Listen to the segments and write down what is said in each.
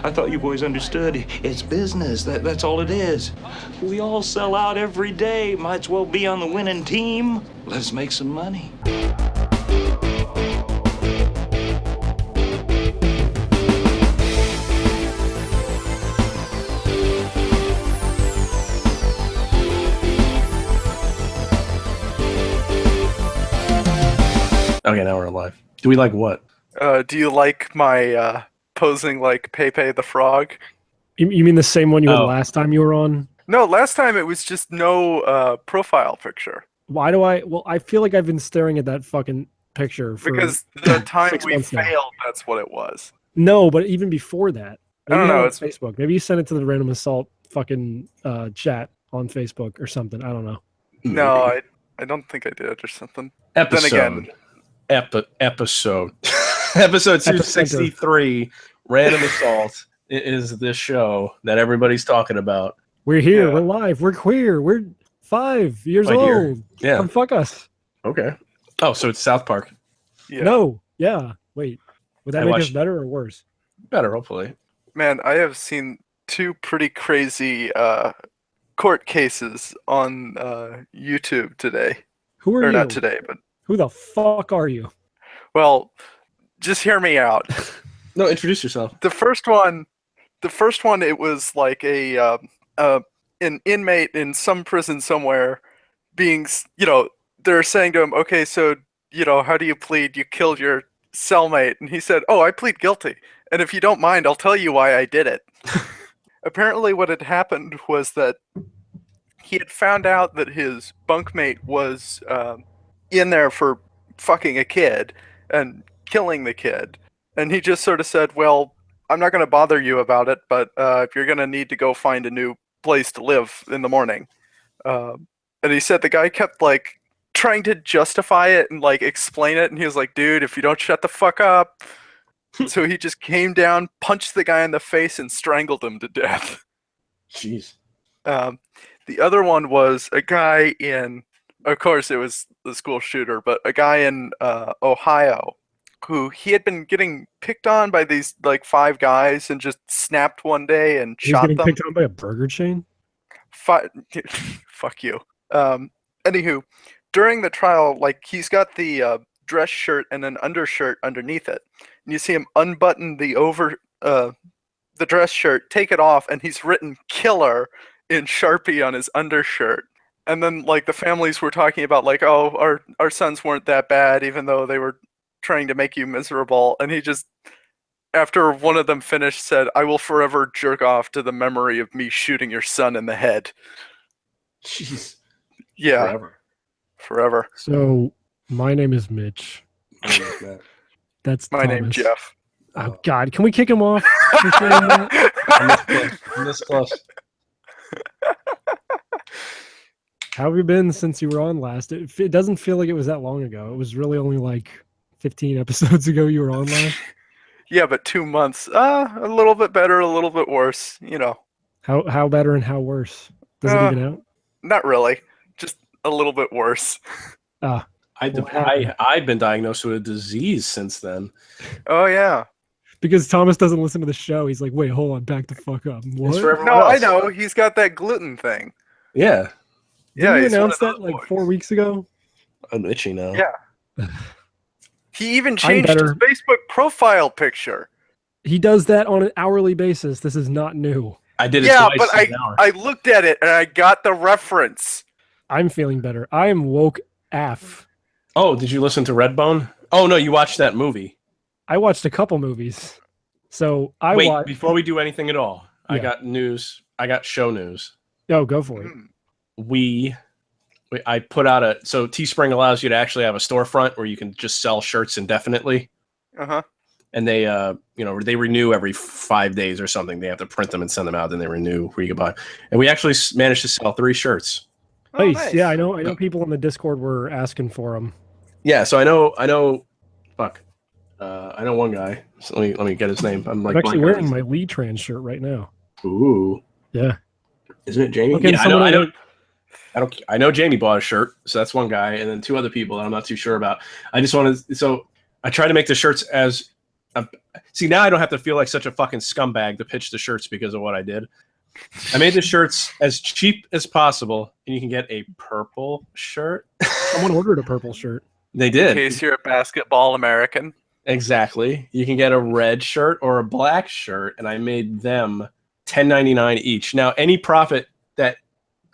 I thought you boys understood. It's business. That's all it is. We all sell out every day. Might as well be on the winning team. Let's make some money. Okay, now we're live. Do we like what? Do you like my posing like Pepe the Frog? You mean the same one you had last time you were on? No, last time it was just no profile picture. Why do I? Well, I feel like I've been staring at that fucking picture for Because the time 6 we months now. failed, that's what it was. No, but even before that. I don't Maybe know, on it's- Facebook. Maybe you sent it to the Random Assault fucking chat on Facebook or something. I don't know. No, I don't think I did or something. Episode. Then again, Episode 263, Random Assault is this show that everybody's talking about. We're here. Yeah. We're live. We're queer. We're 5 years Right old. here. Yeah. Come fuck us. Okay. Oh, so it's South Park. yeah. No. Yeah. Wait. Would that I make us watched- better or worse? Better, hopefully. Man, I have seen two pretty crazy court cases on YouTube today. Who are Or you? not today, but Who the fuck are you? well, just hear me out. No, introduce yourself. The first one, it was like an inmate in some prison somewhere being, they're saying to him, okay, so, how do you plead? You killed your cellmate. And he said, oh, I plead guilty. And if you don't mind, I'll tell you why I did it. Apparently what had happened was that he had found out that his bunkmate was in there for fucking a kid and killing the kid. And he just sort of said, well, I'm not going to bother you about it, but if you're going to need to go find a new place to live in the morning. And he said the guy kept like trying to justify it and like explain it. And he was like, dude, if you don't shut the fuck up. So he just came down, punched the guy in the face and strangled him to death. Jeez. The other one was a guy in, of course it was the school shooter, but a guy in Ohio who he had been getting picked on by these like 5 guys and just snapped one day and He's shot getting them. picked on by a burger chain? Fuck you. Anywho, during the trial, like he's got the dress shirt and an undershirt underneath it, and you see him unbutton the dress shirt, take it off, and he's written "killer" in Sharpie on his undershirt. And then like the families were talking about like, oh, our sons weren't that bad, even though they were trying to make you miserable. And he just, after one of them finished, said, I will forever jerk off to the memory of me shooting your son in the head. Jeez. Yeah, forever. So, my name is Mitch. That's My name's Thomas. Jeff. Oh, God. Can we kick him off? for saying that? I'm this close. How have you been since you were on last? It doesn't feel like it was that long ago. It was really only like 15 episodes ago you were on last. Yeah, but 2 months. A little bit better, a little bit worse. How better and how worse? Does it even out? Not really. Just a little bit worse. I've been diagnosed with a disease since then. Oh, yeah. Because Thomas doesn't listen to the show. He's like, wait, hold on, back the fuck up. What? It's for everyone No, else. I know. He's got that gluten thing. Yeah. Yeah, Didn't you he's one announce of that those like boys. 4 weeks ago? I'm itchy now. Yeah. He even changed his better. Facebook profile picture. He does that on an hourly basis. This is not new. I did it Yeah, twice but in an hour. I looked at it and I got the reference. I'm feeling better. I am woke AF. Oh, did you listen to Redbone? Oh, no, you watched that movie. I watched a couple movies. So I Wait, watched. before we do anything at all, I Yeah. got news. I got show news. Oh, go for it. I put out so Teespring allows you to actually have a storefront where you can just sell shirts indefinitely. Uh-huh. And they, they renew every 5 days or something. They have to print them and send them out. Then they renew where you can buy. And we actually managed to sell 3 shirts. Oh, Nice. Yeah, I know people in the Discord were asking for them. Yeah. So I know. Fuck. I know one guy. So let me get his name. I'm like I'm actually blanking on wearing his- my Lee Trans shirt right now. Ooh. Yeah. Isn't it Jamie? Okay, Yeah, someone I know Jamie bought a shirt, so that's one guy, and then 2 other people that I'm not too sure about. I just wanted, so I try to make the shirts as See, now I don't have to feel like such a fucking scumbag to pitch the shirts because of what I did. I made the shirts as cheap as possible, and you can get a purple shirt. Someone ordered a purple shirt. They did. In case you're a basketball American. Exactly. You can get a red shirt or a black shirt, and I made them $10.99 each. Now, any profit that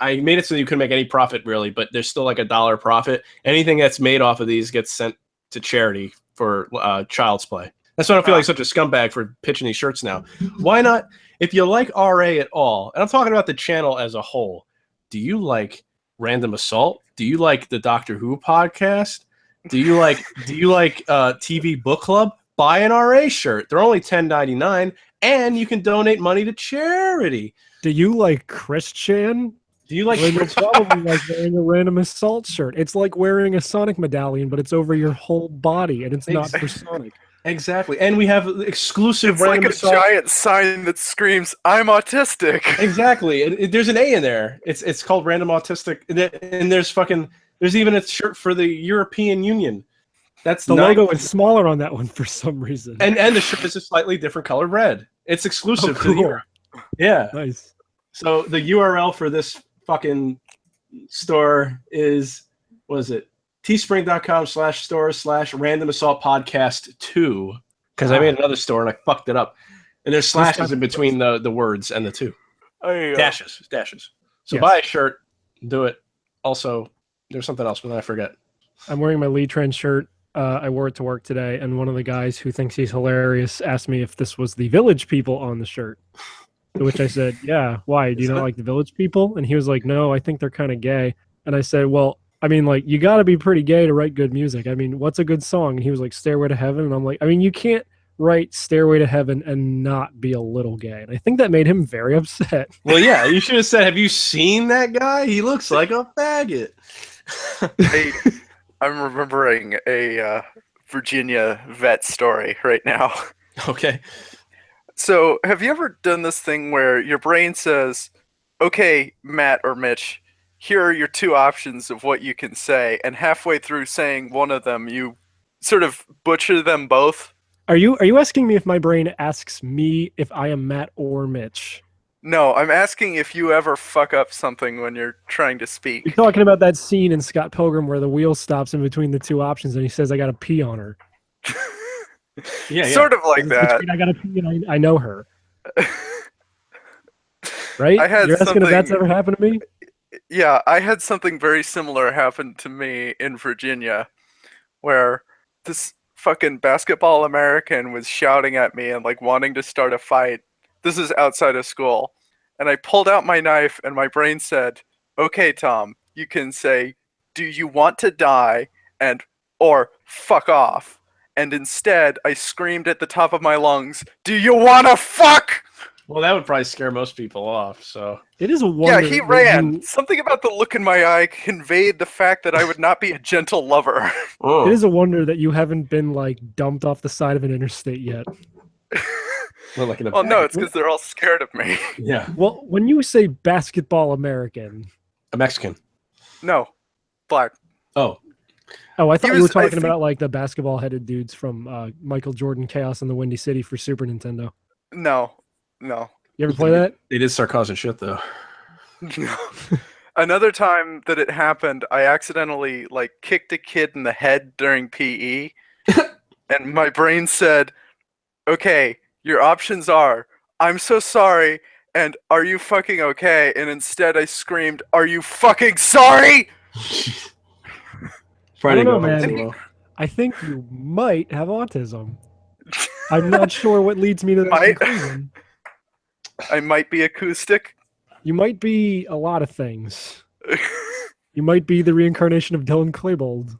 I made it so you couldn't make any profit really, but there's still like $1 profit. Anything that's made off of these gets sent to charity for child's play. That's why I don't feel like such a scumbag for pitching these shirts now. Why not? If you like RA at all, and I'm talking about the channel as a whole, do you like Random Assault? Do you like the Doctor Who podcast? Do you like TV Book Club? Buy an RA shirt. They're only $10.99, and you can donate money to charity. Do you like Christian? Do you like? Well, you're probably like wearing a Random Assault shirt. It's like wearing a Sonic medallion, but it's over your whole body, and it's not for Sonic. Exactly, and we have exclusive. It's like Random a Assault. giant sign that screams, "I'm autistic." Exactly. There's an A in there. It's called Random Autistic, and there's even a shirt for the European Union. That's The logo is smaller on that one for some reason. and the shirt is a slightly different color red. It's exclusive to the Europe. Yeah. Nice. So the URL for this fucking store is, what is it? teespring.com/store/Random Assault Podcast 2. Because I made another store and I fucked it up. And there's slashes in between the words and the two. Dashes. So Yes. buy a shirt, do it. Also, there's something else, but then I forget. I'm wearing my Lee Trent shirt. I wore it to work today, and one of the guys who thinks he's hilarious asked me if this was the Village People on the shirt. To which I said, yeah, why? Do you not like the Village People? And he was like, no, I think they're kind of gay. And I said, well, I mean, like, you got to be pretty gay to write good music. I mean, what's a good song? And he was like, Stairway to Heaven. And I'm like, I mean, you can't write Stairway to Heaven and not be a little gay. And I think that made him very upset. Well, yeah, you should have said, have you seen that guy? He looks like a faggot. I'm remembering a Virginia vet story right now. Okay. So, have you ever done this thing where your brain says, okay, Matt or Mitch, here are your two options of what you can say, and halfway through saying one of them, you sort of butcher them both? Are you asking me if my brain asks me if I am Matt or Mitch? No, I'm asking if you ever fuck up something when you're trying to speak. You're talking about that scene in Scott Pilgrim where the wheel stops in between the two options and he says, I got to pee on her. Yeah. Sort of like that. I got to pee and I know her. Right? I had You're asking if that's something- ever happened to me? Yeah, I had something very similar happen to me in Virginia where this fucking basketball American was shouting at me and like wanting to start a fight. This is outside of school. And I pulled out my knife and my brain said, okay, Tom, you can say, do you want to die? Or fuck off. And instead, I screamed at the top of my lungs, do you want to fuck? Well, that would probably scare most people off, so. It is a wonder. Yeah, he that ran. Something about the look in my eye conveyed the fact that I would not be a gentle lover. Oh. It is a wonder that you haven't been like dumped off the side of an interstate yet. Well, like in a Well, no, it's because they're all scared of me. Yeah. Well, when you say basketball American, A Mexican. No, black. Oh. oh, I thought He you were was- I talking think- about like the basketball-headed dudes from Michael Jordan Chaos in the Windy City for Super Nintendo. No. You ever play that? They did sarcasm shit, though. No. Another time that it happened, I accidentally like kicked a kid in the head during PE, and my brain said, "Okay, your options are I'm so sorry and are you fucking okay?" And instead, I screamed, "Are you fucking sorry?" Friday I don't know, go home man. too well. I think you might have autism. I'm not sure what leads me to that Might. conclusion. I might be acoustic. You might be a lot of things. You might be the reincarnation of Dylan Klebold.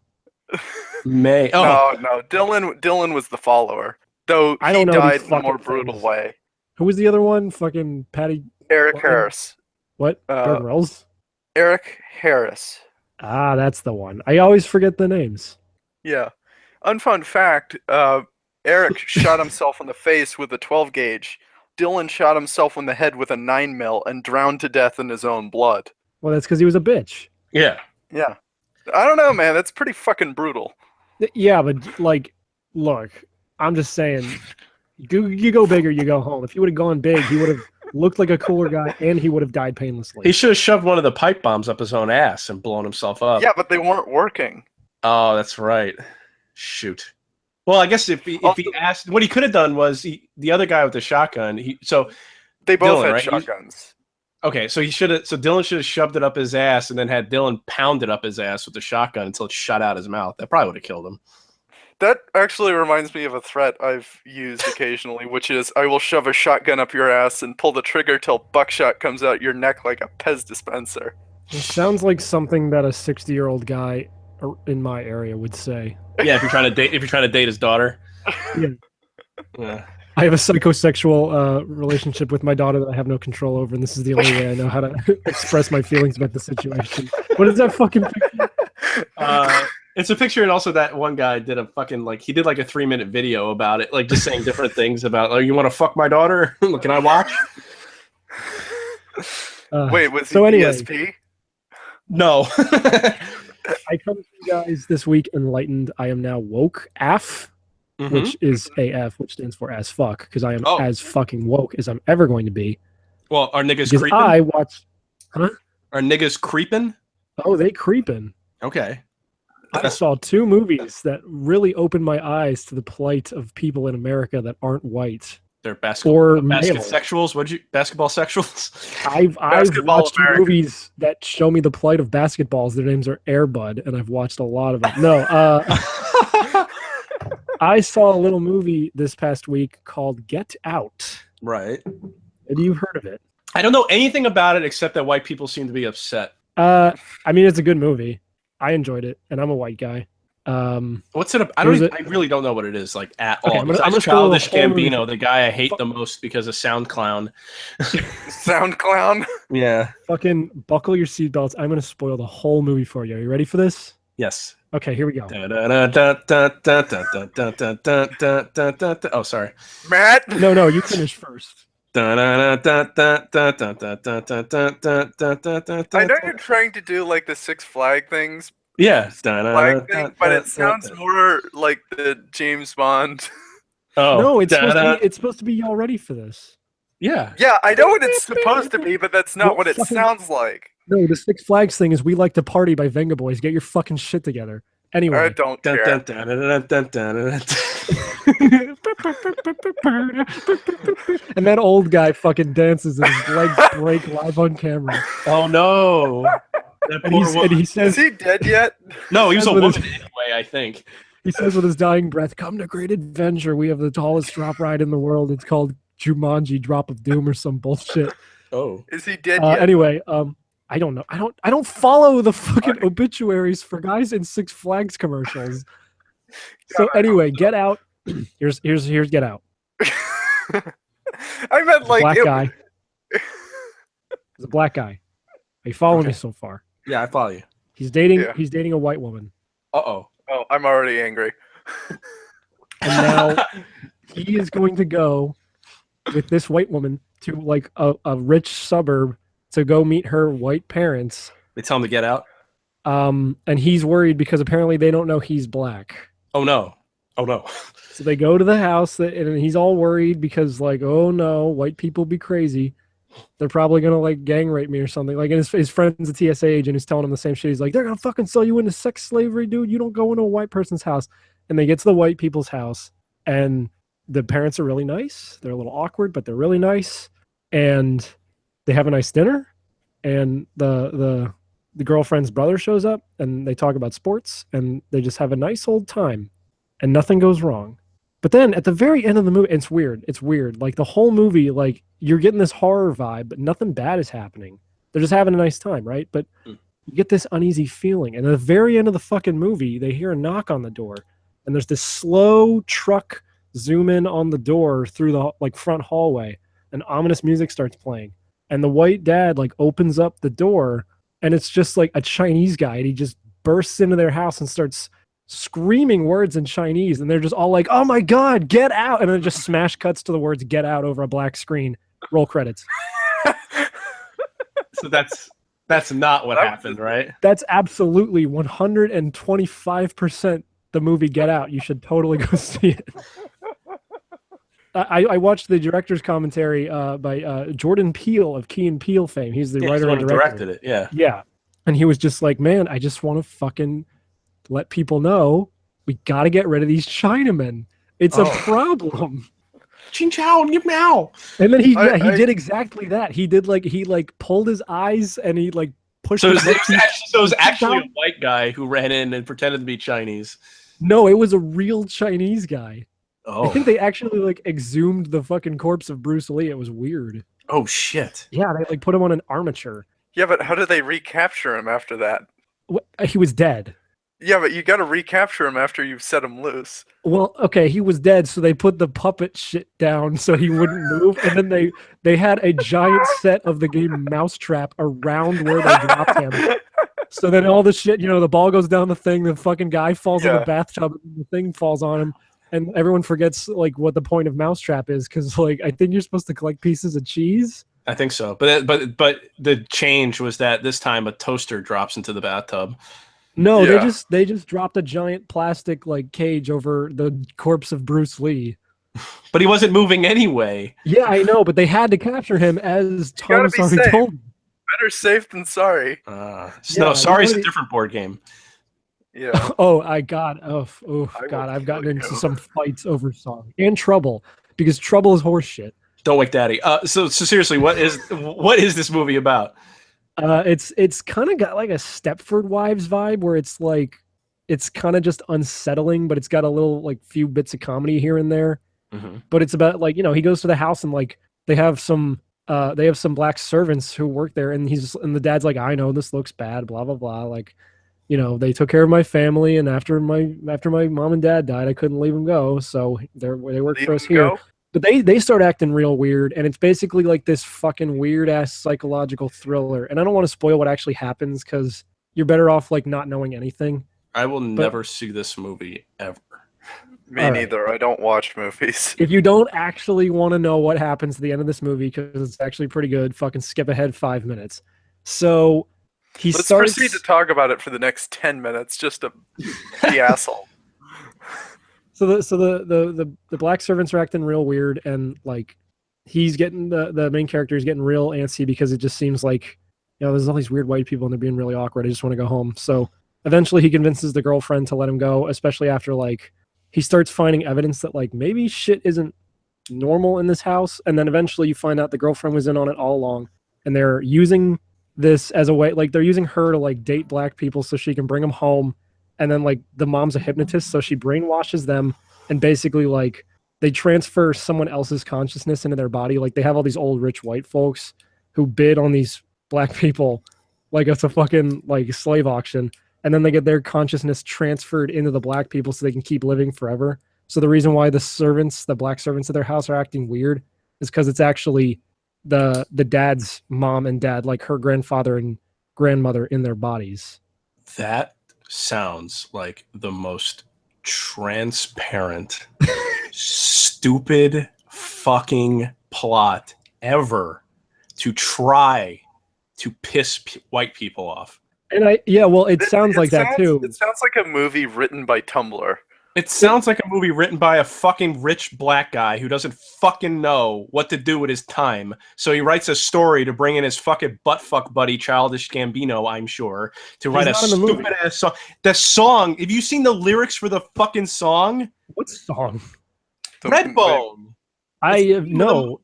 May. Oh. No. Dylan was the follower, though I he don't know died these in a more fucking brutal things. way. Who was the other one? Fucking Patty. Eric What? Harris. What? Bear Grylls? Eric Harris. Ah, that's the one. I always forget the names. Yeah. Unfun fact, Eric shot himself in the face with a 12 gauge. Dylan shot himself in the head with a 9 mil and drowned to death in his own blood. Well, that's because he was a bitch. Yeah. Yeah. I don't know, man. That's pretty fucking brutal. Yeah, but like, look, I'm just saying, you go big or you go home. If he would have gone big, he would have looked like a cooler guy, and he would have died painlessly. He should have shoved one of the pipe bombs up his own ass and blown himself up. Yeah, but they weren't working. Oh, that's right. Shoot. Well, I guess if he asked, what he could have done was the other guy with the shotgun. They both Dylan, had right? shotguns. Okay, so Dylan should have shoved it up his ass and then had Dylan pound it up his ass with the shotgun until it shot out his mouth. That probably would have killed him. That actually reminds me of a threat I've used occasionally, which is I will shove a shotgun up your ass and pull the trigger till buckshot comes out your neck like a Pez dispenser. It sounds like something that a 60-year-old guy in my area would say. Yeah, if you're trying to date his daughter. Yeah. I have a psychosexual relationship with my daughter that I have no control over, and this is the only way I know how to express my feelings about the situation. What is that fucking picture? It's a picture, and also that one guy did a fucking he did like a 3-minute video about it, like just saying different things about, oh, you want to fuck my daughter? Can I watch? Wait, was he ESP? No. I come to you guys this week enlightened. I am now woke AF, which is AF, which stands for as fuck, because I am as fucking woke as I'm ever going to be. Well, are niggas because creeping? I watch. Huh? Are niggas creeping? Oh, they creeping. Okay. I saw 2 movies that really opened my eyes to the plight of people in America that aren't white. They're basketball male. sexuals. Basketball sexuals? I've watched movies that show me the plight of basketballs. Their names are Air Bud, and I've watched a lot of them. No, I saw a little movie this past week called Get Out. Right. Have you heard of it? I don't know anything about it except that white people seem to be upset. I mean, it's a good movie. I enjoyed it, and I'm a white guy. What's it about? I really don't know what it is at all. I'm gonna Childish Gambino, the guy I hate the most because of Sound Clown. Sound Clown? Yeah. Fucking buckle your seatbelts. I'm going to spoil the whole movie for you. Are you ready for this? Yes. Okay, here we go. Oh, sorry. Matt? No, you finish first. I know you're trying to do like the Six Flag things. Yeah. Flag thing, but it sounds more like the James Bond. Oh. No, it's supposed to be y'all ready for this. Yeah. Yeah, I know what it's supposed to be, but that's not what it sounds like. No, the Six Flags thing is We Like to Party by Venga Boys. Get your fucking shit together. Anyway. I don't care. And that old guy fucking dances and his legs break live on camera. Oh no. And he says, is he dead yet? No, he was a woman anyway, I think. He says with his dying breath, "Come to great adventure. We have the tallest drop ride in the world. It's called Jumanji Drop of Doom or some bullshit." Oh. Is he dead yet? Anyway, I don't know. I don't follow the fucking obituaries for guys in Six Flags commercials. So anyway, Get Out. Here's Get Out. I meant like black guy. He's a black guy. Are you following me so far? Yeah, I follow you. He's dating a white woman. Oh, I'm already angry. And now he is going to go with this white woman to like a rich suburb to go meet her white parents. They tell him to get out? And he's worried because apparently they don't know he's black. Oh no. So they go to the house and he's all worried because like, oh no, white people be crazy. They're probably gonna like gang rape me or something. Like, and his friend's a TSA agent who's telling him the same shit. He's like, they're gonna fucking sell you into sex slavery, dude. You don't go into a white person's house. And they get to the white people's house, and the parents are really nice. They're a little awkward, but they're really nice. And they have a nice dinner. And the girlfriend's brother shows up, and they talk about sports, and they just have a nice old time, and nothing goes wrong. But then at the very end of the movie, it's weird. Like the whole movie, like you're getting this horror vibe, but nothing bad is happening. They're just having a nice time, right? But you get this uneasy feeling. And at the very end of the fucking movie, they hear a knock on the door. And there's this slow truck zoom in on the door through the like front hallway. And ominous music starts playing. And the white dad like opens up the door. And it's just like a Chinese guy. And he just bursts into their house and starts screaming words in Chinese, and they're just all like, "Oh my god, get out!" And then just smash cuts to the words "get out" over a black screen. Roll credits. So that's not what happened, right? That's absolutely 125% the movie Get Out. You should totally go see it. I watched the director's commentary by Jordan Peele of Key and Peele fame. He's the writer and director. Directed it. Yeah. Yeah, and he was just like, man, I just want to fucking let people know we got to get rid of these Chinamen. It's a problem. Ching chow, meow. And then he did exactly that. He did he pulled his eyes and he pushed. So it was actually a white guy who ran in and pretended to be Chinese. No, it was a real Chinese guy. Oh. I think they actually exhumed the fucking corpse of Bruce Lee. It was weird. Oh shit. Yeah, they put him on an armature. Yeah, but how did they recapture him after that? He was dead. Yeah, but you got to recapture him after you've set him loose. Well, okay, he was dead, so they put the puppet shit down so he wouldn't move, and then they had a giant set of the game Mousetrap around where they dropped him. So then all the shit, the ball goes down the thing, the fucking guy falls in the bathtub, and the thing falls on him, and everyone forgets what the point of Mousetrap is, because I think you're supposed to collect pieces of cheese. I think so, but the change was that this time a toaster drops into the bathtub. No, they just dropped a giant plastic cage over the corpse of Bruce Lee. But he wasn't moving anyway. Yeah, I know, but they had to capture him as Thomas already told me. Better safe than sorry. Sorry's a different board game. Yeah. I've gotten into some fights over song and Trouble, because Trouble is horseshit. Don't Wake Daddy. So seriously, what is this movie about? It's kind of got a Stepford Wives vibe, where it's kind of just unsettling, but it's got a little few bits of comedy here and there. Mm-hmm. But it's about he goes to the house and they have some black servants who work there, and the dad's like, I know this looks bad, blah blah blah. They took care of my family, and after my mom and dad died, I couldn't leave them go, so they work for us here. But they start acting real weird, and it's basically this fucking weird-ass psychological thriller. And I don't want to spoil what actually happens, because you're better off, not knowing anything. I will never see this movie, ever. Me neither. I don't watch movies. If you don't actually want to know what happens at the end of this movie, because it's actually pretty good, fucking skip ahead 5 minutes. So, Let's proceed to talk about it for the next 10 minutes, just to be asshole. So the black servants are acting real weird, and he's getting the main character is getting real antsy, because it just seems there's all these weird white people and they're being really awkward. I just want to go home. So eventually he convinces the girlfriend to let him go, especially after he starts finding evidence that maybe shit isn't normal in this house. And then eventually you find out the girlfriend was in on it all along, and they're using this as a way, they're using her to date black people so she can bring them home. And then the mom's a hypnotist, so she brainwashes them, and basically they transfer someone else's consciousness into their body. They have all these old rich white folks who bid on these black people it's a fucking slave auction, and then they get their consciousness transferred into the black people so they can keep living forever. So the reason why the black servants of their house are acting weird is because it's actually the dad's mom and dad, her grandfather and grandmother in their bodies. That sounds like the most transparent, stupid fucking plot ever to try to piss white people off. And it sounds like that too. It sounds like a movie written by Tumblr. It sounds like a movie written by a fucking rich black guy who doesn't fucking know what to do with his time. So he writes a story to bring in his fucking buttfuck buddy, Childish Gambino, I'm sure, to write a stupid-ass song. The song, have you seen the lyrics for the fucking song? What song? Redbone. No,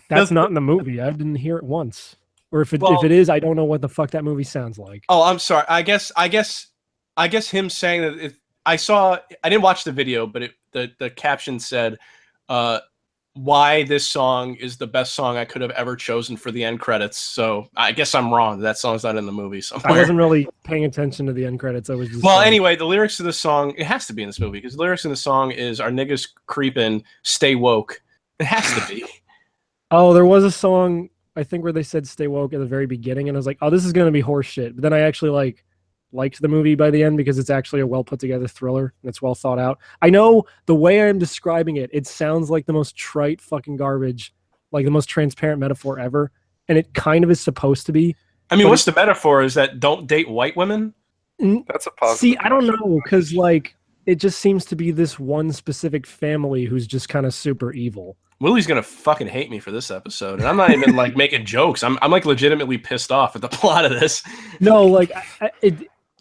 that's not in the movie. I didn't hear it once. Or if it is, I don't know what the fuck that movie sounds like. Oh, I'm sorry. I guess him saying that I didn't watch the video, but the caption said, why this song is the best song I could have ever chosen for the end credits. So I guess I'm wrong. That song's not in the movie somewhere. I wasn't really paying attention to the end credits. I was just anyway, the lyrics of the song, it has to be in this movie, because the lyrics in the song is, our niggas creeping, stay woke. It has to be. Oh, there was a song, I think, where they said stay woke at the very beginning, and I was like, oh, this is going to be horse shit. But then I actually liked the movie by the end, because it's actually a well put together thriller and it's well thought out. I know the way I'm describing it, it sounds like the most trite fucking garbage, the most transparent metaphor ever, and it kind of is supposed to be. I mean, what's the metaphor? Is that don't date white women? That's a positive. See, I don't know, because it just seems to be this one specific family who's just kind of super evil. Willie's gonna fucking hate me for this episode, and I'm not even like making jokes. I'm like legitimately pissed off at the plot of this. No, like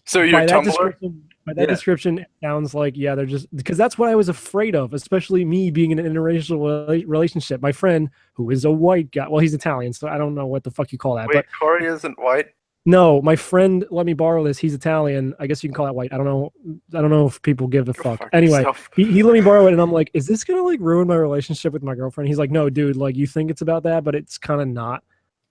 So your Tumblr? By that description, it sounds like they're just because that's what I was afraid of, especially me being in an interracial relationship. My friend, who is a white guy, well, he's Italian, so I don't know what the fuck you call that. Wait, but Corey isn't white? no, my friend let me borrow this. He's Italian. I guess you can call that white. I don't know if people give a fuck. Anyway, he let me borrow it, and I'm like, is this gonna like ruin my relationship with my girlfriend? He's like, no, dude, like you think it's about that, but it's kind of not.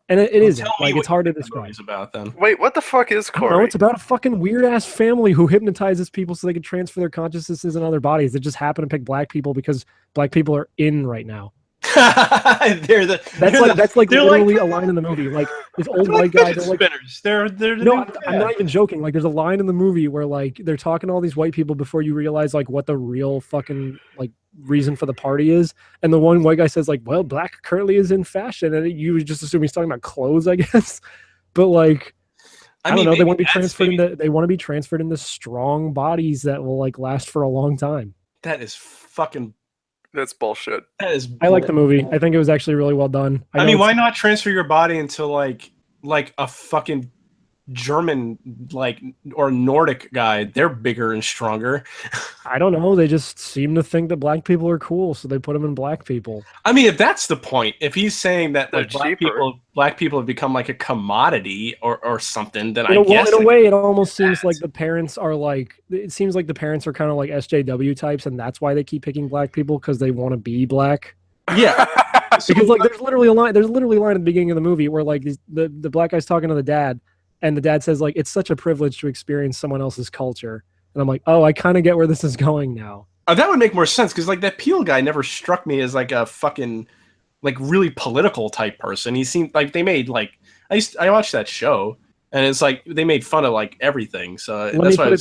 And it isn't. Like it's hard to describe. About then. Wait, what the fuck is Corey? No, it's about a fucking weird ass family who hypnotizes people so they can transfer their consciousnesses in other bodies. They just happen to pick black people because black people are in right now. That's like literally a line in the movie. Like this old white guy. They're like spinners. They're no, I'm not even joking. Like there's a line in the movie where like they're talking to all these white people before you realize like what the real fucking like reason for the party is. And the one white guy says like, well, black currently is in fashion, and you would just assume he's talking about clothes, I guess. But like I don't know. They want to be transferred into. They want to be transferred into strong bodies that will like last for a long time. That is fucking. That's bullshit. That is. I like the movie. I think it was actually really well done. I mean, why not transfer your body into like a fucking German like or Nordic guy? They're bigger and stronger. I don't know. They just seem to think that black people are cool, so they put them in black people. I mean, if that's the point, if he's saying that like, cheaper. black people have become like a commodity or something, then in I guess in a way, it almost seems like the parents are like. It seems like the parents are kind of like SJW types, and that's why they keep picking black people because they want to be black. Yeah, because like there's literally a line. There's literally a line at the beginning of the movie where like the black guy's talking to the dad, and the dad says like it's such a privilege to experience someone else's culture. And I'm like, oh, I kind of get where this is going now. That would make more sense because like that Peel guy never struck me as like a fucking like really political type person. He seemed like they made like I watched that show and it's like they made fun of like everything. So that's why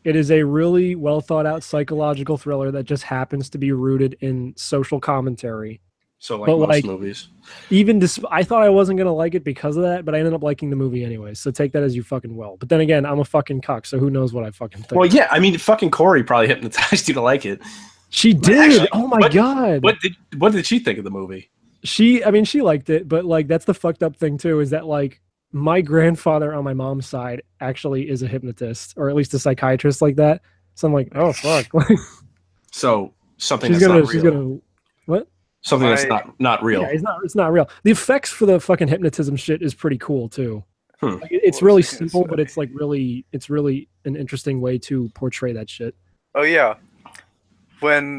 it is a really well thought out psychological thriller that just happens to be rooted in social commentary. So like most movies. Even I thought I wasn't going to like it because of that, but I ended up liking the movie anyway. So take that as you fucking will. But then again, I'm a fucking cuck, so who knows what I fucking think. Well, yeah, I mean, fucking Corey probably hypnotized you to like it. She did. Actually, oh my god. What did she think of the movie? She liked it, but like that's the fucked up thing too is that like my grandfather on my mom's side actually is a hypnotist or at least a psychiatrist like that. So I'm like, oh fuck. So something she's gonna what? Something that's not real. Yeah, it's not real. The effects for the fucking hypnotism shit is pretty cool too. Like, it's really simple, but it's really an interesting way to portray that shit. Oh yeah. When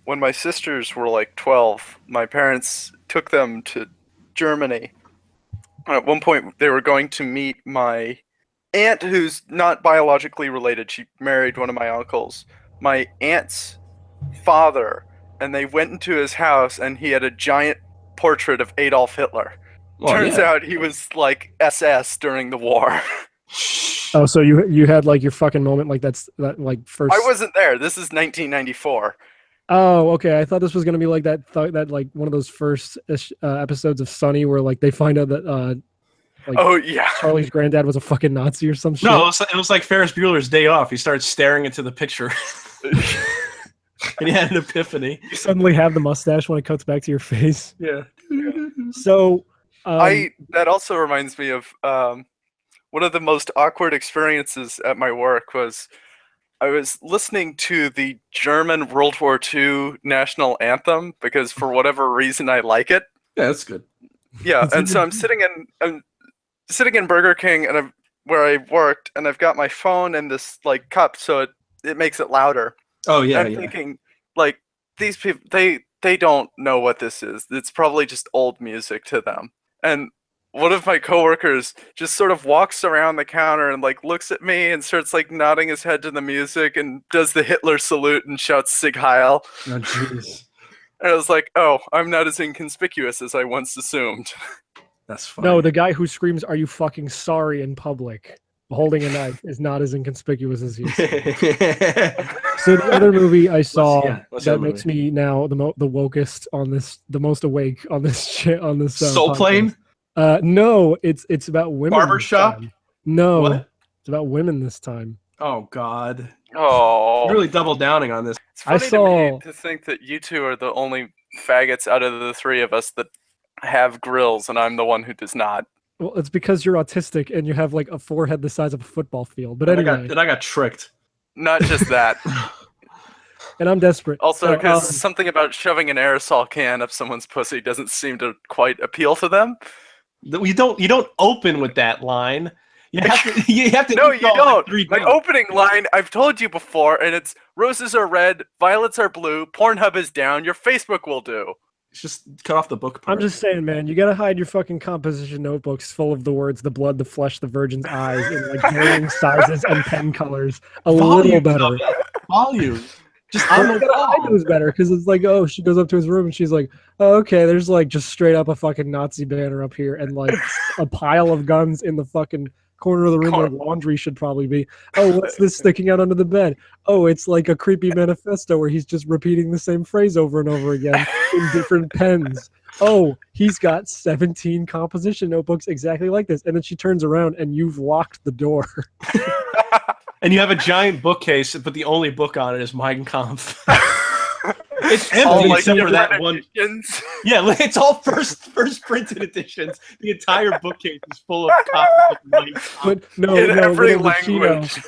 my sisters were like 12, my parents took them to Germany. At one point, they were going to meet my aunt, who's not biologically related. She married one of my uncles. My aunt's father. And they went into his house, and he had a giant portrait of Adolf Hitler. Turns out he was like SS during the war. Oh, so you had like your fucking moment, like that like first. I wasn't there. This is 1994. Oh, okay. I thought this was gonna be like that like one of those first episodes of Sunny where like they find out that like, oh yeah, Charlie's granddad was a fucking Nazi or some shit. No, it was like Ferris Bueller's Day Off. He started staring into the picture. And he had an epiphany. You suddenly have the mustache when it cuts back to your face. Yeah. So that also reminds me of one of the most awkward experiences at my work was I was listening to the German World War II national anthem because for whatever reason I like it. Yeah, that's good. Yeah, and so I'm sitting in Burger King and where I worked, and I've got my phone in this like cup, so it makes it louder. Oh yeah, I'm thinking, like, these people, they don't know what this is. It's probably just old music to them. And one of my coworkers just sort of walks around the counter and like looks at me and starts like nodding his head to the music and does the Hitler salute and shouts Sig Heil. Oh jeez. And I was like, oh, I'm not as inconspicuous as I once assumed. That's funny. No, the guy who screams, "Are you fucking sorry?" in public, holding a knife, is not as inconspicuous as he is. So the other movie I saw that makes me now the wokest on this, the most awake on this shit on this. Soul Plane? No, it's about women. Barbershop? No, what? It's about women this time. Oh God. Oh, you're really double downing on this. It's funny to me to think that you two are the only faggots out of the three of us that have grills, and I'm the one who does not. Well, it's because you're autistic and you have like a forehead the size of a football field. But And anyway, I got tricked. Not just that. and I'm desperate. Also, because something about shoving an aerosol can up someone's pussy doesn't seem to quite appeal to them. You don't open with that line. You have to. You have to. No, you don't. Like My opening line, I've told you before, and it's roses are red, violets are blue, Pornhub is down, your Facebook will do. Just cut off the book part. I'm just saying, man, you gotta hide your fucking composition notebooks full of the words "the blood, the flesh, the virgin's eyes" in like varying sizes and pen colors a little better. Volume. Just I gotta hide those better because it's like, oh, she goes up to his room and she's like, oh, okay, there's like just straight up a fucking Nazi banner up here and like a pile of guns in the fucking corner of the room where laundry should probably be. Oh, what's this sticking out under the bed? Oh, it's like a creepy manifesto where he's just repeating the same phrase over and over again in different pens. Oh, he's got 17 composition notebooks exactly like this. And then she turns around and you've locked the door. And you have a giant bookcase, but the only book on it is Mein Kampf. It's empty except for that one. Editions. Yeah, it's all first printed editions. The entire bookcase is full of copies of Mein Kampf. But no, In every little does she know- language.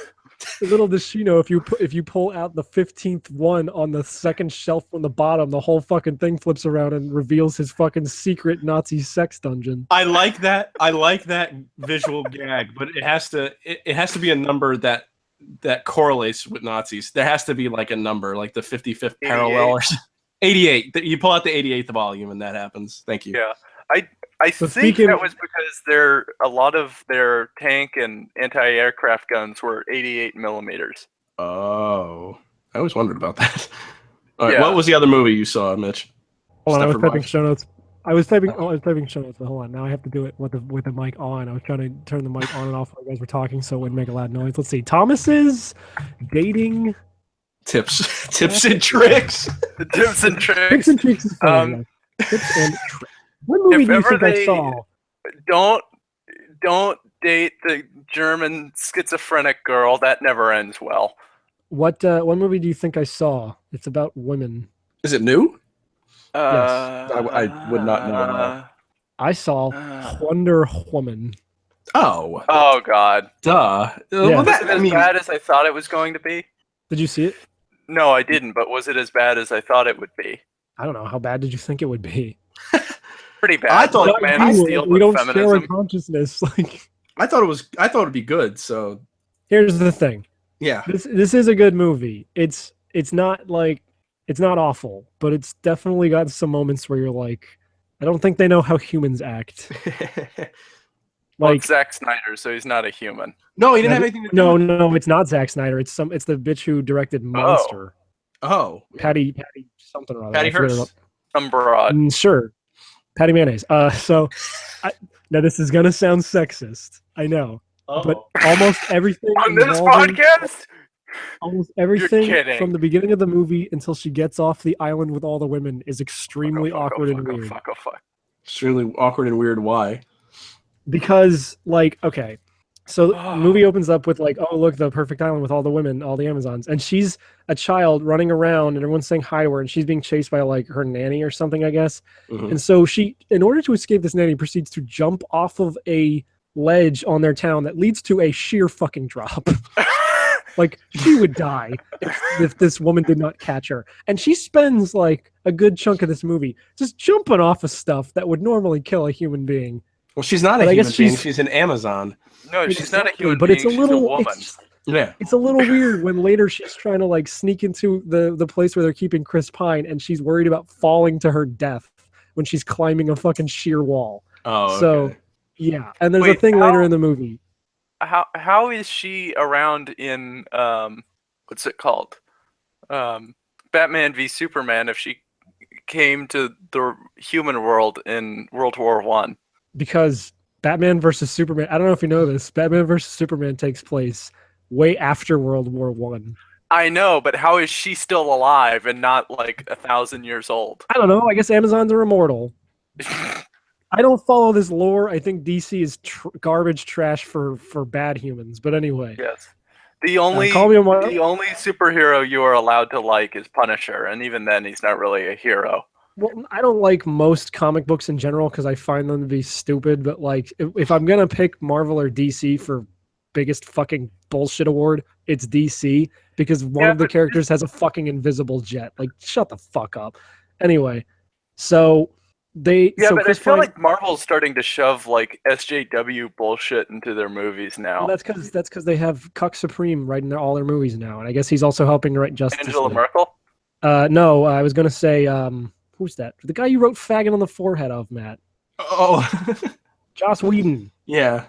little does she know, if you pull out the 15th one on the second shelf from the bottom, the whole fucking thing flips around and reveals his fucking secret Nazi sex dungeon. I like that. I like that visual gag, but it has to be a number that correlates with Nazis. There has to be like a number, like the 55th parallel or 88. You pull out the 88th volume and that happens. Thank you. Yeah. I think that was because a lot of their tank and anti-aircraft guns were 88 millimeters. Oh, I always wondered about that. All right, Yeah. what was the other movie you saw, Mitch? Hold on, I was Stepford typing Wives. show notes. I was typing show notes, but hold on. Now I have to do it with the mic on. I was trying to turn the mic on and off while you guys were talking so it wouldn't make a loud noise. Let's see. Thomas's dating tips and tricks. The tips and Tricks tricks. and Tricks is funny. Tips and Tricks. What movie If do you ever think I they- saw? Don't date the German schizophrenic girl. That never ends well. What movie do you think I saw? It's about women. Is it new? I would not know at all. I saw Wonder Woman. Oh, Oh God! duh. Yeah. Well, Was it as bad as I thought it was going to be? Did you see it? No, I didn't. But was it as bad as I thought it would be? I don't know. How bad did you think it would be? Pretty bad. I thought- like Man of Steel, we but don't share a feminism. consciousness. Like, I thought it'd be good. So here's the thing. yeah, This is a good movie. It's not like it's not awful, but it's definitely got some moments where you're like, I don't think they know how humans act. Well, Like, it's Zack Snyder, so he's not a human. no, he didn't have anything to do. no, it's not Zack Snyder. It's the bitch who directed Monster. Oh, Patty something or other. Patty I forget her Hearst. Some broad. Sure. Patty Mayonnaise. Now this is gonna sound sexist. I know. But almost everything On this involving- podcast? almost everything kidding. from the beginning of the movie until she gets off the island with all the women is extremely awkward and weird. Fuck. extremely awkward and weird. Why? Because, like, okay, so the movie opens up with like, oh, look, the perfect island with all the women, all the Amazons, and she's a child running around and everyone's saying hi to her, and she's being chased by like her nanny or something, I guess. Mhm. And so she, in order to escape this nanny, proceeds to jump off of a ledge on their town that leads to a sheer fucking drop. Like, she would die if this woman did not catch her. And she spends like a good chunk of this movie just jumping off of stuff that would normally kill a human being. Well, she's not a But I human guess being. She's an Amazon. No, she's not a Exactly, human but being. it's a she's little a woman. Yeah. It's a little weird when later she's trying to like sneak into the place where they're keeping Chris Pine, and she's worried about falling to her death when she's climbing a fucking sheer wall. Oh. So okay. yeah, and there's a Wait, thing later how- in the movie. How is she around in what's it called? Batman v Superman if she came to the human world in World War One? Because Batman versus Superman, I don't know if you know this, Batman versus Superman takes place way after World War One. I know, but how is she still alive and not like 1,000 years old? I don't know. I guess Amazons are immortal. I don't follow this lore. I think DC is garbage trash for bad humans. But anyway, Yes. The only call me on my- superhero you are allowed to like is Punisher, and even then he's not really a hero. Well, I don't like most comic books in general because I find them to be stupid. But like, if I'm gonna pick Marvel or DC for biggest fucking bullshit award, it's DC because one of the characters has a fucking invisible jet. Like, shut the fuck up. Anyway, so so but Chris I feel Pine, like Marvel's starting to shove like SJW bullshit into their movies now. well, that's because they have Cuck Supreme writing all their movies now, and I guess he's also helping to write Justice Angela League. Merkel? No, I was gonna say who's that? The guy you wrote "faggot" on the forehead of, Matt. Oh, Joss Whedon. yeah.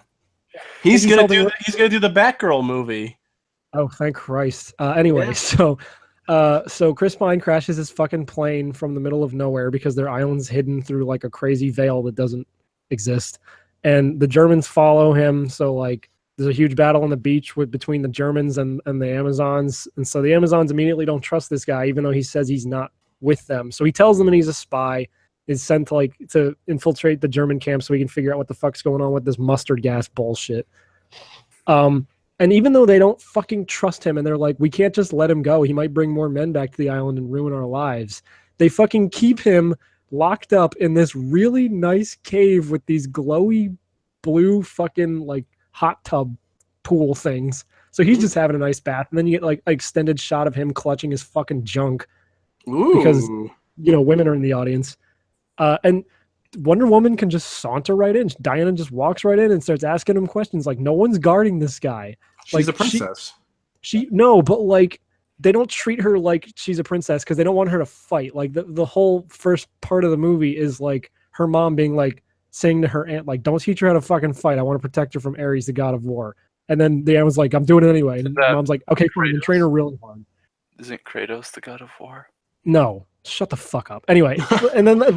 He's gonna do the Batgirl movie. Oh, thank Christ. Anyway, so Chris Pine crashes his fucking plane from the middle of nowhere because their island's hidden through like a crazy veil that doesn't exist, and the Germans follow him. So like, there's a huge battle on the beach between the Germans and the Amazons, and so the Amazons immediately don't trust this guy, even though he says he's not with them. So he tells them that he's a spy, is sent to infiltrate the German camp so he can figure out what the fuck's going on with this mustard gas bullshit. And even though they don't fucking trust him and they're like, we can't just let him go, he might bring more men back to the island and ruin our lives, they fucking keep him locked up in this really nice cave with these glowy blue fucking like hot tub pool things. So he's just having a nice bath, and then you get like an extended shot of him clutching his fucking junk. Ooh. Because women are in the audience. And Wonder Woman can just saunter right in. Diana just walks right in and starts asking him questions. Like, no one's guarding this guy. She's like, a princess. No, but like, they don't treat her like she's a princess because they don't want her to fight. Like the whole first part of the movie is like her mom being like saying to her aunt, like, don't teach her how to fucking fight. I want to protect her from Ares, the god of war. And then the aunt was like, I'm doing it anyway. And mom's like, okay, fine, then train her really hard. Isn't Kratos the god of war? No, shut the fuck up. Anyway, but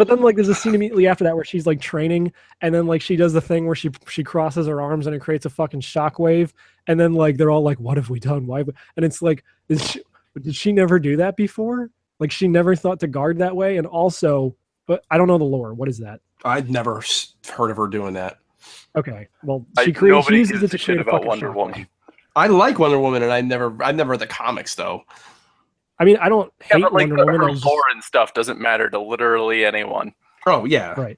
then like there's a scene immediately after that where she's like training, and then like she does the thing where she crosses her arms and it creates a fucking shockwave, and then like they're all like, "What have we done? Why?" And it's like, did she never do that before? Like she never thought to guard that way, and also, but I don't know the lore. What is that? I'd never heard of her doing that. Okay, well, she uses it to create about Wonder Woman. I like Wonder Woman, and I never read the comics though. I mean, I don't hate but like, Wonder Woman. Her lore and stuff doesn't matter to literally anyone. Oh, yeah. Right.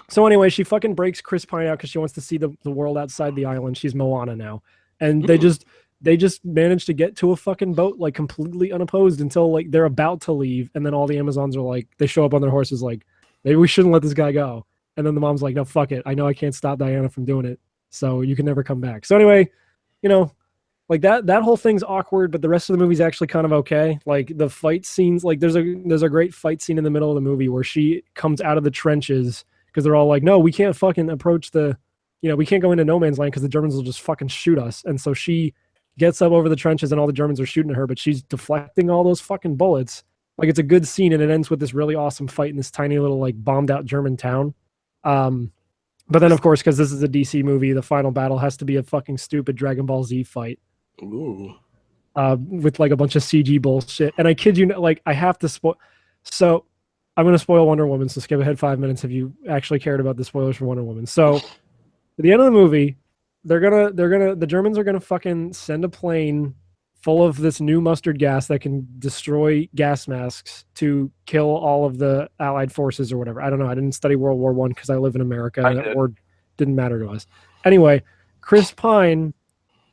So anyway, she fucking breaks Chris Pine out because she wants to see the world outside the island. She's Moana now. And they just manage to get to a fucking boat like completely unopposed until like they're about to leave. And then all the Amazons are like, they show up on their horses like, maybe we shouldn't let this guy go. And then the mom's like, no, fuck it. I know I can't stop Diana from doing it. So you can never come back. So anyway, like that whole thing's awkward, but the rest of the movie's actually kind of okay. Like the fight scenes, like there's a great fight scene in the middle of the movie where she comes out of the trenches because they're all like, no, we can't fucking approach we can't go into no man's land because the Germans will just fucking shoot us. And so she gets up over the trenches and all the Germans are shooting at her, but she's deflecting all those fucking bullets. Like it's a good scene, and it ends with this really awesome fight in this tiny little like bombed out German town. But then of course, because this is a DC movie, the final battle has to be a fucking stupid Dragon Ball Z fight. Ooh. With like a bunch of CG bullshit. And I kid you, like I have to spoil. So I'm going to spoil Wonder Woman. So skip ahead 5 minutes if you actually cared about the spoilers for Wonder Woman. So at the end of the movie, the Germans are going to fucking send a plane full of this new mustard gas that can destroy gas masks to kill all of the Allied forces or whatever. I don't know. I didn't study World War I because I live in America. And that war didn't matter to us. Anyway, Chris Pine,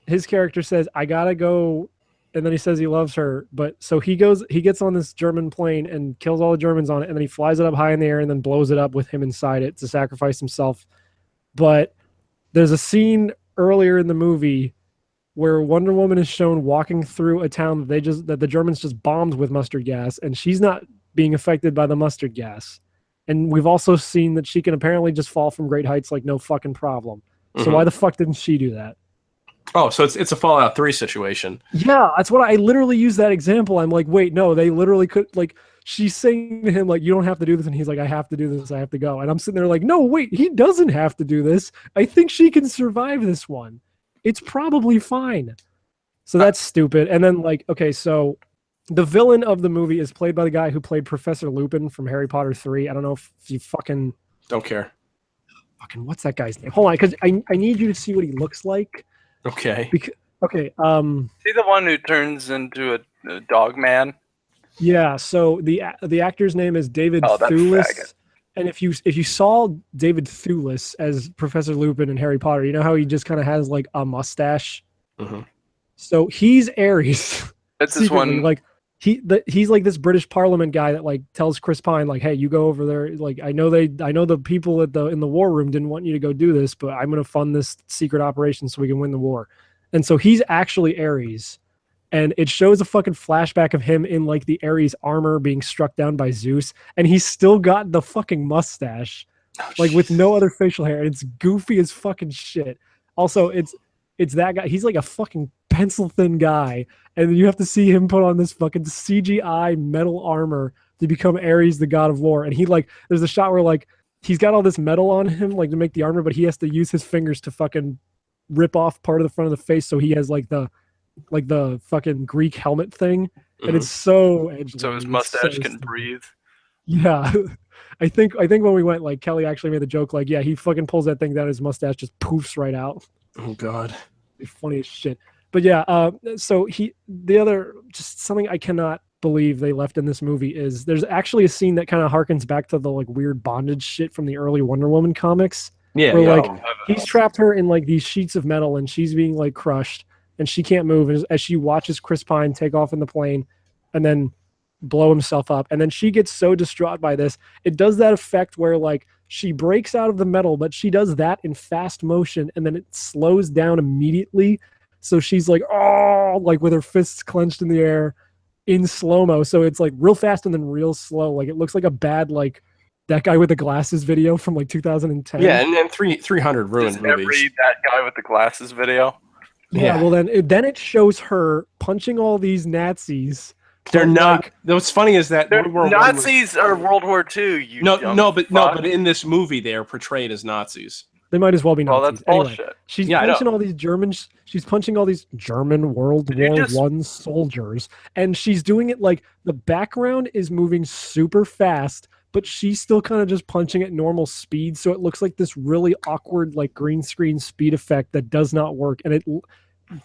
his character says, I gotta go, and then he says he loves her, but so he gets on this German plane and kills all the Germans on it, and then he flies it up high in the air and then blows it up with him inside it to sacrifice himself. But there's a scene earlier in the movie where Wonder Woman is shown walking through a town that the Germans just bombed with mustard gas, and she's not being affected by the mustard gas. And we've also seen that she can apparently just fall from great heights like no fucking problem. So why the fuck didn't she do that? Oh, so it's a Fallout 3 situation. Yeah, that's what I literally use that example. I'm like, wait, no, they literally could, like, she's saying to him, like, you don't have to do this. And he's like, I have to do this. I have to go. And I'm sitting there like, no, wait, he doesn't have to do this. I think she can survive this one. It's probably fine. So that's stupid. And then like, okay, so the villain of the movie is played by the guy who played Professor Lupin from Harry Potter 3. I don't know if you fucking... Don't care. Fucking, what's that guy's name? Hold on, because I need you to see what he looks like. Okay. Okay. Is he the one who turns into a dog man? Yeah, so the actor's name is David Oh, that Thewlis. faggot. And if you saw David Thewlis as Professor Lupin in Harry Potter, you know how he just kind of has like a mustache? Mhm. So he's Ares. That's this secretly. one. Like he's like this British Parliament guy that like tells Chris Pine like, hey, you go over there. Like I know the people in the war room didn't want you to go do this, but I'm gonna fund this secret operation so we can win the war. And so he's actually Ares. And it shows a fucking flashback of him in like the Ares armor being struck down by Zeus, and he's still got the fucking mustache, like with no other facial hair. It's goofy as fucking shit. Also, it's that guy. He's like a fucking pencil thin guy, and you have to see him put on this fucking CGI metal armor to become Ares, the god of war. And he like, there's a shot where like he's got all this metal on him like to make the armor, but he has to use his fingers to fucking rip off part of the front of the face, so he has like the fucking Greek helmet thing, and it's so edgy. So his mustache can breathe. Yeah, I think when we went, like Kelly actually made the joke, like, yeah, he fucking pulls that thing down, his mustache just poofs right out. Oh God, it's funny as shit. But yeah, so the other just something I cannot believe they left in this movie is there's actually a scene that kind of harkens back to the like weird bondage shit from the early Wonder Woman comics. yeah, where yeah. like he's trapped her in like these sheets of metal, and she's being like crushed. And she can't move as she watches Chris Pine take off in the plane and then blow himself up. And then she gets so distraught by this. It does that effect where like she breaks out of the metal, but she does that in fast motion, and then it slows down immediately. So she's like, oh, like with her fists clenched in the air in slow-mo. So it's like real fast and then real slow. Like it looks like a bad like That Guy with the Glasses video from like 2010. Yeah, and then 300 ruined Just movies. That Guy with the Glasses video. Yeah, well then it shows her punching all these Nazis. They're not. Like, What's funny is that World War Nazis are World War II. You but in this movie they are portrayed as Nazis. they might as well be Nazis. Well, that's Anyway, bullshit. she's Yeah, I punching know. all these Germans. She's punching all these German World War just- I soldiers, and she's doing it like the background is moving super fast, but she's still kind of just punching at normal speed. So it looks like this really awkward like green screen speed effect that does not work, and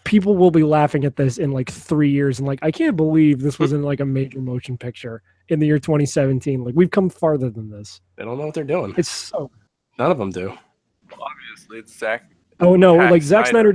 people will be laughing at this in like 3 years and like, I can't believe this was in like a major motion picture in the year 2017. Like we've come farther than this. They don't know what they're doing. It's so. None of them do. Obviously, it's Zack. Oh no, Zack like Zack Snyder.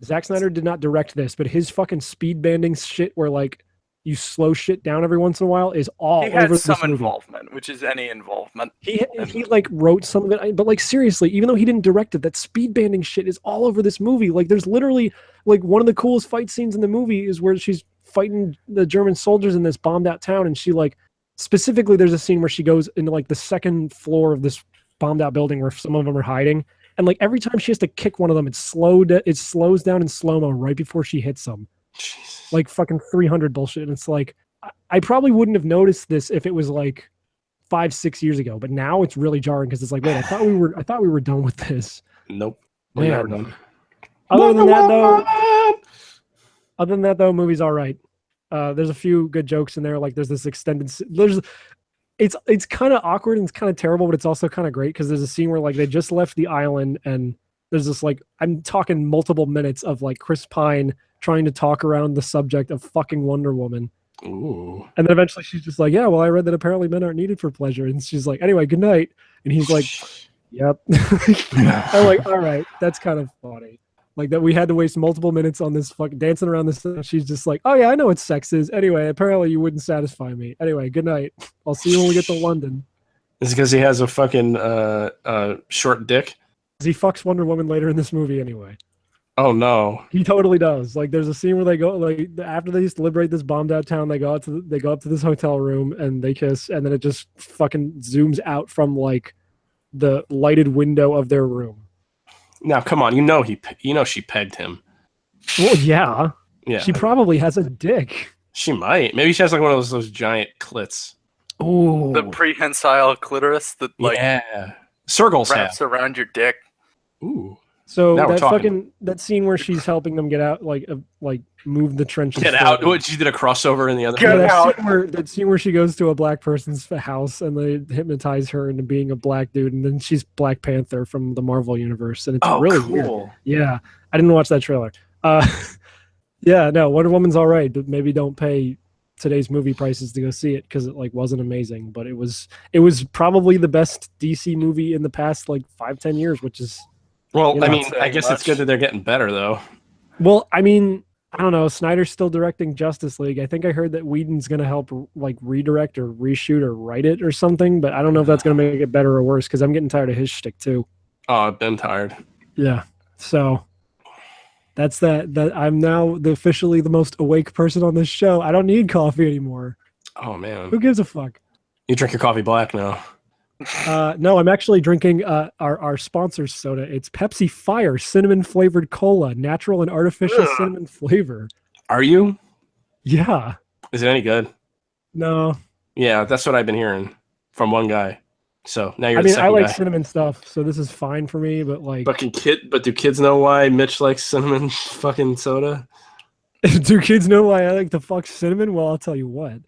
Zack Snyder did not direct this, but his fucking speed banding shit where like you slow shit down every once in a while is all He had over some this movie. involvement, which is any involvement. He like wrote some of it, but like seriously, even though he didn't direct it, that speed banding shit is all over this movie. Like there's literally like one of the coolest fight scenes in the movie is where she's fighting the German soldiers in this bombed out town, and she like specifically there's a scene where she goes into like the second floor of this bombed out building where some of them are hiding, and like every time she has to kick one of them, it slows down in slow-mo right before she hits them. Jesus. Like fucking 300 bullshit. And it's like I probably wouldn't have noticed this if it was like 5-6 years ago, but now it's really jarring because it's like, wait, I thought we were done with this. Nope. Man. We're never done. Other than that though, movie's all right. There's a few good jokes in there. Like there's this extended it's kind of awkward and it's kind of terrible, but it's also kind of great because there's a scene where like they just left the island and there's this like, I'm talking multiple minutes of like Chris Pine trying to talk around the subject of fucking Wonder Woman. Ooh. And then eventually she's just like, yeah, well, I read that apparently men aren't needed for pleasure. And she's like, anyway, good night. And he's like, yep. I'm like, all right, that's kind of funny. Like that we had to waste multiple minutes on this fucking dancing around this. She's just like, oh yeah, I know what sex is. Anyway, apparently you wouldn't satisfy me. Anyway, good night. I'll see you when we get to London. It's because he has a fucking short dick. He fucks Wonder Woman later in this movie anyway. Oh no. He totally does. Like there's a scene where they go like after they just liberate this bombed out town, they go up to this hotel room and they kiss, and then it just fucking zooms out from like the lighted window of their room. Now come on, she pegged him. Well, yeah. Yeah. She probably has a dick. She might. Maybe she has like one of those giant clits. Ooh. The prehensile clitoris that like yeah. Circles wraps have. around your dick. Ooh. So Now we're that talking. that scene where she's helping them get out, like move the trenches. Get out. What, she did a crossover in the other. Get movie? out. That scene where she goes to a black person's house and they hypnotize her into being a black dude, and then she's Black Panther from the Marvel universe, and it's really weird. cool. Yeah, I didn't watch that trailer. Yeah, no, Wonder Woman's all right, but maybe don't pay today's movie prices to go see it because it like wasn't amazing, but it was probably the best DC movie in the past like 5-10 years, which is Well, I not mean, I saying guess it's good much. that they're getting better though. well, I mean, I don't know. Snyder's still directing Justice League. I think I heard that Whedon's going to help like redirect or reshoot or write it or something, but I don't know if that's going to make it better or worse because I'm getting tired of his shtick too. Oh, I've been tired. Yeah. So that's that I'm now officially the most awake person on this show. I don't need coffee anymore. Oh man, Who gives a fuck? you drink your coffee black now. No, I'm actually drinking our sponsor's soda. It's Pepsi Fire cinnamon flavored cola, natural and artificial Ugh. cinnamon flavor. Are you? Yeah. Is it any good? No. Yeah, that's what I've been hearing from one guy. So now you're I the mean, second I like guy. cinnamon stuff, so this is fine for me, but like But do kids know why Mitch likes cinnamon fucking soda? do kids know why I like to fuck cinnamon? Well, I'll tell you what.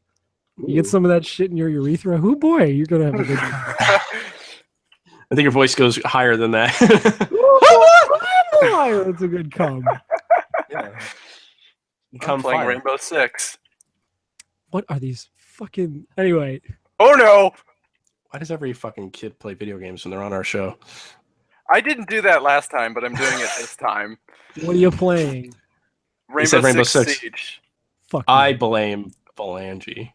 You get some of that shit in your urethra, whoo boy, you're gonna have a good time. I think your voice goes higher than that. It's a good cum. Yeah. I'm playing Rainbow Six. What are these fucking anyway? Oh no! Why does every fucking kid play video games when they're on our show? I didn't do that last time, but I'm doing it this time. What are you playing? said Rainbow Six Six. Siege. Fuck I you. blame Phalange.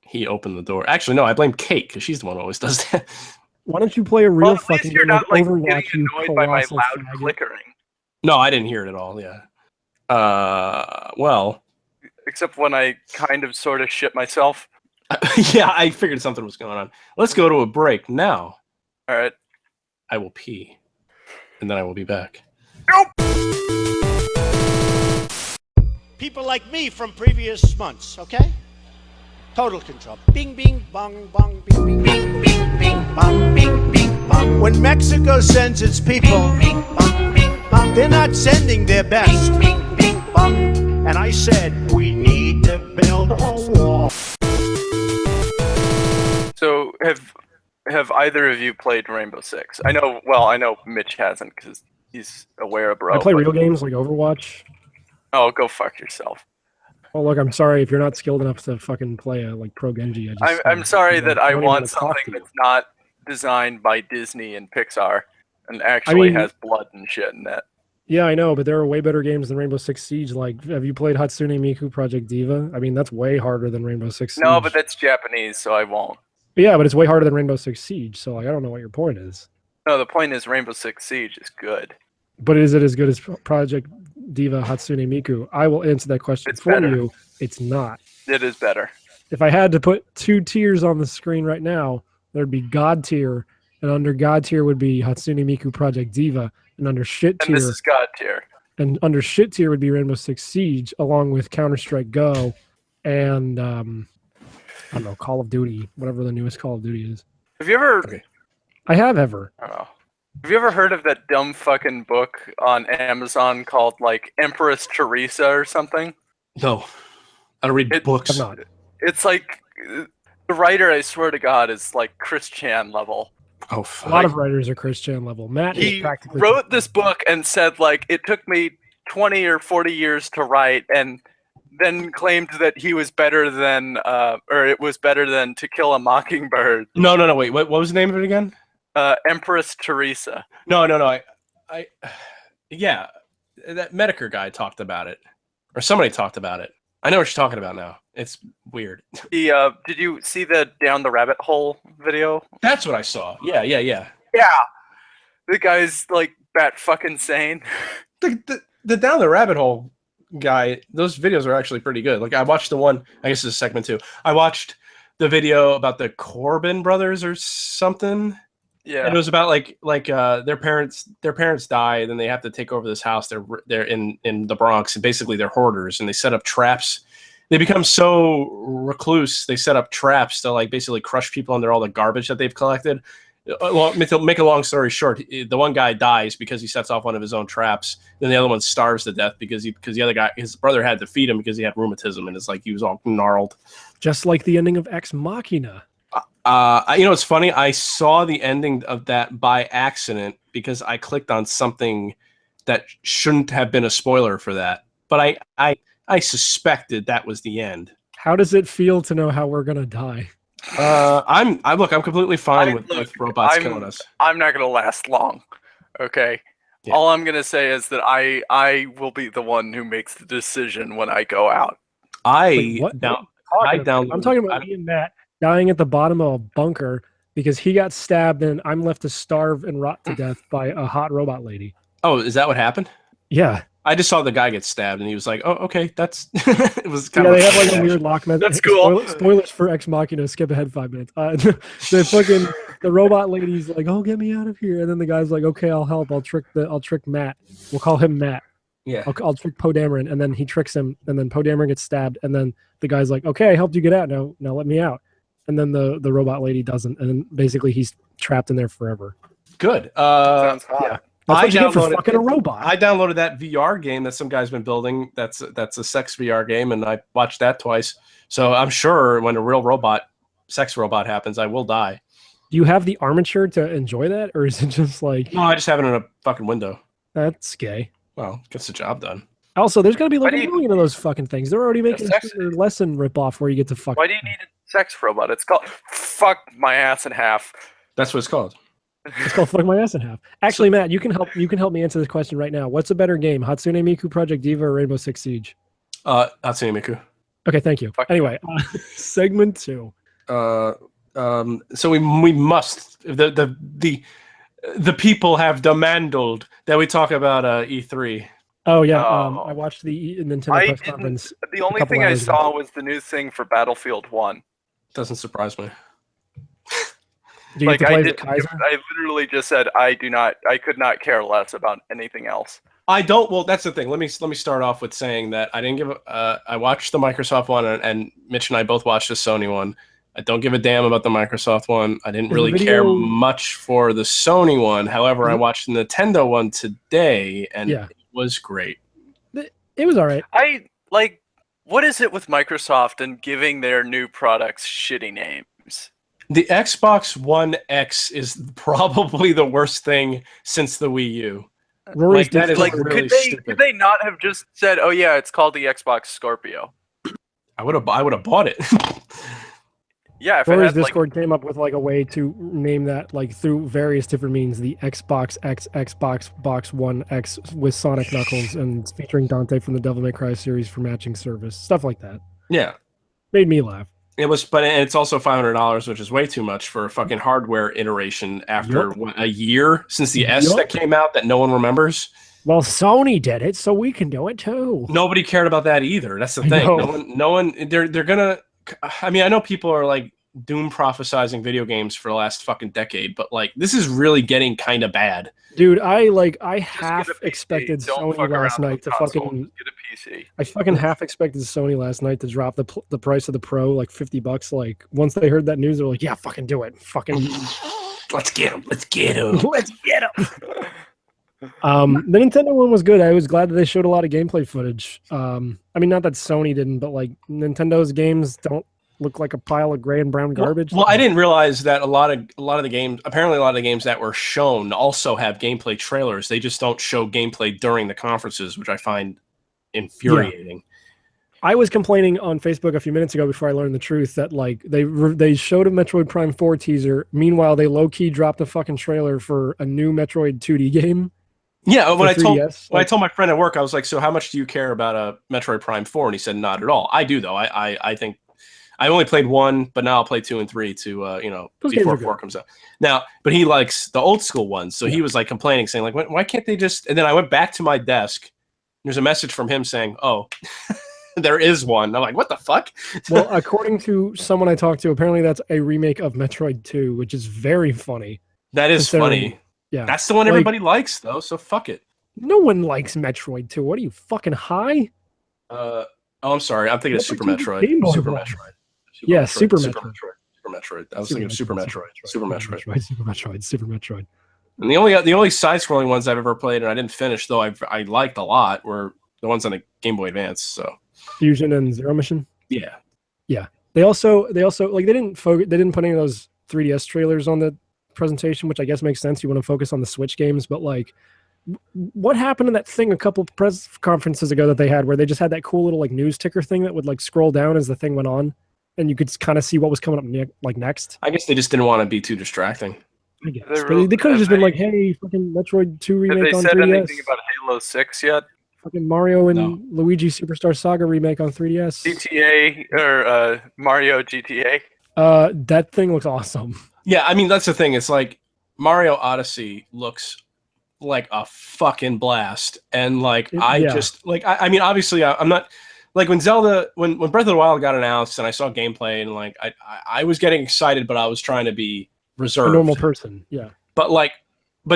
He opened the door. Actually, no, I blame Kate because she's the one who always does that. Why don't you play a real Well, at least fucking you're game not like like Overwatch, getting you annoyed by my colossal loud faggot? clickering. No, I didn't hear it at all. Yeah. Well, Except when I kind of sort of shit myself. yeah, I figured something was going on. Let's go to a break now. All right. I will pee, and then I will be back. People like me from previous months, okay? Total control. Bing, bing, bong, bong, bing, bing, bing, bing, bing, bong, bing, bing, bong. When Mexico sends its people, bing, bing, bong, bing, bong, they're not sending their best. Bing, bing, bing, bong. And I said, we need to build a wall. So have either of you played Rainbow Six? I know Mitch hasn't because he's aware of bro. I play but- real games like Overwatch. Oh, go fuck yourself. Oh look, I'm sorry if you're not skilled enough to fucking play a like Pro Genji. I'm sorry that I don't even want wanna talk something to you. that's not designed by Disney and Pixar and actually mean- has blood and shit in it. Yeah, I know, but there are way better games than Rainbow Six Siege. Like, have you played Hatsune Miku Project Diva? I mean, that's way harder than Rainbow Six Siege. No, but that's Japanese, so I won't. Yeah, but it's way harder than Rainbow Six Siege. So like, I don't know what your point is. No, the point is Rainbow Six Siege is good. But is it as good as Project Diva Hatsune Miku? I will answer that question It's for better. you. It's not. It is better. If I had to put two tiers on the screen right now, there'd be God tier, and under God tier would be Hatsune Miku Project Diva, and under shit And this tier, is God tier. and under shit tier would be Rainbow Six Siege, along with Counter Strike Go, and I don't know, Call of Duty, whatever the newest Call of Duty is. Have you ever Okay. I have ever. I don't know. Have you ever heard of that dumb fucking book on Amazon called like Empress Teresa or something? No, I don't read It- books. I've not. It's like the writer, I swear to God, is like Chris Chan level. Oh, A fuck. lot of writers are Christian level. Matt is He practically wrote this book and said like it took me 20 or 40 years to write, and then claimed that he was better than or it was better than To Kill a Mockingbird. No. Wait, what was the name of it again? Empress Teresa. No. Yeah, that Medicare guy talked about it, or somebody talked about it. I know what you're talking about now. It's weird. He did you see the Down the Rabbit Hole video? That's what I saw. Yeah. Yeah. The guy's like bat fucking sane. The down the rabbit hole guy, those videos are actually pretty good. Like I watched the one, I guess it's a segment too. I watched the video about the Corbin brothers or something. Yeah. And it was about like their parents die, and then they have to take over this house. They're in the Bronx, and basically they're hoarders, and they set up traps. They become so recluse, they set up traps to like basically crush people under all the garbage that they've collected. To make a long story short, the one guy dies because he sets off one of his own traps. Then the other one starves to death because the other guy, his brother, had to feed him because he had rheumatism, and it's like he was all gnarled. just like the ending of Ex Machina. It's funny. I saw the ending of that by accident because I clicked on something that shouldn't have been a spoiler for that. But I suspected that was the end. How does it feel to know how we're gonna die? I'm completely fine with robots killing us. I'm not gonna last long. Okay. Yeah. All I'm gonna say is that I will be the one who makes the decision when I go out. Wait, what? I'm talking about me and Matt dying at the bottom of a bunker because he got stabbed and I'm left to starve and rot to death by a hot robot lady. Oh, is that what happened? Yeah. I just saw the guy get stabbed, and he was like, "Oh, okay, that's." It was kind of. They have like a weird lock method. That's cool. Spoilers for Ex Machina. Skip ahead 5 minutes. The robot lady's like, "Oh, get me out of here!" And then the guy's like, "Okay, I'll help. I'll trick Matt. We'll call him Matt. Yeah. I'll trick Poe Dameron." And then he tricks him, and then Poe Dameron gets stabbed, and then the guy's like, "Okay, I helped you get out. Now let me out." And then the robot lady doesn't, and then basically he's trapped in there forever. Good. Sounds hot. Yeah. That's what you get for fucking a robot. I downloaded that VR game that some guy's been building. That's a sex VR game, and I watched that twice. So I'm sure when a real sex robot happens, I will die. Do you have the armature to enjoy that, or is it just like? No, I just have it in a fucking window. That's gay. Well, gets the job done. Also, there's gonna be like a million of those fucking things. They're already making a lesson ripoff where you get to fuck. Why do you need a sex robot? It's called "Fuck My Ass in Half." That's what it's called. It's called "Fuck My Ass in Half." Actually, Matt, you can help me answer this question right now. What's a better game, Hatsune Miku Project Diva or Rainbow Six Siege? Hatsune Miku. Okay, thank you. Anyway, segment 2. So we must the people have demanded that we talk about E3. Oh yeah, I watched the Nintendo press conference. The only thing I saw was the new thing for Battlefield 1. Doesn't surprise me. Do you like play I literally just said I could not care less about anything else. I don't. Well, that's the thing. Let me start off with saying that I didn't give. I watched the Microsoft one, and Mitch and I both watched the Sony one. I don't give a damn about the Microsoft one. I didn't really care much for the Sony one. However, I watched the Nintendo one today, and it was great. It was all right. What is it with Microsoft and giving their new products shitty names? The Xbox One X is probably the worst thing since the Wii U. Rory's could they not have just said, "Oh yeah, it's called the Xbox Scorpio"? I would have bought it. Yeah, Rory's Discord came up with like a way to name that like through various different means. The Xbox X, Xbox One X with Sonic Knuckles and featuring Dante from the Devil May Cry series for matching service, stuff like that. Yeah, made me laugh. It was, but it's also $500, which is way too much for a fucking hardware iteration after a year since the S that came out that no one remembers. Well, Sony did it, so we can do it too. Nobody cared about that either. That's the thing. No one. They're gonna. I mean, I know people are like doom prophesizing video games for the last fucking decade, but like this is really getting kind of bad. Dude, I half expected Sony last night to fucking get a PC. I fucking half expected Sony last night to drop the price of the Pro like $50. Like once they heard that news, they were like, "Yeah, fucking do it, fucking let's get him, let's get him, let's get him." The Nintendo one was good. I was glad that they showed a lot of gameplay footage. I mean, not that Sony didn't, but like Nintendo's games don't look like a pile of gray and brown garbage. Well, I didn't realize that a lot of the games, apparently a lot of the games that were shown also have gameplay trailers. They just don't show gameplay during the conferences, which I find infuriating. Yeah. I was complaining on Facebook a few minutes ago before I learned the truth that like they showed a Metroid Prime 4 teaser. Meanwhile, they low-key dropped a fucking trailer for a new Metroid 2D game. Yeah, when I told my friend at work, I was like, "So how much do you care about a Metroid Prime 4?" And he said, "Not at all." I do though. I think I only played 1, but now I'll play 2 and 3 to before 4 comes out. Now, but he likes the old school ones, so he was like complaining, saying like, "Why can't they just?" And then I went back to my desk. There's a message from him saying, "Oh, there is one." I'm like, "What the fuck?" Well, according to someone I talked to, apparently that's a remake of Metroid 2, which is very funny. That is funny. Yeah, that's the one everybody likes though. So fuck it. No one likes Metroid 2. What are you fucking high? Oh, I'm sorry. I'm thinking of Super Metroid. Super Metroid. Yeah, Super Metroid. Super Metroid. I was thinking of Super Metroid. Super Metroid. And the only side-scrolling ones I've ever played and I didn't finish though I liked a lot were the ones on the Game Boy Advance. So Fusion and Zero Mission. Yeah. Yeah. They also like they didn't put any of those 3DS trailers on the presentation, which I guess makes sense. You want to focus on the Switch games, but like what happened to that thing a couple press conferences ago that they had where they just had that cool little like news ticker thing that would like scroll down as the thing went on, and you could kind of see what was coming up next. I guess they just didn't want to be too distracting. I guess they could have just been like, "Hey, fucking Metroid 2 remake on 3DS." Have they said anything about Halo 6 yet? Fucking Mario and Luigi Superstar Saga remake on 3DS. GTA or Mario GTA? That thing looks awesome. Yeah, I mean that's the thing. It's like Mario Odyssey looks like a fucking blast, and like I mean obviously I'm not like when Breath of the Wild got announced and I saw gameplay and like I was getting excited, but I was trying to be reserved, a normal person. Yeah, but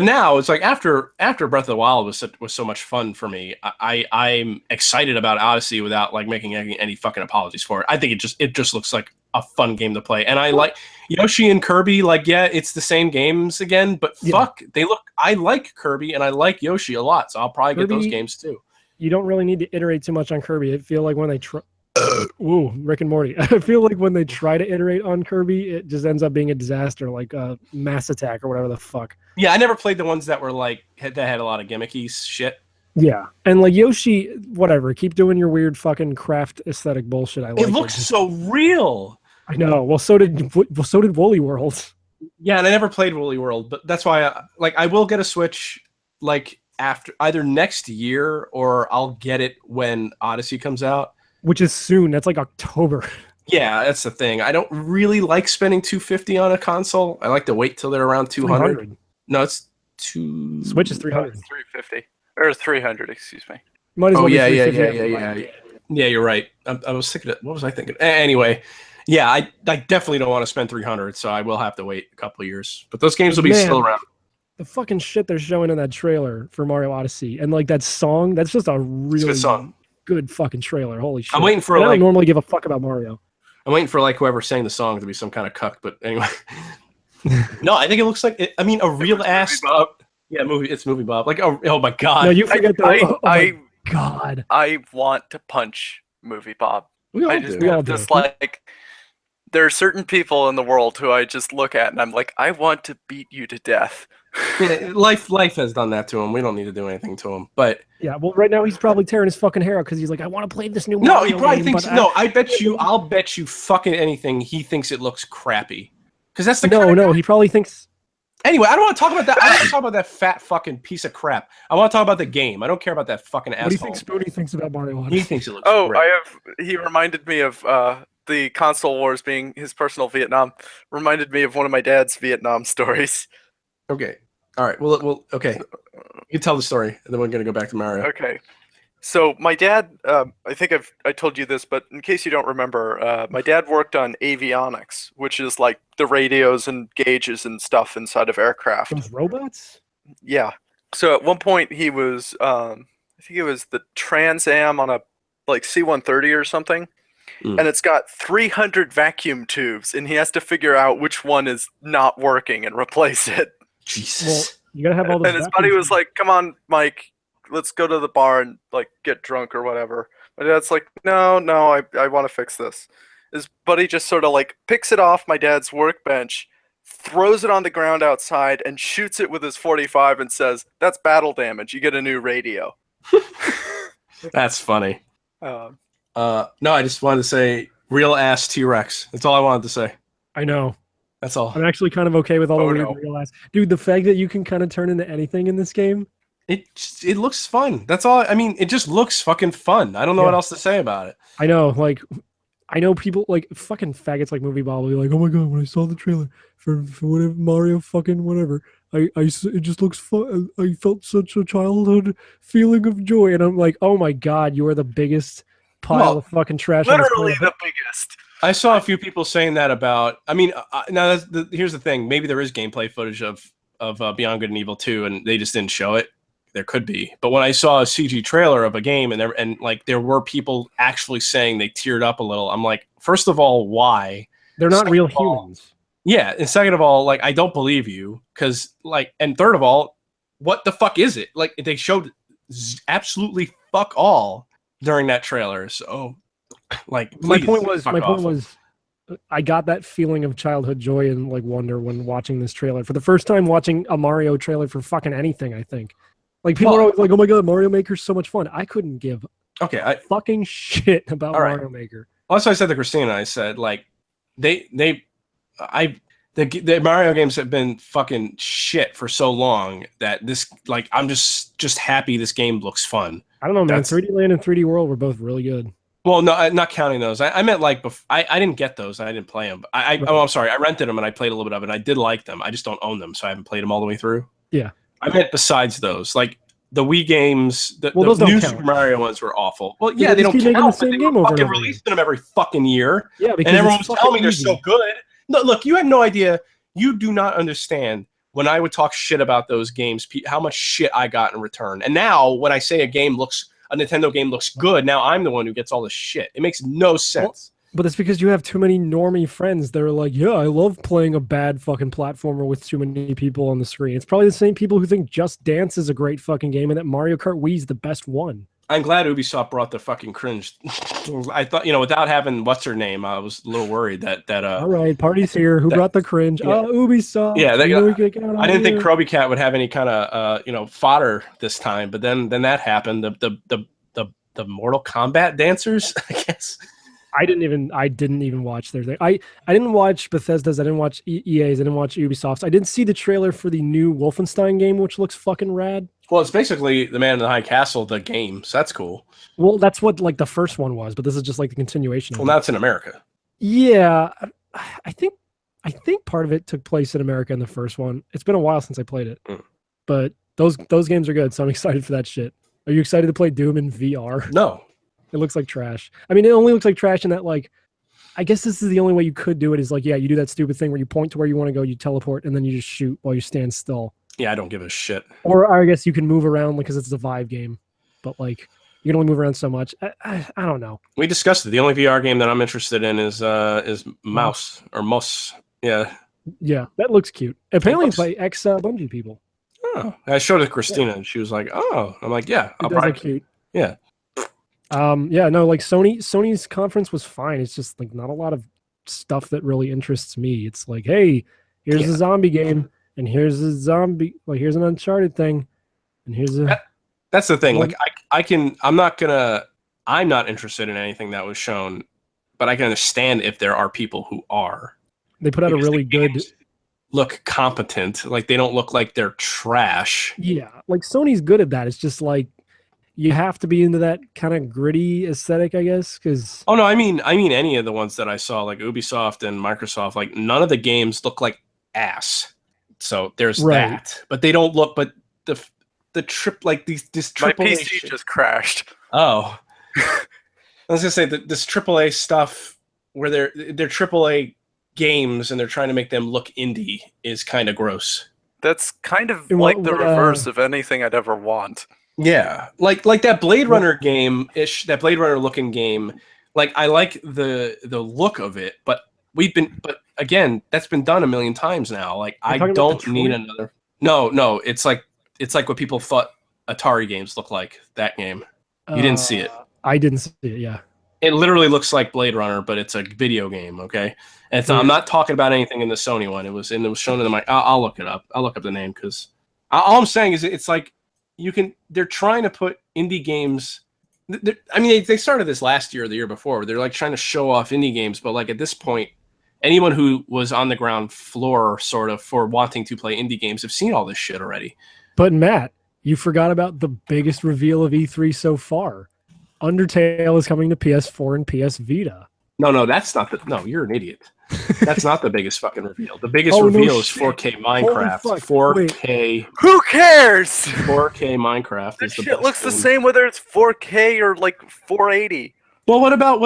now it's like after Breath of the Wild was so much fun for me. I'm excited about Odyssey without like making any fucking apologies for it. I think it just looks like a fun game to play, and I like Yoshi and Kirby. Like, yeah, it's the same games again, but fuck, I like Kirby and I like Yoshi a lot, so I'll probably get those games too. You don't really need to iterate too much on Kirby. I feel like when they try, ooh, Rick and Morty. I feel like when they try to iterate on Kirby, it just ends up being a disaster, like Mass Attack or whatever the fuck. Yeah, I never played the ones that were like that had a lot of gimmicky shit. Yeah, and like Yoshi, whatever. Keep doing your weird fucking craft aesthetic bullshit. I like it. Looks so real. I know. Well, so did Woolly World. Yeah, and I never played Woolly World, but that's why I will get a Switch like after either next year or I'll get it when Odyssey comes out, which is soon. That's like October. Yeah, that's the thing. I don't really like spending $250 on a console. I like to wait till they're around 200. No, it's two. Switch is 300. 350 or 300. Excuse me. Might as well yeah. Yeah, you're right. I was thinking. What was I thinking? Anyway. Yeah, I definitely don't want to spend $300, so I will have to wait a couple of years. But those games will be still around. The fucking shit they're showing in that trailer for Mario Odyssey, and like that song, that's just a really good fucking trailer. Holy shit! I'm waiting for. I don't normally give a fuck about Mario. I'm waiting for like whoever sang the song to be some kind of cuck. But anyway, no, I think it looks like it, I mean a real ass. Yeah, movie. It's Movie Bob. Like, oh my god. No, you forget that. My god. I want to punch Movie Bob. I just have this like. There are certain people in the world who I just look at and I'm like, I want to beat you to death. Yeah, life has done that to him. We don't need to do anything to him. But yeah, well, right now he's probably tearing his fucking hair out because he's like, I want to play this new Mario No, he probably game, thinks. I'll bet you fucking anything. He thinks it looks crappy. Because that's the no. He probably thinks. Anyway, I don't want to talk about that. I don't want to talk about that fat fucking piece of crap. I want to talk about the game. I don't care about that fucking asshole. What do you think Spoody thinks about Mario Odyssey? He thinks it looks. Great. He reminded me of the console wars being his personal Vietnam. Reminded me of one of my dad's Vietnam stories. Okay. All right. Well. Okay. You tell the story, and then we're gonna go back to Mario. Okay. So my dad, I think I told you this, but in case you don't remember, my dad worked on avionics, which is like the radios and gauges and stuff inside of aircraft. Those robots? Yeah. So at one point he was, I think it was the Trans Am on a like C-130 or something, and it's got 300 vacuum tubes, and he has to figure out which one is not working and replace it. Jesus. Well, you gotta have all those. And his buddy was like, "Come on, Mike, let's go to the bar and like get drunk or whatever." My dad's like, no, I want to fix this. His buddy just sort of like picks it off my dad's workbench, throws it on the ground outside, and shoots it with his .45 and says, "That's battle damage. You get a new radio." That's funny. No, I just wanted to say real ass T-Rex. That's all I wanted to say. I know. That's all. I'm actually kind of okay with all the weird real ass. Dude, the fact that you can kind of turn into anything in this game. It looks fun. That's all. I mean, it just looks fucking fun. I don't know what else to say about it. I know, like, I know people like fucking faggots like Movie Bob will be like, oh my god, when I saw the trailer for whatever Mario fucking whatever, it just looks fun. I felt such a childhood feeling of joy, and I'm like, oh my god, you are the biggest pile of fucking trash. Literally the biggest. I saw a few people saying that about. I mean, now here's the thing. Maybe there is gameplay footage of Beyond Good and Evil 2, and they just didn't show it. There could be, but when I saw a CG trailer of a game and there were people actually saying they teared up a little, I'm like, first of all, why? They're not real humans. Yeah, and second of all, like I don't believe you because like, and third of all, what the fuck is it? Like they showed absolutely fuck all during that trailer. So, like, my point was, I got that feeling of childhood joy and like wonder when watching this trailer for the first time, watching a Mario trailer for fucking anything. I think. Like people are always like, "Oh my god, Mario Maker's so much fun." I couldn't give fucking shit about Mario Maker. Also, I said to Christina, I said like, the Mario games have been fucking shit for so long that this, like, I'm just happy this game looks fun. I don't know, man. 3D Land and 3D World were both really good. Well, no, not counting those. I meant like I didn't get those. I didn't play them. Oh, I'm sorry. I rented them and I played a little bit of it. And I did like them. I just don't own them, so I haven't played them all the way through. Yeah. I meant besides those, like the Wii games. The those new don't Super count. Mario ones were awful. Well, yeah, they don't keep count. making the same game over and over releasing them every fucking year. Yeah, because and everyone was telling me they're easy. so good. No, look, you have no idea. You do not understand when I would talk shit about those games, how much shit I got in return. And now when I say a Nintendo game looks good, now I'm the one who gets all the shit. It makes no sense. But that's because you have too many normie friends that are like, yeah, I love playing a bad fucking platformer with too many people on the screen. It's probably the same people who think Just Dance is a great fucking game and that Mario Kart Wii is the best one. I'm glad Ubisoft brought the fucking cringe. I thought, without having what's her name, I was a little worried that all right, party's here. Who brought the cringe? Yeah. Ubisoft. Yeah, I didn't think Krobby Cat would have any kind of fodder this time, but then that happened. The Mortal Kombat dancers, I guess. I didn't even watch their thing. I didn't watch Bethesda's. I didn't watch EA's. I didn't watch Ubisoft's. I did see the trailer for the new Wolfenstein game, which looks fucking rad. Well, it's basically The Man in the High Castle, the game, so that's cool. Well, that's what like the first one was, but this is just like the continuation. Well, now it's in America. Yeah, I think part of it took place in America in the first one. It's been a while since I played it, but those games are good, so I'm excited for that shit. Are you excited to play Doom in VR? No. It looks like trash. I mean, it only looks like trash in that, like, I guess this is the only way you could do it is like, yeah, you do that stupid thing where you point to where you want to go, you teleport, and then you just shoot while you stand still. Yeah, I don't give a shit. Or I guess you can move around because it's a Vive game, but like you can only move around so much. I don't know. We discussed it. The only VR game that I'm interested in is Mouse or Moss. Yeah. Yeah, that looks cute. Apparently, it's by ex Bungie people. Oh, I showed it to Christina, and she was like, "Oh," I'm like, "Yeah, It does look cute. Yeah. Yeah, no, like Sony's conference was fine. It's just like not a lot of stuff that really interests me. It's like, hey, here's a zombie game, and here's a zombie, like here's an Uncharted thing, and here's a. That's the thing. Like, I'm not interested in anything that was shown, but I can understand if there are people who are. They put out a really good. Look competent. Like they don't look like they're trash. Yeah, like Sony's good at that. It's just like. You have to be into that kind of gritty aesthetic, I guess, because... Oh, no, I mean any of the ones that I saw, like Ubisoft and Microsoft, like none of the games look like ass. So there's that. But they don't look... But the trip, like this AAA... My PC just crashed. Oh. I was going to say, this AAA stuff where they're AAA games and they're trying to make them look indie is kind of gross. That's kind of like the reverse of anything I'd ever want. Yeah, like that Blade Runner game-ish, that Blade Runner looking game. Like I like the look of it, but again, that's been done a million times now. Like I don't need another. No, it's like what people thought Atari games look like. That game, you didn't see it. I didn't see it. Yeah, it literally looks like Blade Runner, but it's a video game. Okay, and I'm not talking about anything in the Sony one. It was shown in the mic. I'll look it up. I'll look up the name because all I'm saying is it's like. They're trying to put indie games. I mean, they started this last year or the year before. They're like trying to show off indie games, but like at this point, anyone who was on the ground floor sort of for wanting to play indie games have seen all this shit already. But Matt, you forgot about the biggest reveal of E3 so far. Undertale is coming to PS4 and PS Vita. No, that's not you're an idiot. That's not the biggest fucking reveal. The biggest reveal is 4K Minecraft. 4K. Wait. Who cares? 4K Minecraft is the shit looks the same whether it's 4K or like 480. Well, what about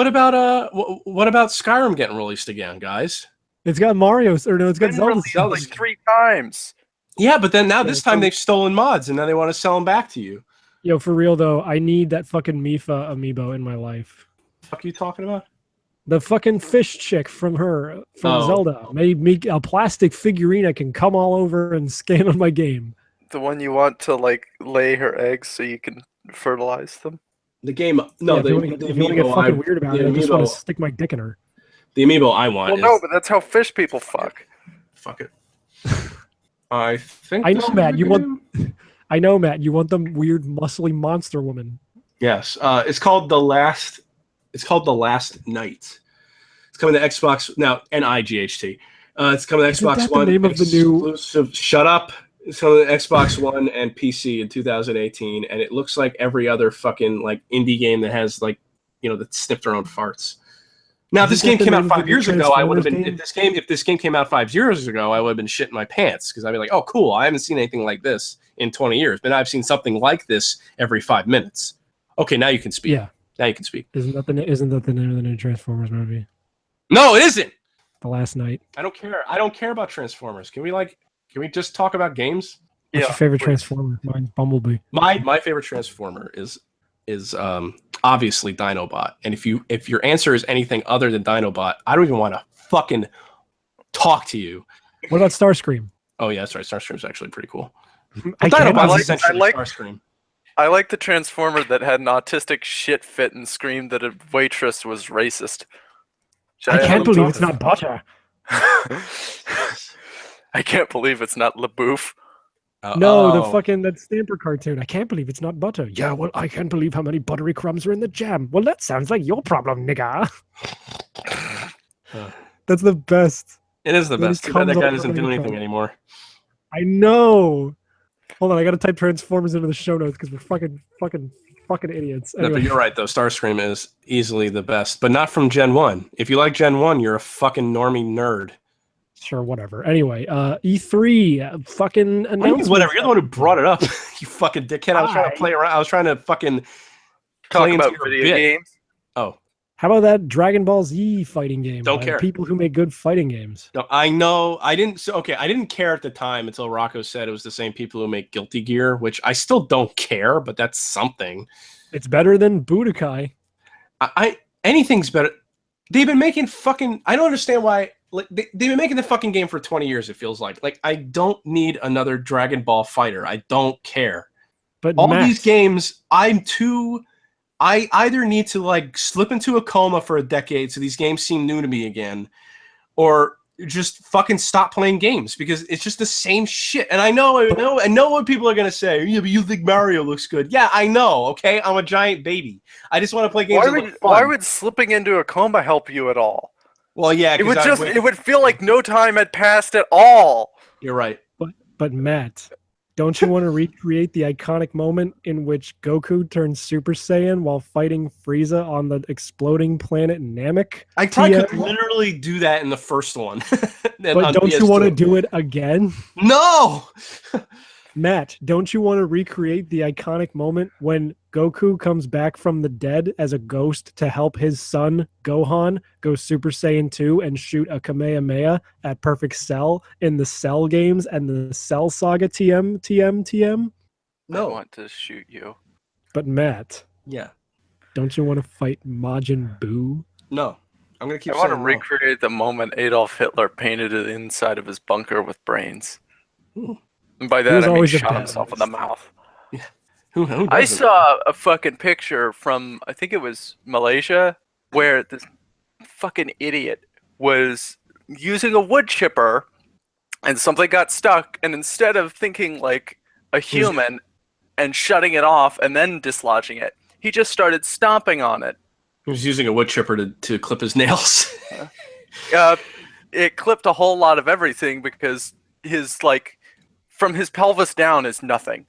Skyrim getting released again, guys? It's got Mario, or no, it's got Zelda like 3 times. Yeah, but then now this time they've stolen mods and now they want to sell them back to you. Yo, for real though, I need that fucking Mifa amiibo in my life. What the fuck are you talking about? The fucking fish chick from Zelda made me a plastic figurine I can come all over and scan on my game. The one you want to like lay her eggs so you can fertilize them. The game, no. Yeah, if you want to get fucking weird about it, I just want to stick my dick in her. The amiibo I want. Well, no, but that's how fish people fuck. Fuck it. I think. I know, Matt. I know, Matt. You want the weird, muscly monster woman. Yes. It's called The Last. It's called The Last Night. It's coming to Xbox now. NIGHT. It's coming to Isn't Xbox that One. the name of the new? Exclusive. Shut up. It's coming to Xbox One and PC in 2018, and it looks like every other fucking like indie game that has like that sniff their own farts. Now, if this game came out 5 years ago, I would have been. If this game came out 5 years ago, I would have been shitting my pants because I'd be like, "Oh, cool! I haven't seen anything like this in 20 years, but I've seen something like this every 5 minutes." Okay, now you can speak. Yeah, now you can speak. Isn't that the name of the new Transformers movie? No, it isn't. The Last Night. I don't care. I don't care about Transformers. Can we just talk about games? What's your favorite Transformer? Mine's Bumblebee. My favorite Transformer is obviously Dinobot. And if your answer is anything other than Dinobot, I don't even want to fucking talk to you. What about Starscream? Oh yeah, that's right. Starscream's actually pretty cool. Dinobot's essentially Starscream. I like the Transformer that had an autistic shit fit and screamed that a waitress was racist. I can't believe it's not butter. I can't believe it's not LaBouffe. The fucking that Stamper cartoon. I can't believe it's not butter. Yeah, well, I can't believe how many buttery crumbs are in the jam. Well, that sounds like your problem, nigga. That's the best. It is the best. Too bad that guy doesn't do anything anymore. I know. Hold on, I gotta type Transformers into the show notes because we're fucking idiots. Anyway. No, but you're right though. Starscream is easily the best, but not from Gen 1. If you like Gen 1, you're a fucking normie nerd. Sure, whatever. Anyway, E3 fucking announcement. Whatever. You're the one who brought it up. You fucking dickhead. I was trying to play around. I was trying to fucking talk about video games. Oh. How about that Dragon Ball Z fighting game? Don't care. People who make good fighting games. No, I know. I didn't care at the time until Rocco said it was the same people who make Guilty Gear, which I still don't care, but that's something. It's better than Budokai. Anything's better. They've been making fucking. I don't understand why. Like they've been making the fucking game for 20 years. It feels like. Like I don't need another Dragon Ball fighter. I don't care. But all these games, I either need to like slip into a coma for a decade so these games seem new to me again, or just fucking stop playing games because it's just the same shit. And I know what people are gonna say. Yeah, but you think Mario looks good? Yeah, I know. Okay, I'm a giant baby. I just want to play games. Why would slipping into a coma help you at all? Well, yeah, it would feel like no time had passed at all. You're right. But Matt, don't you want to recreate the iconic moment in which Goku turns Super Saiyan while fighting Frieza on the exploding planet Namek? I could literally do that in the first one. But don't you want to do it again? No! Matt, don't you want to recreate the iconic moment when Goku comes back from the dead as a ghost to help his son, Gohan, go Super Saiyan 2 and shoot a Kamehameha at Perfect Cell in the Cell games and the Cell Saga TM? No. I want to shoot you. But Matt. Yeah. Don't you want to fight Majin Buu? No. I'm going to keep saying I want to recreate the moment Adolf Hitler painted the inside of his bunker with brains. Ooh. And by that, I mean shot himself in the mouth. Yeah. Who I saw a fucking picture from, I think it was Malaysia, where this fucking idiot was using a wood chipper and something got stuck, and instead of thinking like a human and shutting it off and then dislodging it, he just started stomping on it. He was using a wood chipper to clip his nails. It clipped a whole lot of everything because his like from his pelvis down is nothing.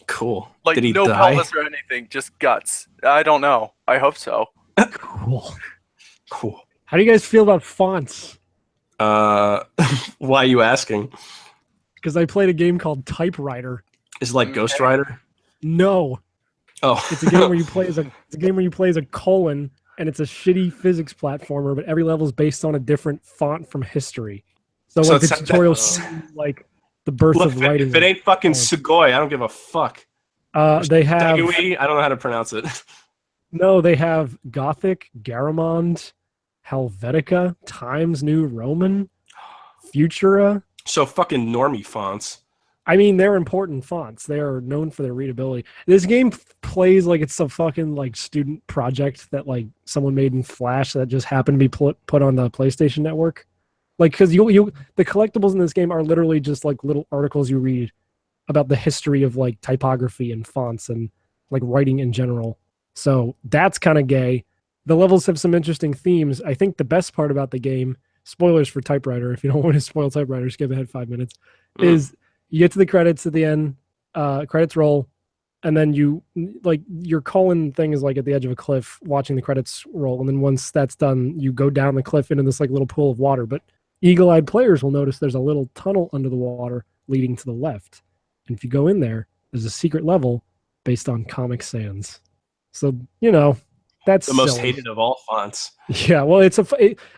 Cool. Like Did he no die? pelvis or anything, just guts. I don't know. I hope so. Cool. Cool. How do you guys feel about fonts? Why are you asking? Because I played a game called Typewriter. Is it like Ghost Rider? No. Oh. It's a game where you play as a colon, and it's a shitty physics platformer, but every level is based on a different font from history. So like the tutorials like the birth of writing. If it ain't fucking Sugoi, I don't give a fuck. They have. I don't know how to pronounce it. No, they have Gothic, Garamond, Helvetica, Times New Roman, Futura. So fucking normie fonts. I mean, they're important fonts. They are known for their readability. This game plays like it's some fucking like student project that like someone made in Flash that just happened to be put on the PlayStation Network. Like, because the collectibles in this game are literally just like little articles you read about the history of like typography and fonts and like writing in general. So that's kind of gay. The levels have some interesting themes. I think the best part about the game, spoilers for Typewriter, if you don't want to spoil Typewriter, skip ahead 5 minutes, is you get to the credits at the end, credits roll, and then you like your Colin thing is like at the edge of a cliff watching the credits roll. And then once that's done, you go down the cliff into this like little pool of water. But eagle-eyed players will notice there's a little tunnel under the water leading to the left. And if you go in there, there's a secret level based on Comic Sans. So, you know, that's the most silly. hated of all fonts. Yeah, well,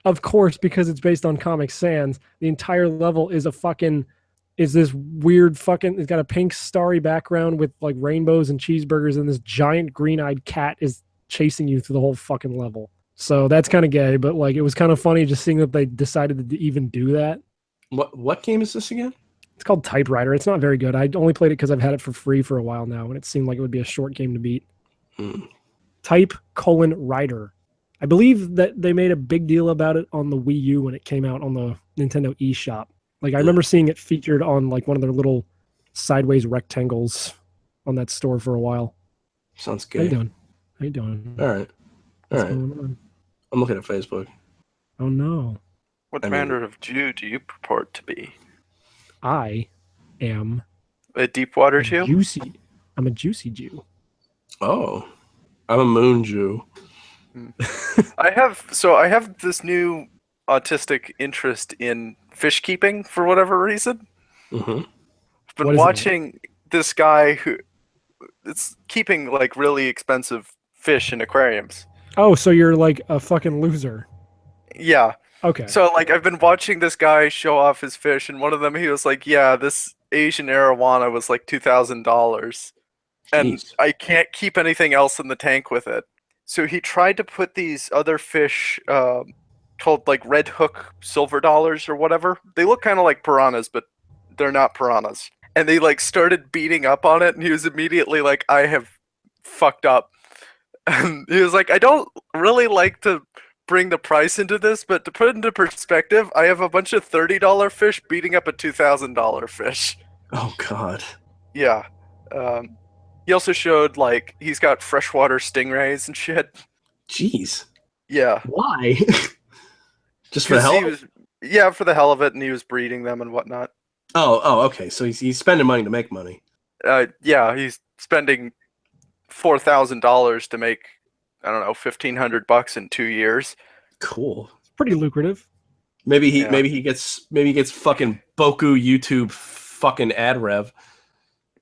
of course, because it's based on Comic Sans, the entire level is this weird fucking, it's got a pink starry background with like rainbows and cheeseburgers, and this giant green-eyed cat is chasing you through the whole fucking level. So that's kind of gay, but like it was kind of funny just seeing that they decided to even do that. What game is this again? It's called Typewriter. It's not very good. I only played it because I've had it for free for a while now, and it seemed like it would be a short game to beat. Type::Rider. I believe that they made a big deal about it on the Wii U when it came out on the Nintendo eShop. Like I remember seeing it featured on like one of their little sideways rectangles on that store for a while. Sounds good. How you doing? All right. What's going on? I'm looking at Facebook. Oh no. What manner of Jew do you purport to be? I am A Deepwater Jew? I'm a juicy Jew. Oh, I'm a moon Jew. I have this new autistic interest in fish keeping for whatever reason. Mm-hmm. I've been watching this guy who it's keeping like really expensive fish in aquariums. Oh, so you're like a fucking loser. Yeah. Okay. So like I've been watching this guy show off his fish, and one of them he was like, "Yeah, this Asian arowana was like $2,000, and I can't keep anything else in the tank with it." So he tried to put these other fish called like red hook silver dollars or whatever. They look kind of like piranhas, but they're not piranhas. And they like started beating up on it, and he was immediately like, "I have fucked up." And he was like, "I don't really like to bring the price into this, but to put it into perspective, I have a bunch of $30 fish beating up a $2,000 fish." Oh God. Yeah. He also showed like he's got freshwater stingrays and shit. Jeez. Yeah. Why? Just for the hell of it? Yeah, for the hell of it, and he was breeding them and whatnot. Oh, okay. So he's spending money to make money. Yeah, he's spending $4,000 to make, I don't know, $1,500 in 2 years. Cool. It's pretty lucrative. Maybe he gets fucking Boku YouTube fucking ad rev.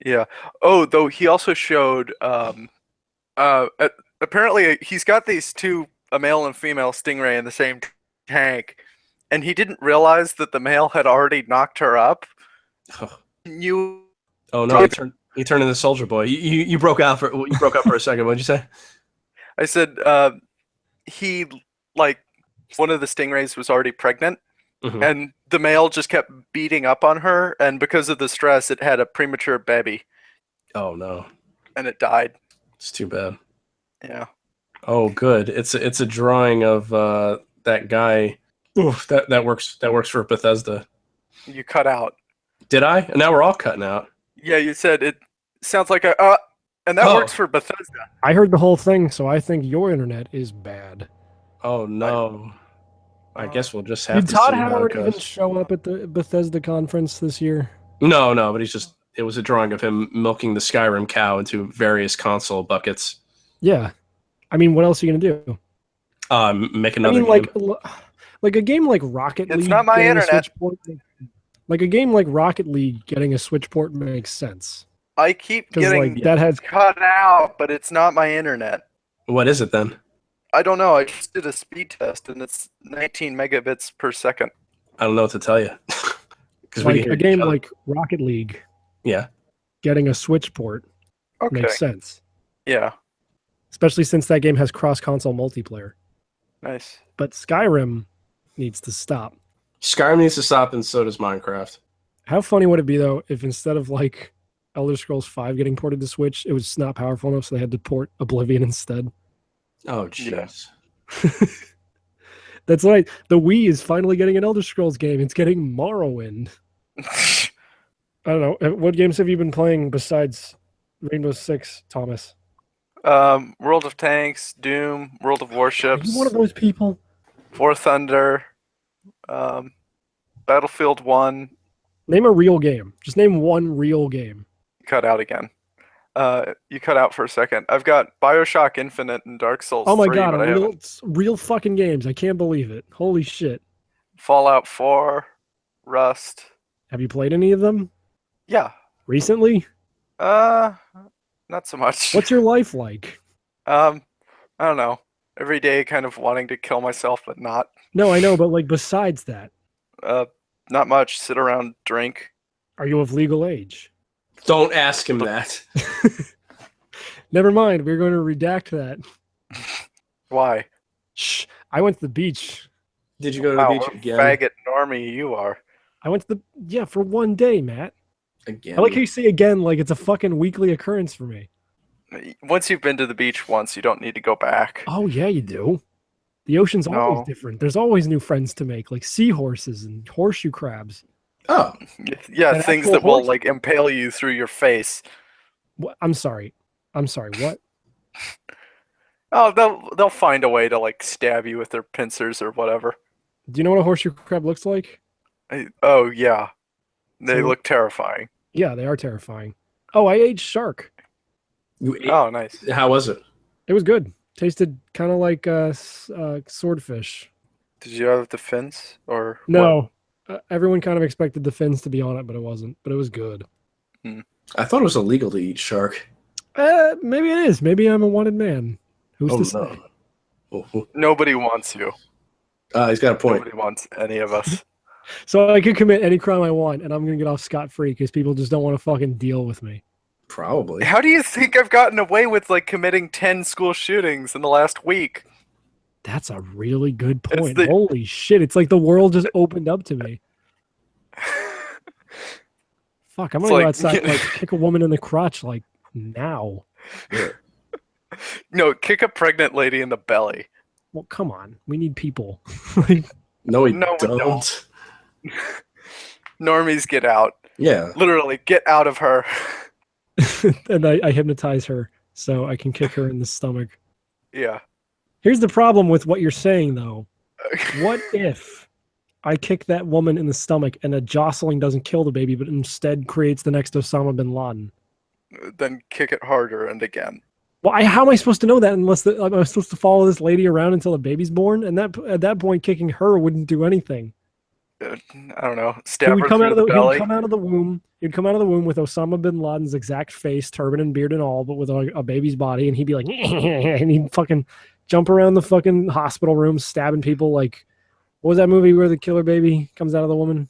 Yeah. Oh, though he also showed apparently he's got these two, a male and female stingray in the same tank, and he didn't realize that the male had already knocked her up. Oh no, he turned into Soldier Boy. You broke up for a second. What'd you say? I said he like one of the stingrays was already pregnant. Mm-hmm. And the male just kept beating up on her, and because of the stress, it had a premature baby. Oh no! And it died. It's too bad. Yeah. Oh, good. It's a drawing of that guy. Oof, that works for Bethesda. You cut out. Did I? And now we're all cutting out. Yeah, you said it sounds like and that works for Bethesda. I heard the whole thing, so I think your internet is bad. Oh no. I guess we'll just have to see. Did Todd Howard even show up at the Bethesda conference this year? No, but it was a drawing of him milking the Skyrim cow into various console buckets. Yeah. I mean, what else are you going to do? Make another game. Like a game like Rocket League. It's not my internet. Like a game like Rocket League getting a Switch port makes sense. I keep getting that has cut out, but it's not my internet. What is it then? I don't know. I just did a speed test, and it's 19 megabits per second. I don't know what to tell you. Like a game like Rocket League. Yeah. Getting a Switch port makes sense. Yeah. Especially since that game has cross-console multiplayer. Nice. But Skyrim needs to stop. Skyrim needs to stop, and so does Minecraft. How funny would it be, though, if instead of like Elder Scrolls 5 getting ported to Switch, it was not powerful enough, so they had to port Oblivion instead? Oh, jeez. That's right. The Wii is finally getting an Elder Scrolls game. It's getting Morrowind. I don't know. What games have you been playing besides Rainbow Six, Thomas? World of Tanks, Doom, World of Are Warships, you one of those people? War Thunder, Battlefield 1. Name a real game. Just name one real game. Cut out again. You cut out for a second. I've got BioShock Infinite and Dark Souls Oh my 3, god, but I haven't. real fucking games. I can't believe it. Holy shit. Fallout 4, Rust. Have you played any of them Yeah. recently? Not so much. What's your life like? I don't know. Every day kind of wanting to kill myself, but not. No, I know, but like besides that, Not much. Sit around, drink. are you of legal age? Don't ask him that. Never mind. We're going to redact that. Why? Shh. I went to the beach. Did you go to Wow, the what beach a again? faggot normie you are. I went to for one day, Matt. Again. I like how you say again like it's a fucking weekly occurrence for me. Once you've been to the beach once, you don't need to go back. Oh, yeah, you do. The ocean's always No. different. There's always new friends to make, like seahorses and horseshoe crabs. Oh, Yeah, An things actual that will horse? like impale you through your face. What? I'm sorry. What? Oh, they'll find a way to like stab you with their pincers or whatever. Do you know what a horseshoe crab looks like? Oh yeah, they So- look terrifying. Yeah, they are terrifying. Oh, I ate shark. you ate? Oh, nice. How was it? It was good. Tasted kind of like swordfish. Did you have the fins or what? No, everyone kind of expected the fins to be on it, but it wasn't. But it was good. I thought it was illegal to eat shark. Maybe it is. Maybe I'm a wanted man. Who's Oh, to say? no. Oh, Nobody wants you. he's got a point. Nobody wants any of us. So I could commit any crime I want, and I'm gonna get off scot-free because people just don't want to fucking deal with me. Probably. How do you think I've gotten away with like committing 10 school shootings in the last week? That's a really good It's point. the- Holy shit! It's like the world just opened up to me. Fuck! I'm It's gonna go like- outside, like kick a woman in the crotch, like now. No, kick a pregnant lady in the belly. Well, come on. We need people. Like, No, we No, we don't. don't. Normies, get out. Yeah. Literally, get out of her. and I hypnotize her so I can kick her in the stomach. Yeah. Here's the problem with what you're saying, though. What if I kick that woman in the stomach and a jostling doesn't kill the baby, but instead creates the next Osama bin Laden? Then kick it harder and again. Well, how am I supposed to know that unless am I supposed to follow this lady around until the baby's born? And at that point, kicking her wouldn't do anything. I don't know. He Stab would her come through out of the the belly. he'd come out of the womb. He'd come out of the womb with Osama bin Laden's exact face, turban and beard and all, but with a baby's body, and he'd be like, and he'd fucking jump around the fucking hospital room, stabbing people. Like, what was that movie where the killer baby comes out of the woman?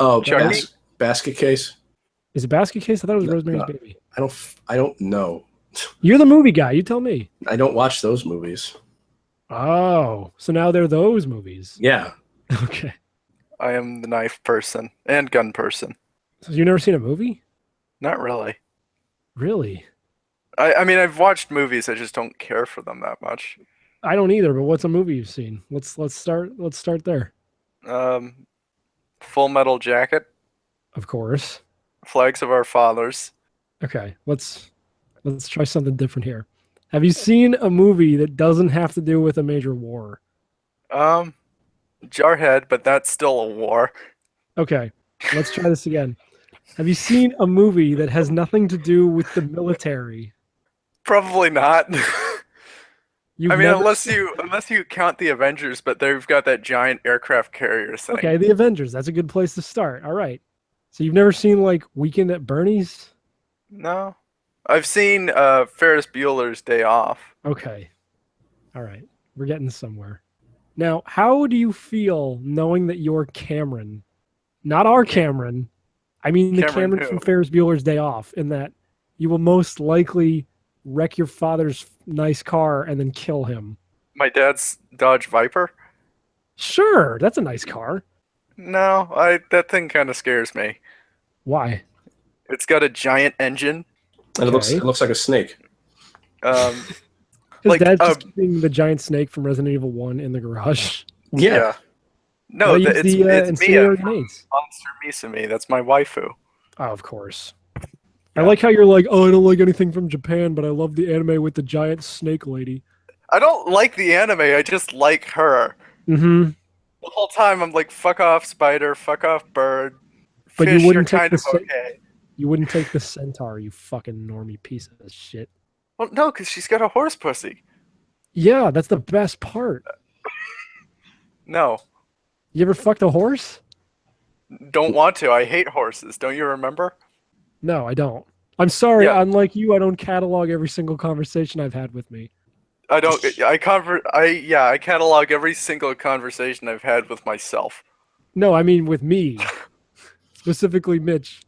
Oh, Chucky? basket case. Is it Basket Case? I thought it was No, Rosemary's no. Baby. I don't know. You're the movie guy. You tell me. I don't watch those movies. Oh, so now they're those movies. Yeah. Okay. I am the knife person and gun person. So you've never seen a movie? Not really. Really? I mean, I've watched movies. I just don't care for them that much. I don't either. But what's a movie you've seen? Let's start there. Full Metal Jacket, Of course. Flags of Our Fathers. Okay. Let's try something different here. Have you seen a movie that doesn't have to do with a major war? Jarhead, but that's still a war. Okay. Let's try this again. Have you seen a movie that has nothing to do with the military? Probably not. You've I mean, never- unless you count the Avengers, but they've got that giant aircraft carrier thing. Okay, the Avengers. That's a good place to start. All right. So you've never seen like Weekend at Bernie's? No, I've seen Ferris Bueller's Day Off. Okay. All right. We're getting somewhere. Now, how do you feel knowing that you're Cameron? Not our Cameron. I mean the Cameron Cameron who? from Ferris Bueller's Day Off, in that you will most likely wreck your father's nice car and then kill him. My dad's Dodge Viper. Sure, that's a nice car. No, that thing kind of scares me. Why? It's got a giant engine. And Okay. it looks like a snake. Um, His Like, dad's just keeping the giant snake from Resident Evil 1 in the garage. yeah. No, Gotta use it's the Mia incendiary from grenades. Monster Misumi. That's my waifu. Oh, of course. Yeah. I like how you're like, oh, I don't like anything from Japan, but I love the anime with the giant snake lady. I don't like the anime. I just like her. Mm-hmm. The whole time I'm like, fuck off, spider. Fuck off, bird. But you Fish, you're wouldn't take kind the of okay. you wouldn't take the centaur, you fucking normie piece of shit. Well, no, because she's got a horse pussy. Yeah, that's the best part. No, You ever fucked a horse? don't want to. I hate horses. Don't you remember? No, I don't. I'm sorry. Yeah. Unlike you, I don't catalog every single conversation I've had with me. I don't. I catalog every single conversation I've had with myself. No, I mean with me. Specifically Mitch.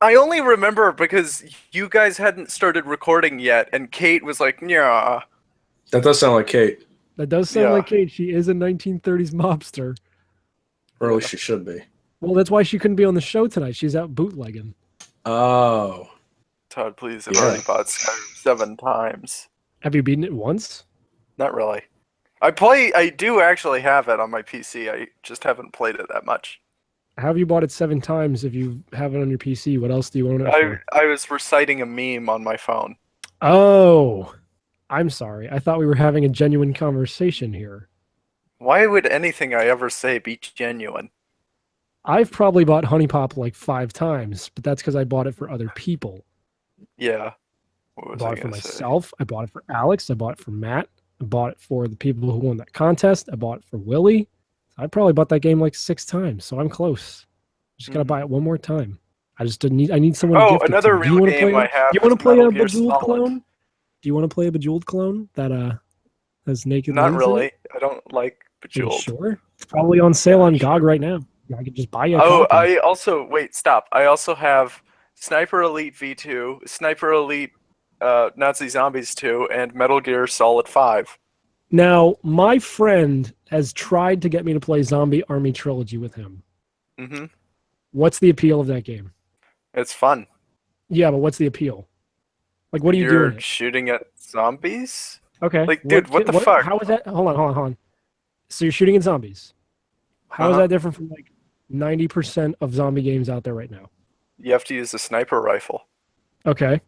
I only remember because you guys hadn't started recording yet, and Kate was like, "Yeah." That does sound like Kate. That does sound Yeah. like Kate. She is a 1930s mobster. Or at least she should be. Well, that's why she couldn't be on the show tonight. She's out bootlegging. Oh. Todd, please. I've Yeah. already bought Skyrim 7 times. Have you beaten it once? Not really. I do actually have it on my PC. I just haven't played it that much. How have you bought it 7 times if you have it on your PC? What else do you own it for? I was reciting a meme on my phone. Oh, I'm sorry. I thought we were having a genuine conversation here. Why would anything I ever say be genuine? I've probably bought Honey Pop like 5 times, but that's because I bought it for other people. Yeah. What I was bought it for gonna say? myself. I bought it for Alex. I bought it for Matt. I bought it for the people who won that contest. I bought it for Willie. I probably bought that game like 6 times, so I'm close. Just gotta buy it one more time. I need someone to Oh, gift it another to. Do you real want to game play? I have Do you want is to play Metal a Gear Bejeweled Solid. clone? Do you want to play a Bejeweled clone that has naked? Not ladies in it? really. I don't like Are you Bejeweled. sure? It's probably on sale on sure. GOG right now. I could just buy you a Oh, copy. I also stop. I also have Sniper Elite V2, Sniper Elite Nazi Zombies 2, and Metal Gear Solid 5. Now, my friend has tried to get me to play Zombie Army Trilogy with him. Mm-hmm. What's the appeal of that game? It's fun. Yeah, but what's the appeal? Like, what are you You're doing? shooting at zombies? Okay. Like, dude, what the fuck? How is that? Hold on. So you're shooting at zombies. How is Uh-huh. that different from like 90% of zombie games out there right now? You have to use a sniper rifle. Okay.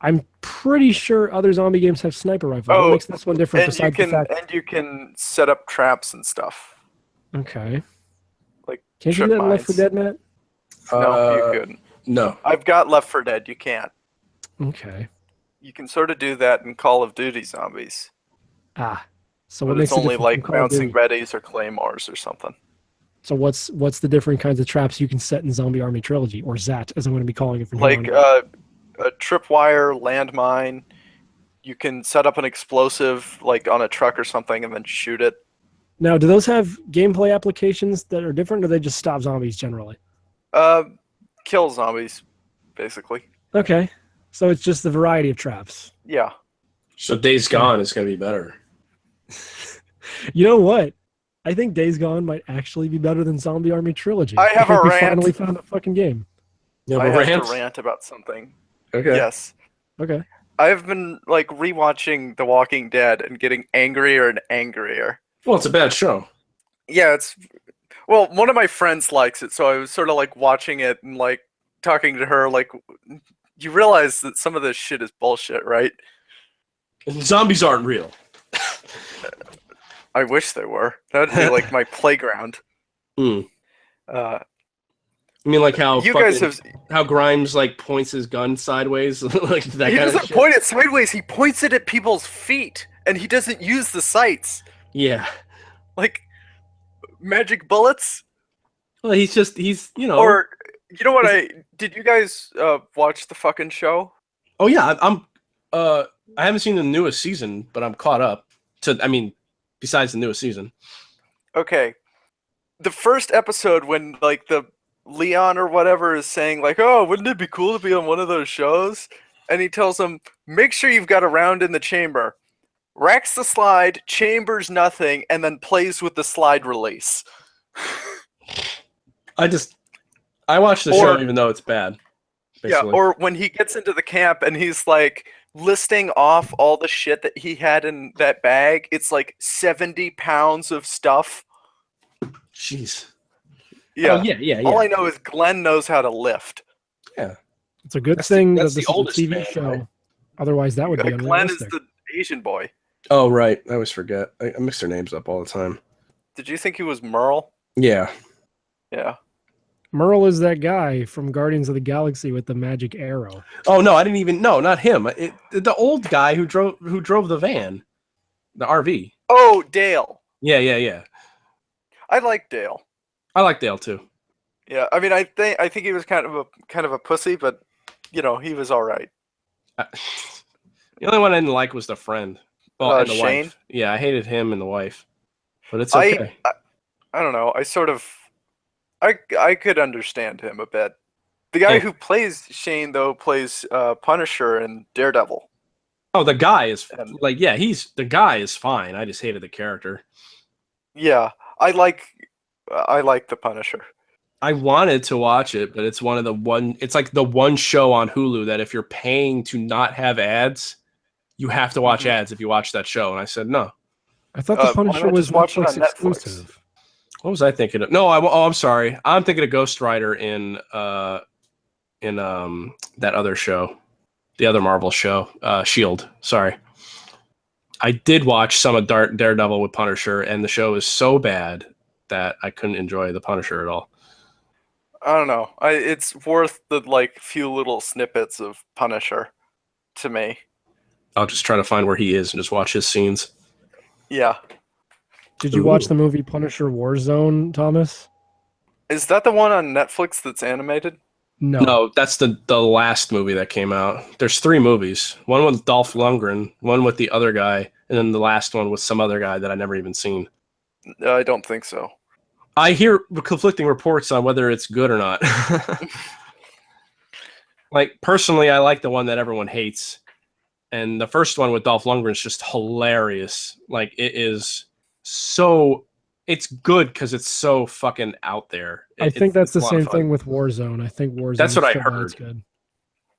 I'm pretty sure other zombie games have sniper rifles. Oh, What makes this one different And besides the fact? you can set up traps and stuff. Okay. Like Can't you trip do that in Left 4 mines. Dead, Matt? No, you couldn't. No. I've got Left 4 Dead. You can't. Okay. You can sort of do that in Call of Duty Zombies. Ah. So what But makes it's it only different like from Call of bouncing Duty? readies or claymores or something. So what's the different kinds of traps you can set in Zombie Army Trilogy, or ZAT, as I'm going to be calling it from here Like on out? a tripwire, landmine. You can set up an explosive like on a truck or something and then shoot it. Now, do those have gameplay applications that are different, or do they just stop zombies generally? Kill zombies, basically. Okay. So it's just the variety of traps. Yeah. So Days Gone is going to be better. You know what? I think Days Gone might actually be better than Zombie Army Trilogy. I have think a we rant. finally found a fucking game. You I have a have rant? to rant about something. Okay. Yes. Okay. I've been like rewatching The Walking Dead and getting angrier and angrier. Well, it's a bad show. Yeah, well, one of my friends likes it, so I was sort of like watching it and like talking to her like you realize that some of this shit is bullshit, right? Zombies aren't real. I wish they were. That'd be like my playground. Hmm. Uh, I mean, like how you guys have how Grimes like points his gun sideways, like that he kind of doesn't shit. point it sideways, he points it at people's feet and he doesn't use the sights. Yeah. Like magic bullets. Well, he's you know. Or you know what did you guys watch the fucking show? Oh yeah, I haven't seen the newest season, but I'm caught up. Besides the newest season. Okay. The first episode when like the Leon or whatever is saying like, "Oh, wouldn't it be cool to be on one of those shows?" And he tells him, "Make sure you've got a round in the chamber." Racks the slide, chambers nothing, and then plays with the slide release. I watched the show even though it's bad. Basically. Yeah, or when he gets into the camp and he's like listing off all the shit that he had in that bag, it's like 70 pounds of stuff. Jeez. Yeah. Oh, yeah. All I know is Glenn knows how to lift. Yeah. It's a good That's thing the that this is a oldest TV man, show. right? Otherwise, that would be Glenn is unrealistic. the Asian boy. Oh, right. I always forget. I mix their names up all the time. Did you think he was Merle? Yeah. Yeah. Merle is that guy from Guardians of the Galaxy with the magic arrow. Oh no, I didn't even. No, not him. The old guy who drove the van, the RV. Oh, Dale. Yeah. I like Dale. I like Dale too. Yeah, I mean, I think he was kind of a pussy, but he was all right. The only one I didn't like was the friend. Well, and the Shane? wife. Yeah, I hated him and the wife. But it's okay. I don't know. I could understand him a bit. The guy who plays Shane though plays Punisher and Daredevil. Oh, the guy is the guy is fine. I just hated the character. Yeah, I like the Punisher. I wanted to watch it, but it's it's like the one show on Hulu that if you're paying to not have ads, you have to watch ads if you watch that show. And I said no. I thought the Punisher was watch it on Netflix exclusive. What was I thinking of? No, I'm sorry. I'm thinking of Ghost Rider in that other show, the other Marvel show, Shield. Sorry. I did watch some of Daredevil with Punisher, and the show is so bad that I couldn't enjoy the Punisher at all. I don't know. It's worth the few little snippets of Punisher to me. I'll just try to find where he is and just watch his scenes. Yeah. Did you watch the movie Punisher Warzone, Thomas? Is that the one on Netflix that's animated? No, that's the last movie that came out. There's 3 movies. One with Dolph Lundgren, one with the other guy, and then the last one with some other guy that I never even seen. I don't think so. I hear conflicting reports on whether it's good or not. Personally, I like the one that everyone hates. And the first one with Dolph Lundgren is just hilarious. It is so... It's good because it's so fucking out there. I think that's the same thing with Warzone. I think Warzone. That's what I so heard. Good.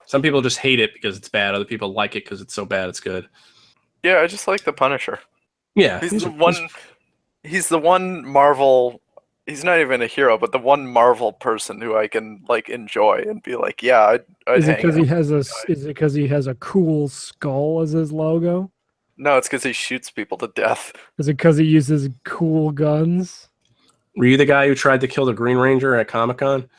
Some people just hate it because it's bad. Other people like it because it's so bad it's good. Yeah, I just like the Punisher. Yeah, he's the one Marvel. He's not even a hero, but the one Marvel person who I can enjoy and be like, yeah, I'd Is it hang because out. Is it because he has a cool skull as his logo? No, it's because he shoots people to death. Is it because he uses cool guns? Were you the guy who tried to kill the Green Ranger at Comic-Con?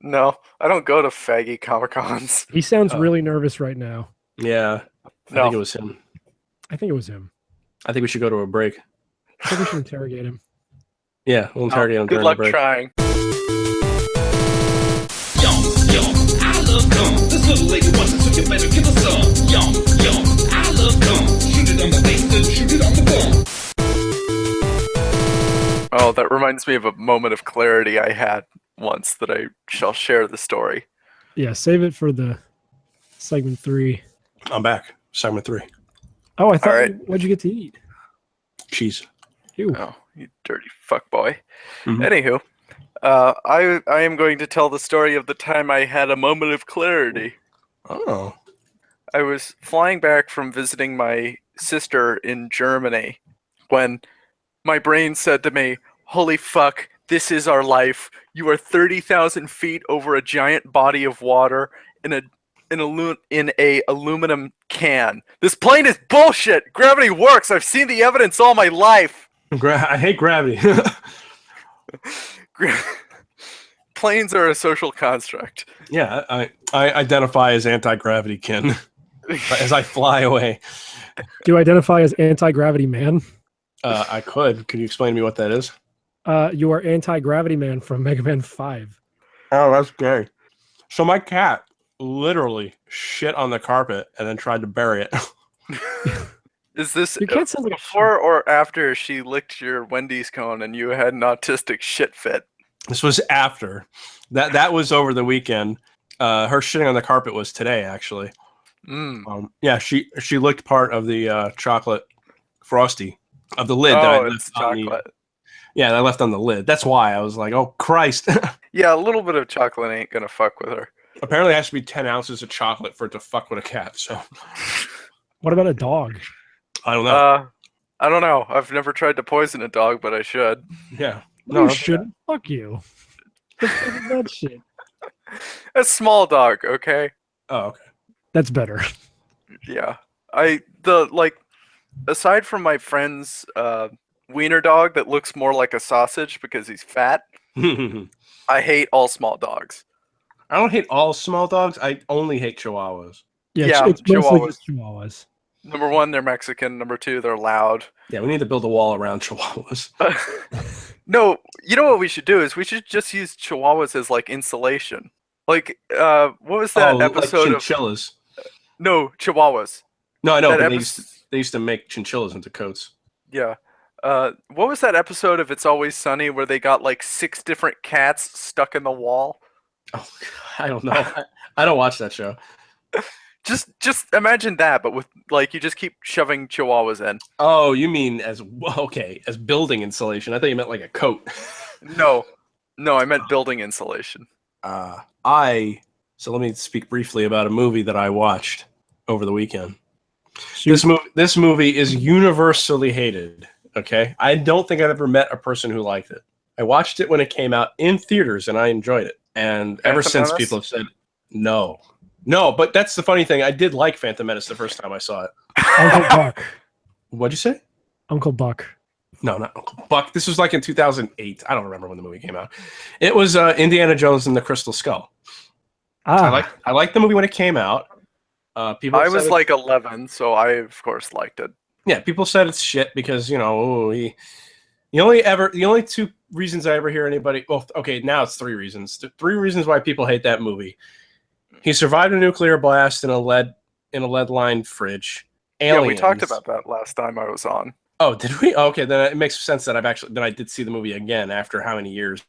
No, I don't go to faggy Comic-Cons. He sounds really nervous right now. Yeah, I think it was him. I think it was him. I think we should go to a break. I think we should interrogate him. Yeah, we'll interrogate him Good during luck the break. trying. I love gum. This little lady wants it, so you better give her some. Yum, I love gum. Shoot it on the face, then shoot it on the bum. Oh, that reminds me of a moment of clarity I had once that I shall share the story. Yeah, save it for the segment 3. I'm back. Segment 3. Oh, I thought. All right. What'd you get to eat? Cheese. Ew. Oh, you dirty fuck boy. Mhm. Anywho, I am going to tell the story of the time I had a moment of clarity. Oh. I was flying back from visiting my sister in Germany when my brain said to me, holy fuck, this is our life. You are 30,000 feet over a giant body of water in a aluminum can. This plane is bullshit. Gravity works. I've seen the evidence all my life. I hate gravity. Planes are a social construct. Yeah, I identify as anti-gravity, Ken. As I fly away. Do you identify as anti-gravity man? I could. Could you explain to me what that is? You are anti-gravity man from Mega Man 5. Oh, that's gay. So my cat literally shit on the carpet and then tried to bury it. Is this Your cat sounds like a before or after she licked your Wendy's cone and you had an autistic shit fit? This was after. That was over the weekend. Her shitting on the carpet was today, actually. Yeah, she licked part of the chocolate frosty of the lid. Oh, that I it's left on chocolate. that I left on the lid. That's why I was like, oh, Christ. Yeah, a little bit of chocolate ain't gonna fuck with her. Apparently it has to be 10 ounces of chocolate for it to fuck with a cat, so What about a dog? I don't know. I don't know. I've never tried to poison a dog, but I should. Yeah. No, you shouldn't. Fuck you. The fuck is that shit? A small dog, okay? Oh, okay. That's better. Yeah. Aside from my friend's wiener dog that looks more like a sausage because he's fat, I I hate all small dogs. don't hate all small dogs. I only hate Chihuahuas. Yeah, Yeah, it's mostly Chihuahuas. just Chihuahuas. Number one, they're Mexican. Number two, they're loud. Yeah, we need to build a wall around Chihuahuas. No, you know what we should do is we should just use Chihuahuas as like insulation. Like, what was that episode like of? chinchillas. No, Chihuahuas. No, I know, That but episode. they used to make chinchillas into coats. Yeah. What was that episode of It's Always Sunny where they got like 6 different cats stuck in the wall? Oh, I don't know. I don't watch that show. Just imagine that, but with like you just keep shoving Chihuahuas in. Oh, you mean as building insulation? I thought you meant like a coat. No, I meant building insulation. So let me speak briefly about a movie that I watched over the weekend. Shoot. This movie is universally hated. Okay, I don't think I've ever met a person who liked it. I watched it when it came out in theaters, and I enjoyed it. And ever since, people have said no. But that's the funny thing. I did like Phantom Menace the first time I saw it. Uncle Buck. What'd you say? Uncle Buck. No, not Uncle Buck. This was like in 2008. I don't remember when the movie came out. It was Indiana Jones and the Crystal Skull. I liked the movie when it came out. People. I was like 11, so I of course liked it. Yeah, people said it's shit because the only 2 reasons I ever hear anybody. Well, okay, now it's 3 reasons. 3 reasons why people hate that movie. He survived a nuclear blast in a lead-lined fridge. Aliens. Yeah, we talked about that last time I was on. Oh, did we? Oh, okay, then it makes sense that I did see the movie again after how many years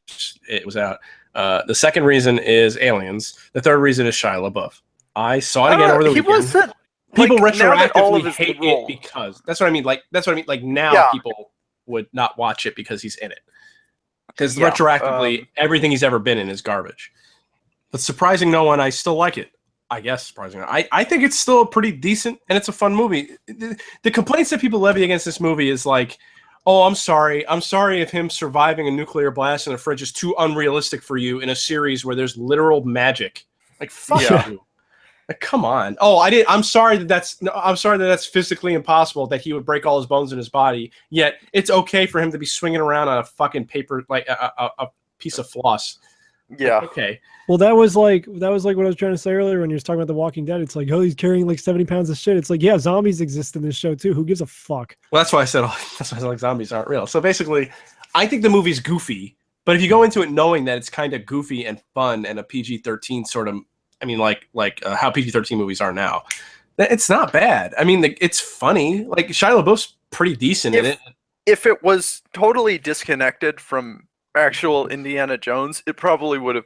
it was out. The second reason is Aliens. The third reason is Shia LaBeouf. I saw it again over the weekend. Wasn't. People like, retroactively hate it because that's what I mean. Like that's what I mean. Like now, people would not watch it because he's in it. Because retroactively, everything he's ever been in is garbage. But surprising no one, I still like it. I guess surprising. I think it's still pretty decent and it's a fun movie. The complaints that people levy against this movie is like, oh, I'm sorry if him surviving a nuclear blast in a fridge is too unrealistic for you in a series where there's literal magic. Like fuck you. Like, come on. Oh, I'm sorry that that's physically impossible that he would break all his bones in his body. Yet it's okay for him to be swinging around on a fucking paper like a piece of floss. Yeah. Like, okay. Well, that was like what I was trying to say earlier when you were talking about The Walking Dead. It's like, oh, he's carrying like 70 pounds of shit. It's like, yeah, zombies exist in this show too. Who gives a fuck? Well, that's why I said like zombies aren't real. So basically, I think the movie's goofy, but if you go into it knowing that it's kind of goofy and fun and a PG-13 sort of, I mean, like how PG-13 movies are now, it's not bad. I mean, it's funny. Like Shia LaBeouf's pretty decent in it. If it was totally disconnected from actual Indiana Jones, it probably would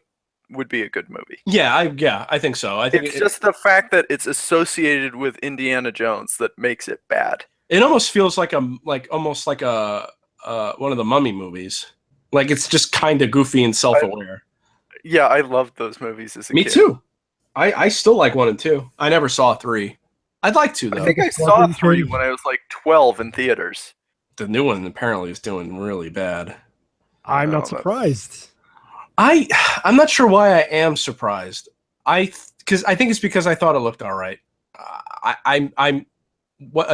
be a good movie. Yeah, I think so. I think it's just the fact that it's associated with Indiana Jones that makes it bad. It almost feels like almost like a one of the Mummy movies. Like it's just kind of goofy and self-aware. Yeah, I loved those movies as a kid. Me too. I still like 1 and 2. I never saw 3. I'd like to though. I think I saw 3 when I was like 12 in theaters. The new one apparently is doing really bad. I'm not surprised. I'm not sure why I am surprised. Because I think it's because I thought it looked all right.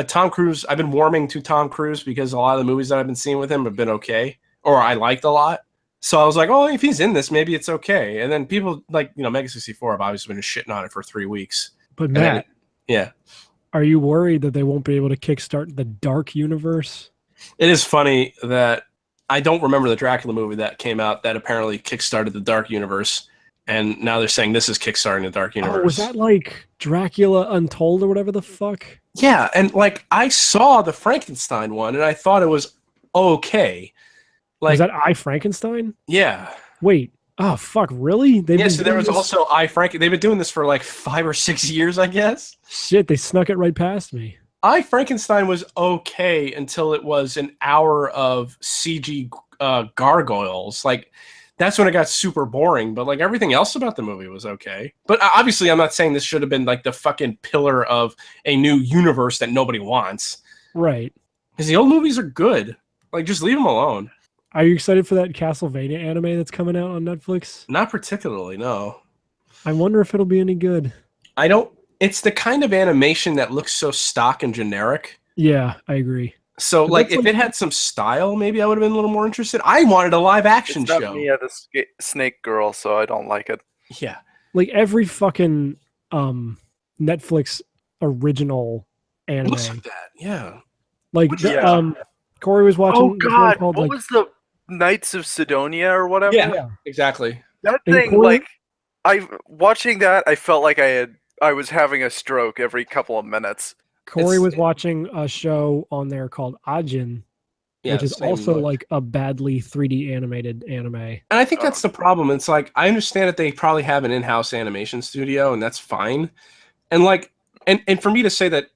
Tom Cruise. I've been warming to Tom Cruise because a lot of the movies that I've been seeing with him have been okay, or I liked a lot. So I was like, oh, if he's in this, maybe it's okay. And then people like Mega 64 have obviously been shitting on it for 3 weeks. But Matt, yeah, are you worried that they won't be able to kickstart the Dark Universe? It is funny that I don't remember the Dracula movie that came out that apparently kickstarted the Dark Universe, and now they're saying this is kickstarting the Dark Universe. Oh, was that like Dracula Untold or whatever the fuck? Yeah, and like I saw the Frankenstein one, and I thought it was okay. Like, was that I, Frankenstein? Yeah. Wait. Oh fuck! Really? So there was also I, Frankenstein. They've been doing this for like 5 or 6 years, I guess. Shit, they snuck it right past me. I, Frankenstein was okay until it was an hour of CG gargoyles. Like, that's when it got super boring. But like everything else about the movie was okay. But obviously, I'm not saying this should have been like the fucking pillar of a new universe that nobody wants. Right. Because the old movies are good. Like, just leave them alone. Are you excited for that Castlevania anime that's coming out on Netflix? Not particularly, no. I wonder if it'll be any good. I don't. It's the kind of animation that looks so stock and generic. Yeah, I agree. So, But like, that's if it had some style, maybe I would have been a little more interested. I wanted a live action It's not show. Mia the Snake Girl, so I don't like it. Yeah. Like every fucking Netflix original anime. Looks like that. Yeah. Like Yeah. Corey was watching. Oh this one God, called, what like, was the Knights of Sidonia or whatever? Yeah. Exactly. That And thing, Corey- watching that, I felt like I was having a stroke every couple of minutes. Corey It's- was watching a show on there called Ajin, Yeah, which is same also look. like a badly 3D animated anime. And I think that's the problem. It's like I understand that they probably have an in-house animation studio, and that's fine. And like, and for me to say that,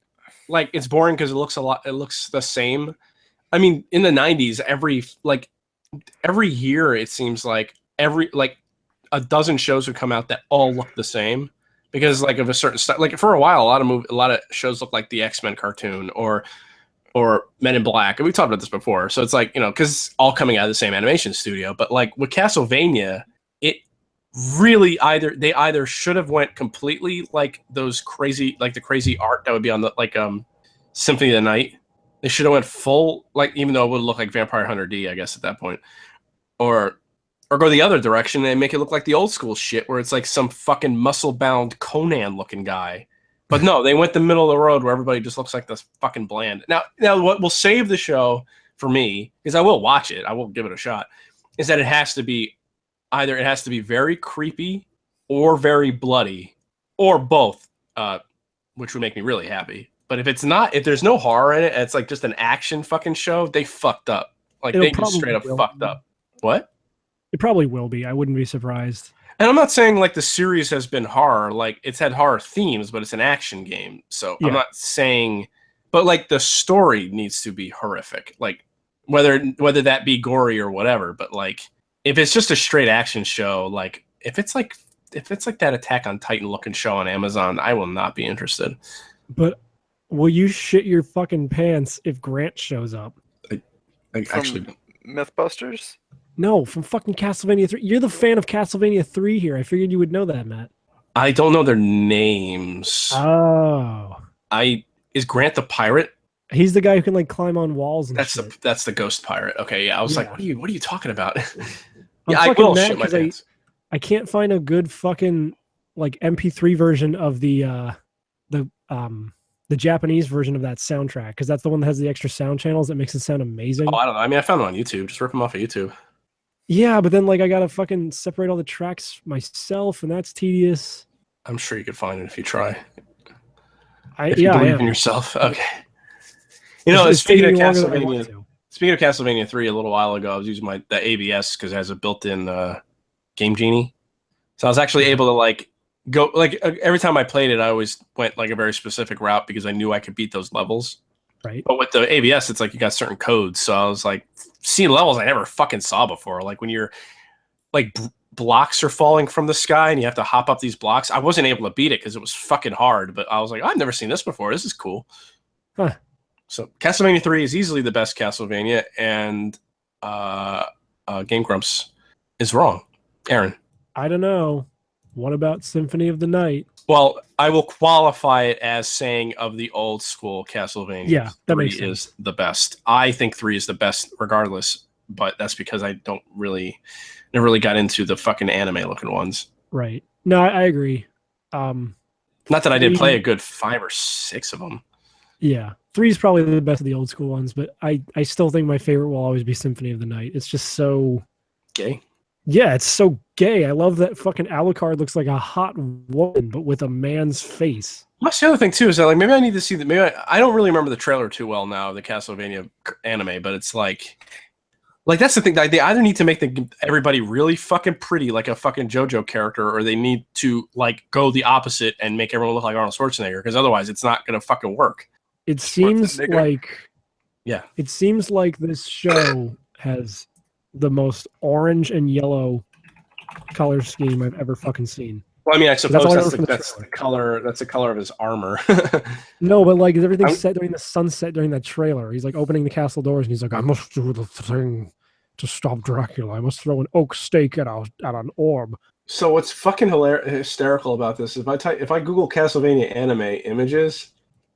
like, it's boring because it looks the same. I mean, in the '90s, every year it seems like a dozen shows would come out that all look the same because like of a certain style. Like for a while, a lot of shows look like the X-Men cartoon or Men in Black, and we talked about this before. So it's like, because it's all coming out of the same animation studio. But like with Castlevania, it really they either should have went completely like those crazy, like the crazy art that would be on the Symphony of the Night. They should have went full, like, even though it would look like Vampire Hunter D, I guess at that point, or go the other direction and make it look like the old school shit where it's like some fucking muscle bound Conan looking guy. But no, they went the middle of the road where everybody just looks like this fucking bland. Now what will save the show for me, because I will watch it, I will give it a shot, is that it has to be very creepy or very bloody or both, which would make me really happy. But if there's no horror in it, and it's like just an action fucking show, they fucked up. Like they just straight up fucked up. What? It probably will be. I wouldn't be surprised. And I'm not saying like the series has been horror, like it's had horror themes, but it's an action game. So Yeah. I'm not saying, but like the story needs to be horrific, like whether that be gory or whatever. But like if it's just a straight action show, like if it's like that Attack on Titan looking show on Amazon, I will not be interested. But will you shit your fucking pants if Grant shows up? Actually, Mythbusters? No, from fucking Castlevania 3. You're the fan of Castlevania 3 here. I figured you would know that, Matt. I don't know their names. Oh. Is Grant the pirate? He's the guy who can like climb on walls and That's shit. that's the ghost pirate. Okay, yeah. I was like, Yeah. what are you talking about? I'm Yeah, I fucking will mad shit my 'cause pants. I can't find a good fucking like MP3 version of the Japanese version of that soundtrack, because that's the one that has the extra sound channels that makes it sound amazing. Oh, I don't know. I mean, I found them on YouTube. Just rip them off of YouTube. Yeah, but then like I gotta fucking separate all the tracks myself, and that's tedious. I'm sure you could find it if you try. I If you believe am. in yourself. Okay. It's Speaking of taking longer than I want Castlevania, to. speaking of Castlevania 3, a little while ago, I was using the ABS because it has a built-in Game Genie. So I was actually able to like go like every time I played it, I always went like a very specific route because I knew I could beat those levels. Right. But with the ABS, it's like you got certain codes. So I was like seeing levels I never fucking saw before. Like when you're like blocks are falling from the sky and you have to hop up these blocks. I wasn't able to beat it because it was fucking hard. But I was like, I've never seen this before. This is cool. Huh. So Castlevania 3 is easily the best Castlevania, and Game Grumps is wrong. Aaron. I don't know. What about Symphony of the Night? Well, I will qualify it as saying of the old school Castlevania. Yeah, that 3 makes sense. is the best. I think 3 is the best regardless, but that's because I never really got into the fucking anime looking ones. Right. No, I agree. Not that I didn't 3 play a good 5 or 6 of them. Yeah. 3 is probably the best of the old school ones, but I still think my favorite will always be Symphony of the Night. It's just so Gay. Yeah, it's so gay. I love that fucking Alucard looks like a hot woman, but with a man's face. That's the other thing too, is that like maybe I need to see I don't really remember the trailer too well now of the Castlevania anime, but it's like that's the thing. Like, they either need to make everybody really fucking pretty, like a fucking JoJo character, or they need to like go the opposite and make everyone look like Arnold Schwarzenegger, because otherwise it's not gonna fucking work. It seems Schwarzenegger. like this show has the most orange and yellow color scheme I've ever fucking seen. Well, I mean, I suppose all I that's, know from the that's the color. That's the color of his armor. No, but like everything's set during the sunset during that trailer. He's like opening the castle doors and he's like, I must do the thing to stop Dracula. I must throw an oak stake at an orb. So what's fucking hysterical about this is if I Google Castlevania anime images,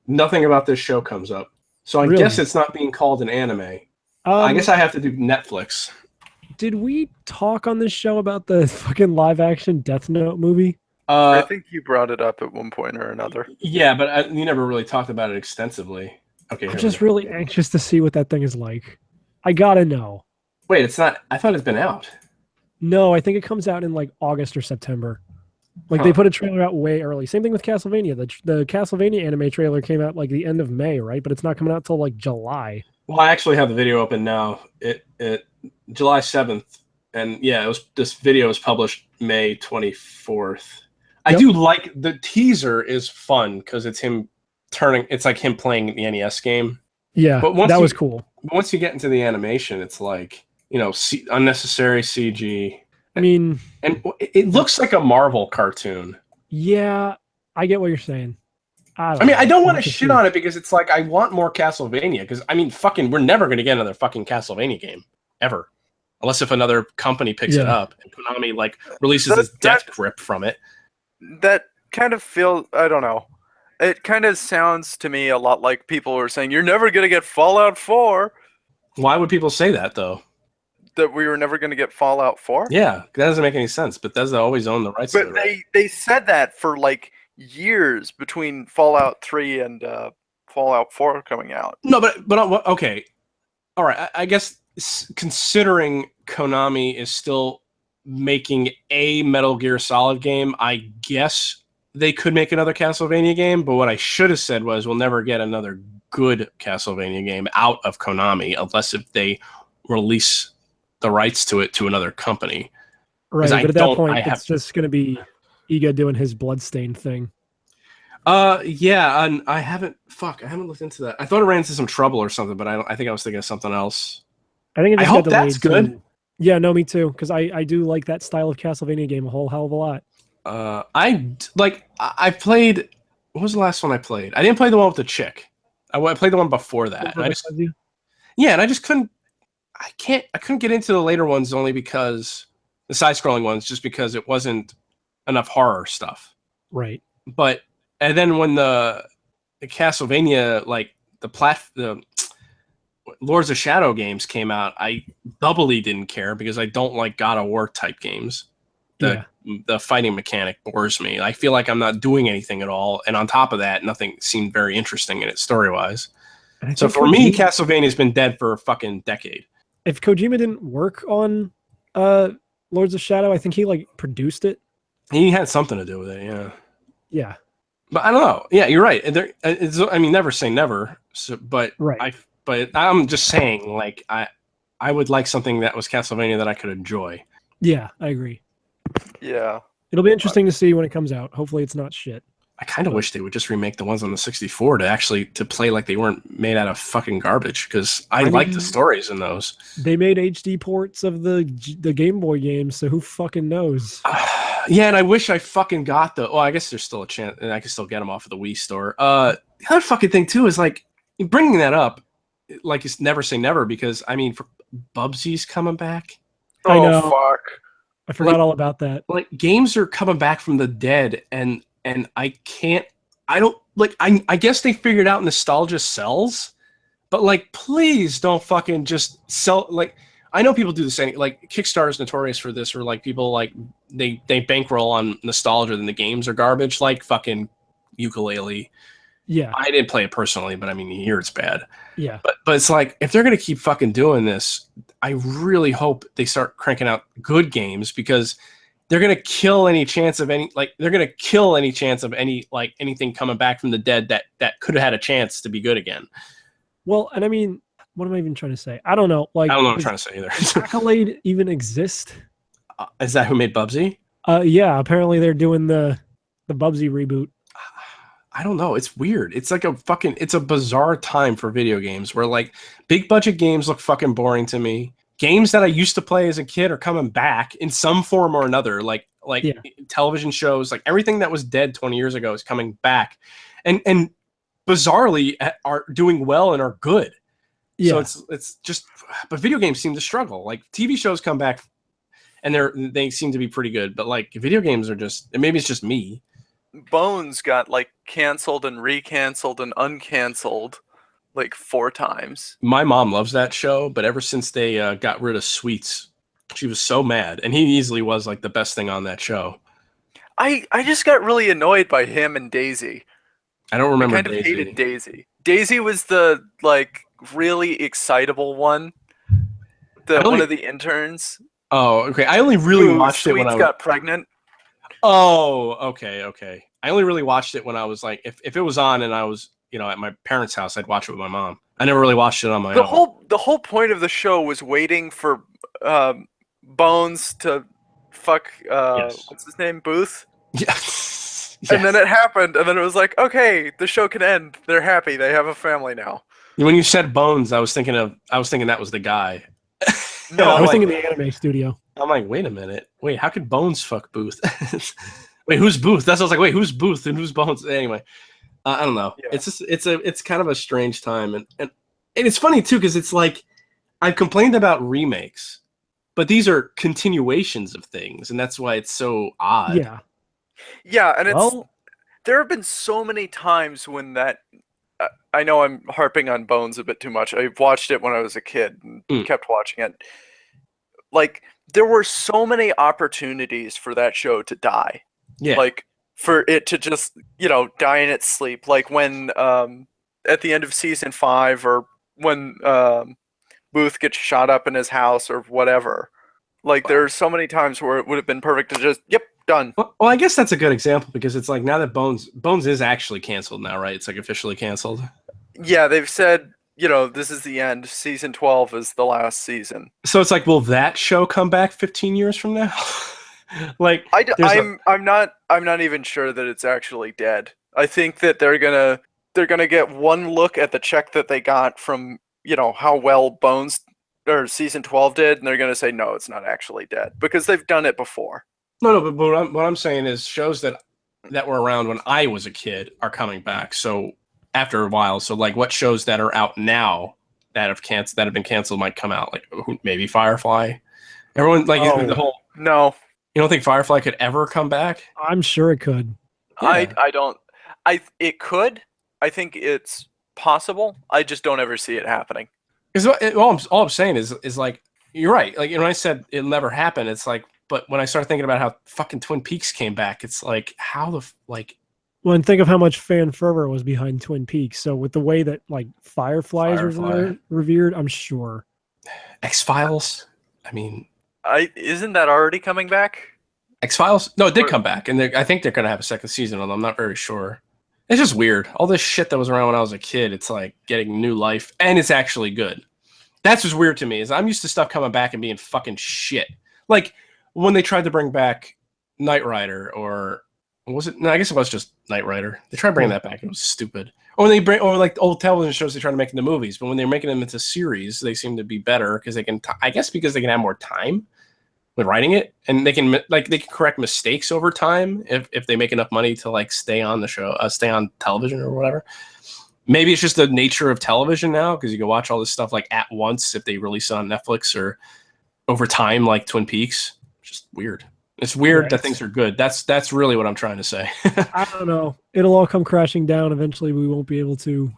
nothing about this show comes up. So I guess it's not being called an anime. I guess I have to do Netflix. Did we talk on this show about the fucking live action Death Note movie? I think you brought it up at one point or another. Yeah, but you never really talked about it extensively. Okay, I'm just really anxious to see what that thing is like. I gotta know. Wait, it's not. I thought it's been out. No, I think it comes out in like August or September. Like they put a trailer out way early. Same thing with Castlevania. The Castlevania anime trailer came out like the end of May, right? But it's not coming out till like July. Well, I actually have the video open now. It July 7th, and yeah, this video was published May 24th. I do like the teaser is fun because it's him it's like him playing the NES game. Yeah, but that was cool. Once you get into the animation, it's like, unnecessary CG. I mean, and it looks like a Marvel cartoon. Yeah, I get what you're saying. I don't want to shit on it because it's like I want more Castlevania because we're never going to get another fucking Castlevania game ever, unless if another company picks it up and Konami releases this death grip from it. That kind of feels, I don't know. It kind of sounds to me a lot like people were saying, you're never going to get Fallout 4. Why would people say that, though? That we were never going to get Fallout 4? Yeah, that doesn't make any sense. Bethesda always owned the rights to it. But they said that for years between Fallout 3 and Fallout 4 coming out. No, but okay. All right, I guess considering Konami is still making a Metal Gear Solid game, I guess they could make another Castlevania game, but what I should have said was we'll never get another good Castlevania game out of Konami unless if they release the rights to it to another company. Right, but at that point, it's just going to be Iga doing his Bloodstained thing. Yeah, and I haven't looked into that. I thought it ran into some trouble or something, but I think I was thinking of something else. I hope that's good. Too. Yeah, no, me too, because I do like that style of Castlevania game a whole hell of a lot. I played. What was the last one I played? I didn't play the one with the chick. I played the one before that. And I just couldn't. I couldn't get into the later ones only because the side-scrolling ones, just because it wasn't enough horror stuff. Right. And then when the Castlevania, the Lords of Shadow games came out, I doubly didn't care because I don't like God of War type games. The fighting mechanic bores me. I feel like I'm not doing anything at all. And on top of that, nothing seemed very interesting in it story-wise. So for me, Castlevania's been dead for a fucking decade. If Kojima didn't work on Lords of Shadow, I think he produced it. He had something to do with it, yeah. Yeah. But I don't know. Yeah, you're right. Never say never. So, but right. But I'm just saying, I would like something that was Castlevania that I could enjoy. Yeah, I agree. Yeah. It'll be interesting to see when it comes out. Hopefully it's not shit. I kind of wish they would just remake the ones on the 64 to play like they weren't made out of fucking garbage, because I like the stories in those. They made HD ports of the Game Boy games, so who fucking knows? Yeah, and I wish I fucking got the... Well, I guess there's still a chance, and I can still get them off of the Wii store. The other fucking thing, too, is, bringing that up, it's never say never, because, for Bubsy's coming back. I know. Fuck. I forgot all about that. Games are coming back from the dead, and I guess they figured out nostalgia sells, but please don't fucking just sell. I know people do the same. Kickstarter is notorious for this, where people they bankroll on nostalgia, and the games are garbage, fucking Ukulele. Yeah, I didn't play it personally, but you hear it's bad. Yeah, but it's if they're gonna keep fucking doing this, I really hope they start cranking out good games, because they're gonna kill any chance of any anything coming back from the dead that could have had a chance to be good again. Well, and what am I even trying to say? I don't know. I don't know what I'm trying to say either. Does Accolade even exist? Is that who made Bubsy? Yeah, apparently they're doing the Bubsy reboot. I don't know. It's weird. It's it's a bizarre time for video games where big budget games look fucking boring to me. Games that I used to play as a kid are coming back in some form or another, television shows, everything that was dead 20 years ago is coming back, and bizarrely are doing well and are good. Yeah. So it's just, but video games seem to struggle. TV shows come back, and they seem to be pretty good. But like video games are just, and maybe it's just me. Bones got like canceled and recanceled and uncanceled like 4 times. My mom loves that show, but ever since they got rid of Sweets, she was so mad, and he easily was like the best thing on that show. I just got really annoyed by him and Daisy. I don't remember I kind of Daisy. hated Daisy. Daisy was the like really excitable one. One of the interns. Oh, okay. I only really watched it when I got pregnant. Oh, okay. I only really watched it when I was like, if it was on and I was, at my parents' house, I'd watch it with my mom. I never really watched it on my own. The whole point of the show was waiting for Bones to fuck what's his name, Booth. Yes. And then it happened, and then it was like, okay, the show can end. They're happy. They have a family now. When you said Bones, I was thinking that was the guy. No, I was thinking the anime studio. I'm like, wait a minute. Wait, how could Bones fuck Booth? Wait, who's Booth? That's what I was like, wait, who's Booth and who's Bones? Anyway, I don't know. Yeah. It's kind of a strange time, and it's funny too because it's like I've complained about remakes, but these are continuations of things, and that's why it's so odd. Yeah, and there have been so many times when that. I know I'm harping on Bones a bit too much. I watched it when I was a kid and kept watching it. Like, there were so many opportunities for that show to die. Yeah. Like, for it to just, die in its sleep. Like when, at the end of season 5, or when Booth gets shot up in his house or whatever. Like, there are so many times where it would have been perfect to just, done. Well, I guess that's a good example because it's like now that Bones is actually canceled now, right? It's like officially canceled. Yeah, they've said, this is the end. Season 12 is the last season. So it's like, will that show come back 15 years from now? Like, I'm not even sure that it's actually dead. I think that they're gonna get one look at the check that they got from how well Bones or season 12 did, and they're gonna say no, it's not actually dead because they've done it before. No, but what I'm saying is shows that were around when I was a kid are coming back. So after a while, so like what shows that are out now that have been canceled might come out, like maybe Firefly. Everyone like the whole. No, you don't think Firefly could ever come back? I'm sure it could. Yeah. I don't. It could. I think it's possible. I just don't ever see it happening. Because all I'm saying is like you're right. Like when I said it'll never happen, it's like. But when I started thinking about how fucking Twin Peaks came back, it's like how Well, and think of how much fan fervor was behind Twin Peaks. So with the way that like Firefly is revered, I'm sure. X-Files. I mean, isn't that already coming back? X-Files? No, it did come back, and I think they're gonna have a second season. Although I'm not very sure. It's just weird. All this shit that was around when I was a kid, it's like getting new life, and it's actually good. That's what's weird to me. Is I'm used to stuff coming back and being fucking shit. Like. When they tried to bring back Knight Rider, or was it? No, I guess it was just Knight Rider. They tried bringing that back. It was stupid. Or like old television shows they try to make into movies, but when they're making them into series, they seem to be better because they can. I guess because they can have more time with writing it, and they can correct mistakes over time if they make enough money to like stay on the show, stay on television or whatever. Maybe it's just the nature of television now because you can watch all this stuff like at once if they release it on Netflix or over time like Twin Peaks. Just weird. It's weird that things are good. That's really what I'm trying to say. I don't know. It'll all come crashing down. Eventually, we won't be able to.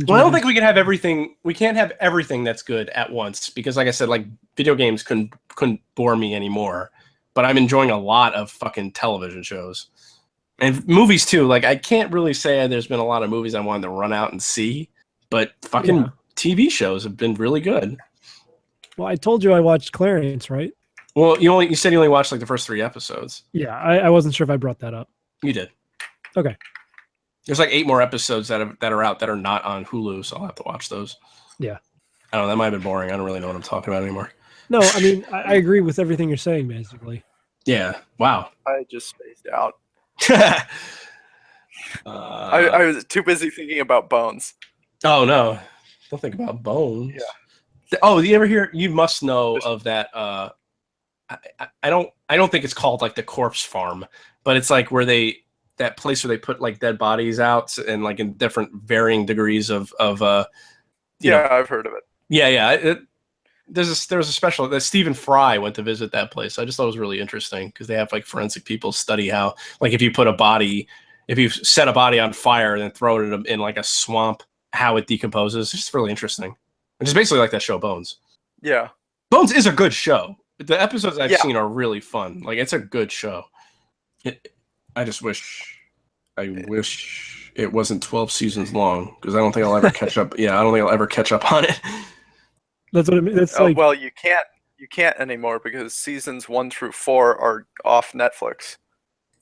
Well, I don't think we can have everything. We can't have everything that's good at once because, like I said, like video games couldn't bore me anymore. But I'm enjoying a lot of fucking television shows and movies too. Like I can't really say there's been a lot of movies I wanted to run out and see, but fucking TV shows have been really good. Well, I told you I watched Clarence, right? Well, you said you only watched like the first 3 episodes. Yeah, I wasn't sure if I brought that up. You did. Okay. There's like 8 more episodes that are out that are not on Hulu, so I'll have to watch those. Yeah. I don't know. That might have been boring. I don't really know what I'm talking about anymore. No, I mean, I agree with everything you're saying, basically. Yeah. Wow. I just spaced out. I was too busy thinking about Bones. Oh, no. Don't think about Bones. Yeah. Oh, do you ever hear? You must know of that. I don't think it's called like the corpse farm, but it's like where that place where they put like dead bodies out and like in different varying degrees of yeah, I've heard of it. Yeah. there was a special that Stephen Fry went to visit that place. I just thought it was really interesting because they have like forensic people study how, like, if you set a body on fire and then throw it in like a swamp, how it decomposes. It's just really interesting. Which is basically like that show Bones. Yeah. Bones is a good show. The episodes I've seen are really fun. Like, it's a good show. I wish it wasn't 12 seasons long because I don't think I'll ever catch up. Yeah, I don't think I'll ever catch up on it. That's what I mean. That's like, well, you can't anymore because seasons 1 through 4 are off Netflix.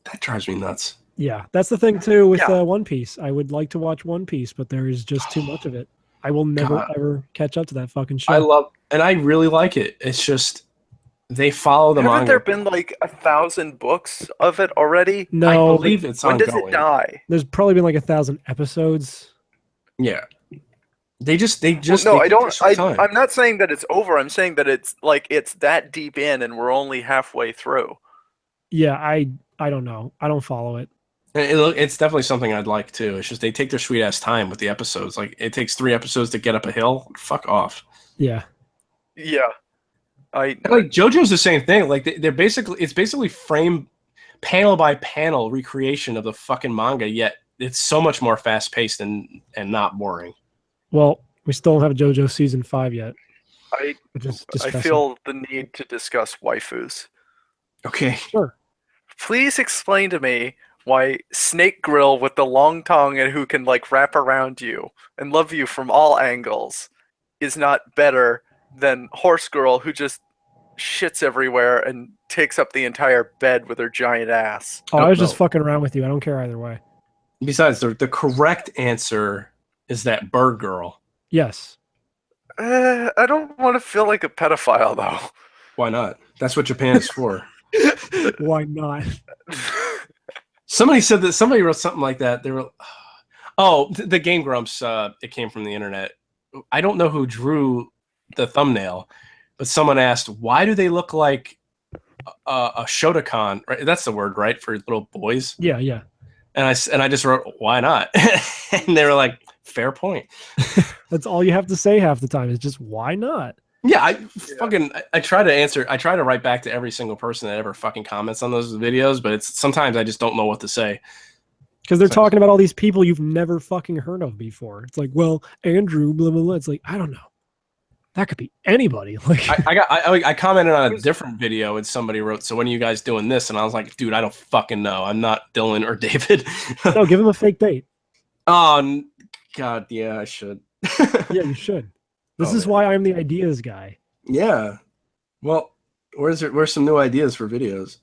That drives me nuts. yeah, that's the thing too with One Piece. I would like to watch One Piece, but there is just too much of it. I will never ever catch up to that fucking show. I really like it. It's just they follow the manga. Haven't there been like 1,000 books of it already? No, I believe it's when ongoing. does it die? There's probably been like 1,000 episodes. Yeah. They just no, I don't. I'm not saying that it's over. I'm saying that it's like it's that deep in, and we're only halfway through. Yeah, I don't know. I don't follow it. It's definitely something I'd like too. It's just they take their sweet ass time with the episodes. Like it takes 3 episodes to get up a hill. Fuck off. Yeah. Yeah. Like JoJo's the same thing. Like it's basically frame panel by panel recreation of the fucking manga. Yet it's so much more fast paced and not boring. Well, we still don't have JoJo season 5 yet. I feel the need to discuss waifus. Okay. Sure. Please explain to me why Snake Grill with the long tongue and who can like wrap around you and love you from all angles is not better than Horse Girl who just shits everywhere and takes up the entire bed with her giant ass. Oh, I was just fucking around with you. I don't care either way. Besides, the correct answer is that Bird Girl. Yes. I don't want to feel like a pedophile though. Why not? That's what Japan is for. Why not? Somebody said that. Somebody wrote something like that. They were, the Game Grumps. It came from the internet. I don't know who drew the thumbnail, but someone asked, "Why do they look like a Shotokan?" Right? That's the word, right, for little boys. Yeah, yeah. And I just wrote, "Why not?" And they were like, "Fair point." That's all you have to say half the time is just why not? Yeah, I try to answer. I try to write back to every single person that ever fucking comments on those videos, but sometimes I just don't know what to say. Because they're talking about all these people you've never fucking heard of before. It's like, well, Andrew, blah blah blah. It's like, I don't know. That could be anybody. Like, I commented on a different video and somebody wrote, "So when are you guys doing this?" And I was like, "Dude, I don't fucking know. I'm not Dylan or David." No, give him a fake date. Oh God, yeah, I should. Yeah, you should. This is why I'm the ideas guy. Yeah. Well, where's some new ideas for videos?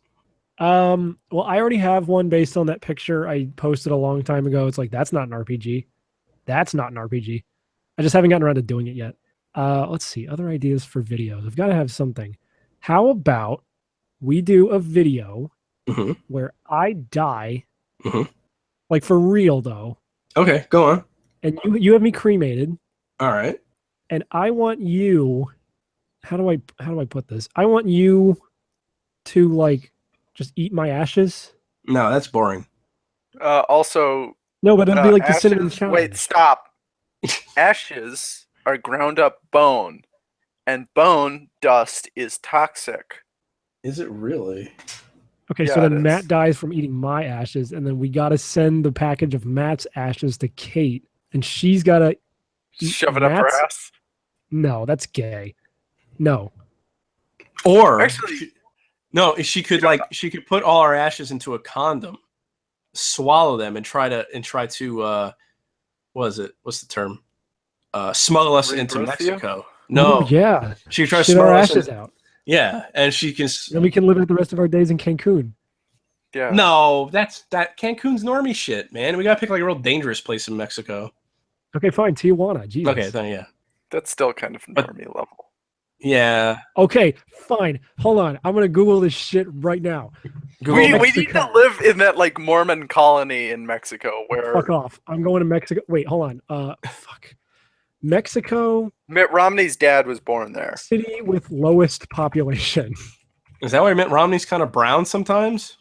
Well, I already have one based on that picture I posted a long time ago. It's like, that's not an RPG. That's not an RPG. I just haven't gotten around to doing it yet. Let's see. Other ideas for videos. I've got to have something. How about we do a video where I die, like for real though. Okay, go on. And you have me cremated. All right. And I want you, how do I put this? I want you to like just eat my ashes. No, that's boring. Also, no, but it'll be like the ashes, cinnamon challenge. Wait, stop. Ashes are ground up bone, and bone dust is toxic. Is it really? Okay, Yeah, so then it Matt is. dies from eating my ashes, and then we got to send the package of Matt's ashes to Kate, and she's got to Shove it up her ass. No, that's gay. No. Or Actually, she could put all our ashes into a condom, swallow them, and try to what is it? What's the term? Smuggle us into Mexico. No. Ooh, yeah. She tries to shit our smuggle us ashes out. Yeah, and she can. Then we can live out the rest of our days in Cancun. yeah. No, that Cancun's normie shit, man. We gotta pick like a real dangerous place in Mexico. Okay, fine. Tijuana. Jesus. Okay, then yeah. That's still kind of normie level. Yeah. Okay, fine. Hold on. I'm gonna Google this shit right now. We need to live in that like Mormon colony in Mexico where Fuck off. I'm going to Mexico. Wait, hold on. Fuck. Mexico Mitt Romney's dad was born there. city with lowest population. Is that why Mitt Romney's kind of brown sometimes?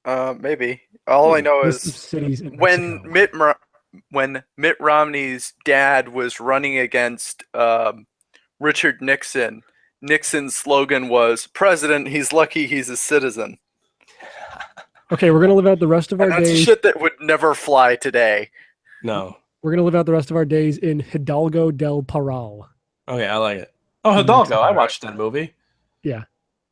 Maybe. All I know List of is cities in when Mexico. when Mitt Romney's dad was running against Richard Nixon Nixon's slogan was, "President, he's lucky he's a citizen." Okay, we're gonna live out the rest of our That's days. shit that would never fly today. No. We're gonna live out the rest of our days in Hidalgo del Parral. Okay, I like it. Oh, Hidalgo. I watched that movie. Yeah,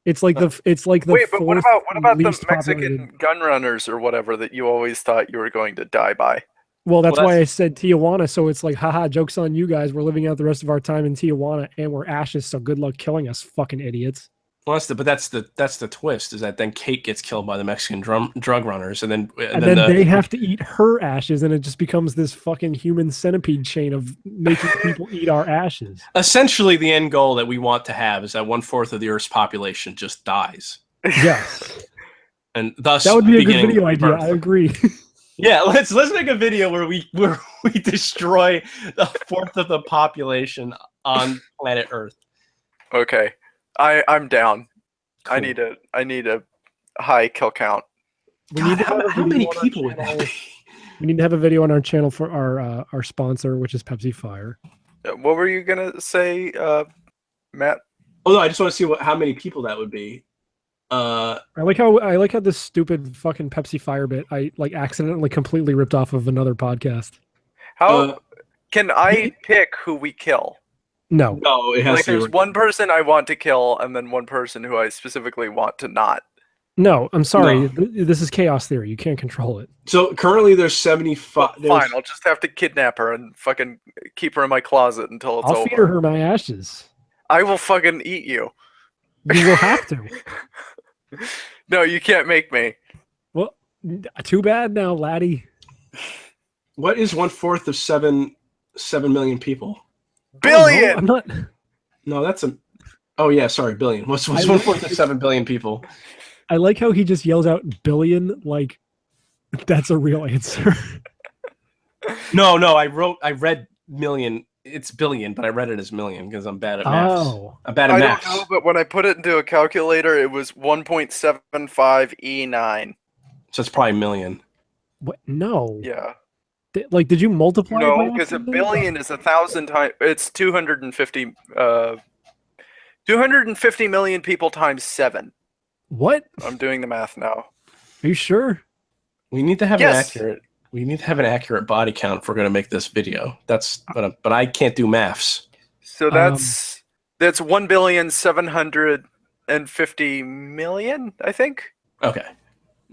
it's like the Wait, but what fourth about the least Mexican populated- gun runners or whatever that you always thought you were going to die by? Well, that's Well, why I said Tijuana. So it's like, haha, joke's on you guys. We're living out the rest of our time in Tijuana, and we're ashes. So good luck killing us, fucking idiots. Well, that's the twist, is that then Kate gets killed by the Mexican drug runners, and then They have to eat her ashes, and it just becomes this fucking human centipede chain of making people eat our ashes. essentially the end goal that we want to have is that 1/4 of the Earth's population just dies, Yes, and thus that would be a good beginning video idea. rebirth. I agree. Yeah, let's make a video where we destroy the 1/4 of the population on planet Earth. Okay, I'm down. Cool. I need a high kill count. We God, need to have a how video many on our people would that channel. be? We need to have a video on our channel for our sponsor, which is Pepsi Fire. What were you gonna say, Matt? Oh no, I just want to see how many people that would be. I like how this stupid fucking Pepsi Fire bit I like accidentally completely ripped off of another podcast. How can I pick who we kill? No, No, it has Like, to there's be. one person I want to kill, and then one person who I specifically want to not. no, I'm sorry. No. This is chaos theory. You can't control it. So currently there's 75. Fine, I'll just have to kidnap her and fucking keep her in my closet until it's I'll over. feed her my ashes. I will fucking eat you. You will have to. No, you can't make me. Well, too bad now, laddie. What is 1/4 of 7 million people? Billion! I'm not. No, that's a. Oh yeah, sorry, billion. What's I- 1/4 of 7 billion people? I like how he just yells out billion like that's a real answer. No, I read million. It's billion, but I read it as million because I'm bad at maths. Oh, I'm bad at I maths. don't know, but when I put it into a calculator, it was 1.75 E9. So it's probably million. what? No. Yeah. Like, did you multiply? it by No, because a accident? billion is 1,000 times. It's 250. 250 million people times 7. What? I'm doing the math now. Are you sure? We need to have Yes. an accurate. We need to have an accurate body count if we're going to make this video. But I can't do maths. So that's 1,750,000,000, I think. Okay,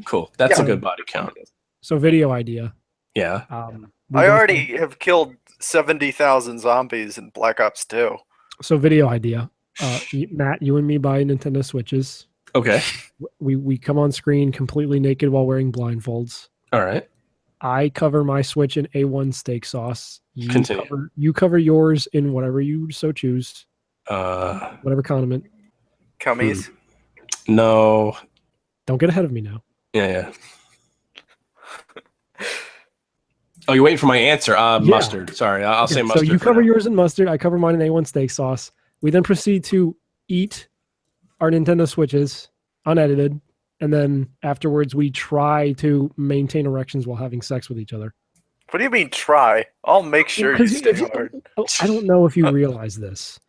cool. That's Yeah. a good body count. So video idea. Yeah. We I both- already have killed 70,000 zombies in Black Ops 2. So video idea. Matt, you and me buy Nintendo Switches. Okay. We come on screen completely naked while wearing blindfolds. All right. I cover my Switch in A1 steak sauce. Continue. You cover yours in whatever you so choose, Uh, whatever condiment. Cummies. no. Don't get ahead of me now. Yeah. Oh, you're waiting for my answer. Mustard. Sorry, I'll say Okay, mustard. So you for cover now. yours in mustard. I cover mine in A1 steak sauce. We then proceed to eat our Nintendo Switches unedited, and then afterwards we try to maintain erections while having sex with each other. What do you mean try? I'll make sure you 'Cause stay if hard. I don't know if you realize this.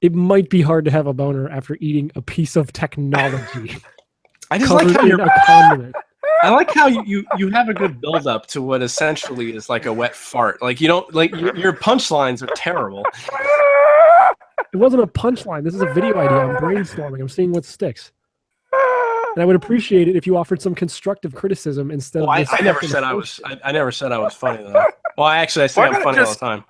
It might be hard to have a boner after eating a piece of technology I just like covered how in you're. a condiment. I like how you have a good build up to what essentially is like a wet fart. Like you don't like your punchlines are terrible. It wasn't a punchline. This is a video idea. I'm brainstorming. I'm seeing what sticks. And I would appreciate it if you offered some constructive criticism instead Well, of I this never fucking said I bullshit. was. I never said I was funny though. Well, I say Why I'm not funny all the just- time.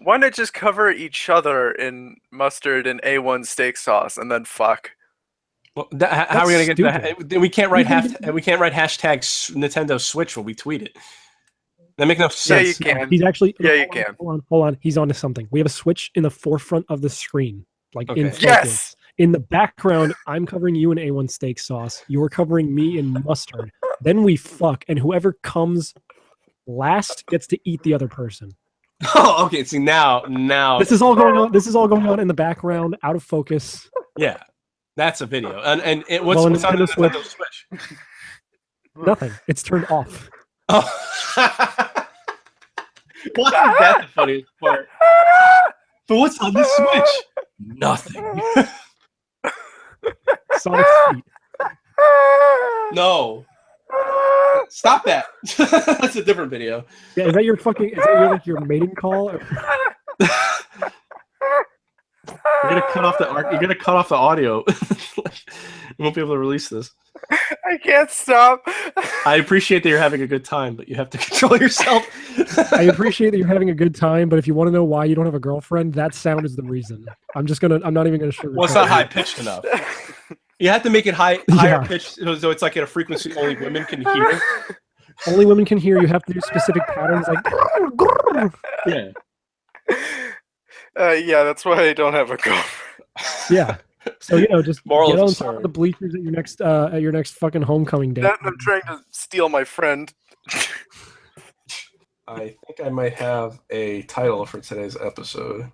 Why not just cover each other in mustard and A1 steak sauce and then fuck? Well, how are we gonna get stupid. that? We can't write You can we can't write hashtag Nintendo Switch when we tweet it. That makes no Yeah, sense. you can. He's actually. Yeah, you hold on, can. Hold on. He's onto something. We have a switch in the forefront of the screen, like in Okay. focus. Yes! In the background, I'm covering you in A1 steak sauce. You're covering me in mustard. Then we fuck, and whoever comes last gets to eat the other person. Oh, okay. See now. This is all going on. This is all going on in the background, out of focus. Yeah, that's a video. And what's Well, on the Nintendo Nintendo Switch? Nothing. It's turned off. Oh. Why is that the funniest part? But what's on the Switch? nothing. Sonic's feet. No. Stop that. That's a different video. Yeah, is that your fucking? Is that your like your mating call? You're gonna cut off the audio. You won't be able to release this. I can't stop. I appreciate that you're having a good time, but you have to control yourself. I appreciate that you're having a good time, but if you want to know why you don't have a girlfriend, that sound is the reason. I'm not even gonna sugarcoat. Well, it's not high pitched enough. You have to make it higher pitched, so it's like at a frequency only women can hear. Only women can hear. You have to do specific patterns, like Yeah. Yeah, that's why I don't have a girlfriend. yeah. So just Moral get of on the top of story. the bleachers at your next fucking homecoming day. I'm trying to steal my friend. I think I might have a title for today's episode.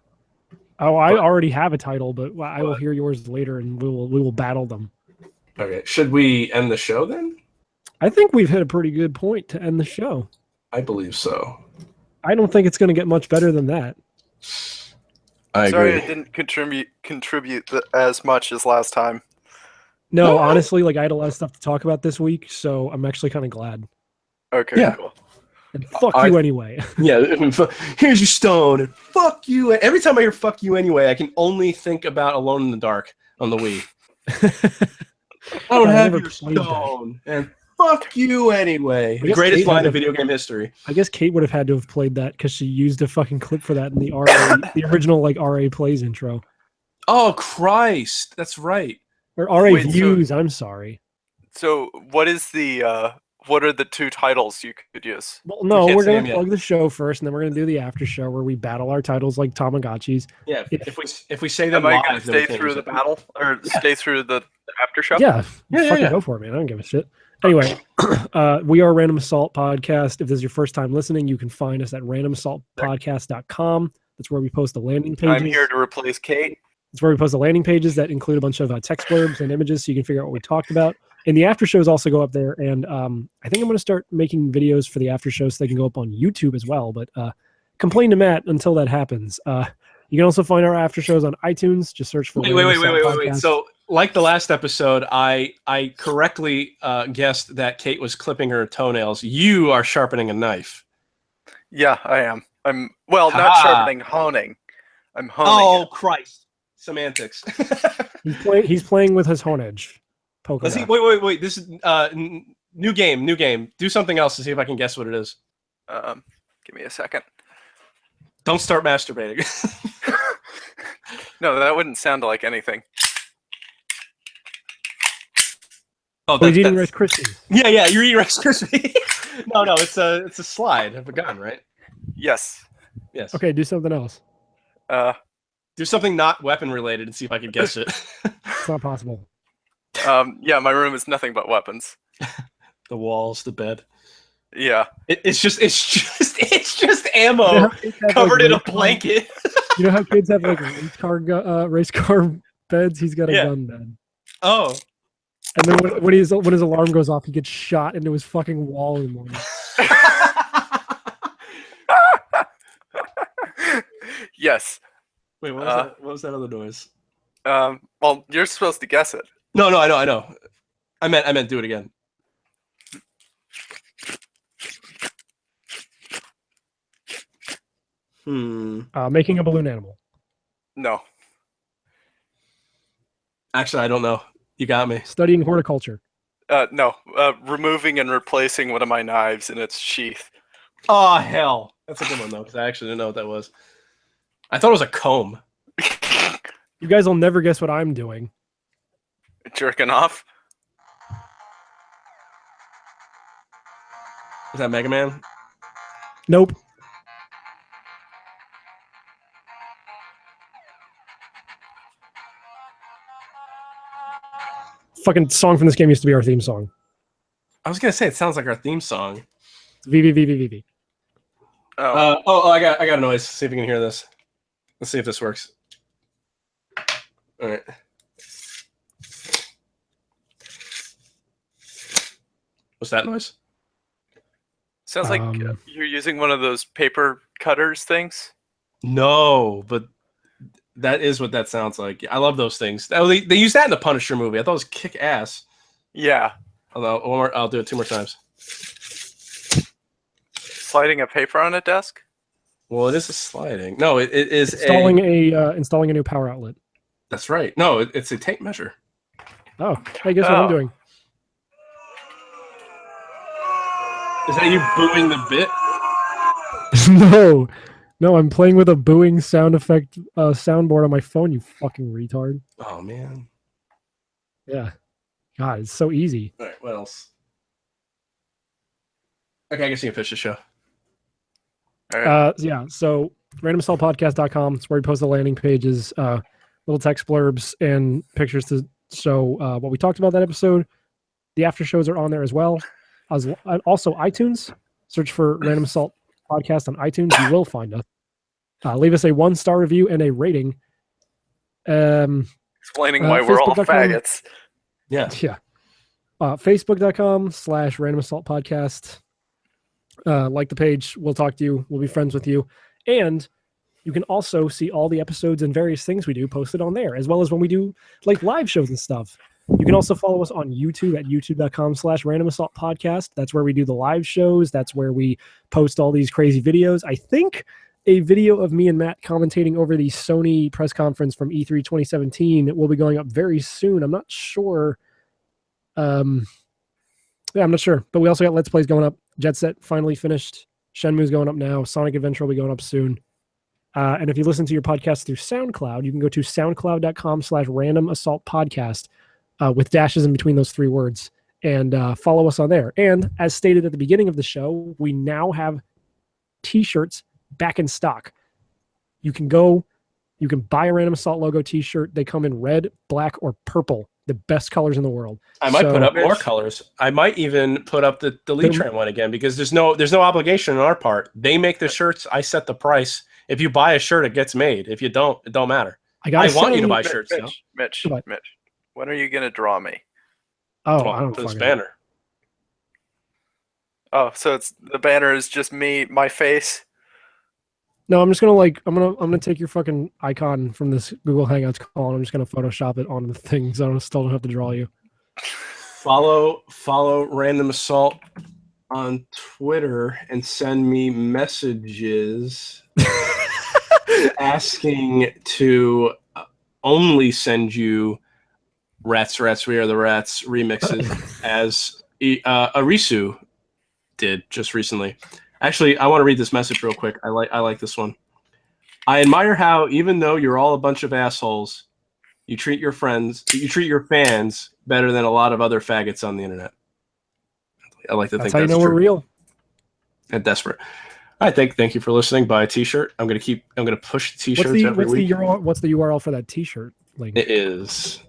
Oh, I already have a title, but I will hear yours later, and we will battle them. Okay, should we end the show then? I think we've hit a pretty good point to end the show. I believe so. I don't think it's going to get much better than that. I Sorry agree. I didn't contribute as much as last time. No, honestly, I had a lot of stuff to talk about this week, so I'm actually kind of glad. Okay, Yeah. cool. And fuck you anyway. Yeah, here's your stone, and fuck you. Every time I hear "fuck you" anyway, I can only think about Alone in the Dark on the Wii. I don't I have never your played that. stone, and fuck you anyway. The guess greatest Kate line had in to- video game history. I guess Kate would have had to have played that because she used a fucking clip for that in the the original RA Plays intro. Oh Christ, that's right. Or RA Wait, so- Views, I'm sorry. So, what is the what are the two titles you could use? Well, no, can't we're say going them to yet. plug the show first, and then we're going to do the after show where we battle our titles like Tamagotchis. Yeah, if we say them Am I live, gonna then we stay can't through use the it. battle or stay through the after show? Yeah, Yeah, fucking yeah. go for it, man. I don't give a shit. Anyway, we are Random Assault Podcast. If this is your first time listening, you can find us at randomassaultpodcast.com. That's where we post the landing pages. I'm here to replace Kate. It's where we post the landing pages that include a bunch of text blurbs and images so you can figure out what we talked about. And the after shows also go up there. And I think I'm going to start making videos for the after show so they can go up on YouTube as well. But complain to Matt until that happens. You can also find our after shows on iTunes. Just search for Wait. Random Assault Podcast. So, like the last episode, I correctly guessed that Kate was clipping her toenails. You are sharpening a knife. Yeah, I am. I'm not Ha-ha. sharpening, honing. I'm honing. Oh it. Christ! Semantics. He's playing with his hone edge. Let's see. Polka Wait. This is new game. Do something else to see if I can guess what it is. Give me a second. Don't start masturbating. No, that wouldn't sound like anything. Oh, He's eating Rice Krispies. yeah. You're eating Rice Krispies. No, it's a slide of a gun, right? Yes. Yes. Okay, do something else. Do something not weapon related and see if I can guess it. It's not possible. Yeah, my room is nothing but weapons. The walls, the bed. Yeah. It's just ammo covered in a blanket. You know how kids have race car beds? He's got a Yeah. gun bed. Oh, And then when his alarm goes off, he gets shot into his fucking wall in the morning. Yes. wait, what was that? What was that other noise? Well, you're supposed to guess it. No, I know. I meant do it again. Making a balloon animal. No. Actually, I don't know. You got me. Studying horticulture. No. Removing and replacing one of my knives in its sheath. Oh hell, that's a good one though, because I actually didn't know what that was. I thought it was a comb. You guys will never guess what I'm doing. Jerking off. Is that Mega Man? Nope. Fucking song from this game used to be our theme song. I was gonna say it sounds like our theme song. VVVVVV. Oh. I got a noise. See if you can hear this. Let's see if this works. All right. What's that noise? Sounds like you're using one of those paper cutters things. No, but That is what that sounds like. I love those things. Oh, they used that in the Punisher movie. I thought it was kick ass. Yeah. Although I'll do it 2 more times. Sliding a paper on a desk? Well, it is a sliding. No, it is installing a new power outlet. That's right. No, it's a tape measure. Oh, hey, guess what I'm doing? Is that you booing the bit? No, I'm playing with a booing sound effect soundboard on my phone. You fucking retard. Oh man. Yeah. God, it's so easy. All right. What else? Okay, I guess you can finish the show. All right. Yeah, so randomassaultpodcast.com. It's where we post the landing pages, little text blurbs, and pictures to show what we talked about that episode. The after shows are on there as well. Also, iTunes. Search for Random Assault Podcast on iTunes. You will find us. Leave us a 1-star review and a rating. Explaining why we're all faggots. Yeah. Yeah. Facebook.com/Random Assault Podcast. Like the page. We'll talk to you. We'll be friends with you. And you can also see all the episodes and various things we do posted on there, as well as when we do like live shows and stuff. You can also follow us on YouTube at youtube.com/Random Assault Podcast. That's where we do the live shows. That's where we post all these crazy videos. I think a video of me and Matt commentating over the Sony press conference from E3 2017 will be going up very soon. I'm not sure. I'm not sure. But we also got Let's Plays going up. Jet Set finally finished. Shenmue's going up now. Sonic Adventure will be going up soon. And if you listen to your podcast through SoundCloud, you can go to soundcloud.com/Random Assault Podcast with dashes in between those 3 words and follow us on there. And as stated at the beginning of the show, we now have t-shirts back in stock. You can buy a Random Assault logo t-shirt. They come in red, black, or purple, the best colors in the world. I might put up more colors. I might even put up the Lead one again, because there's no obligation on our part. They make the shirts. I set the price. If you buy a shirt, it gets made. If you don't, it don't matter. I want you to buy shirts. Mitch, when are you going to draw me? Oh, I don't know. This banner. Oh, so the banner is just me, my face. No, I'm just gonna I'm gonna take your fucking icon from this Google Hangouts call, and I'm just gonna Photoshop it onto the thing, so I still don't have to draw you. Follow Random Assault on Twitter and send me messages asking to only send you Rats, We Are the Rats remixes as Arisu did just recently. Actually, I want to read this message real quick. I like this one. I admire how, even though you're all a bunch of assholes, you treat your fans better than a lot of other faggots on the internet. I like to think that's how you know true. We're real. And desperate. I thank you for listening. Buy a t-shirt. I'm gonna push the t-shirts every week. What's the URL for that t-shirt? It is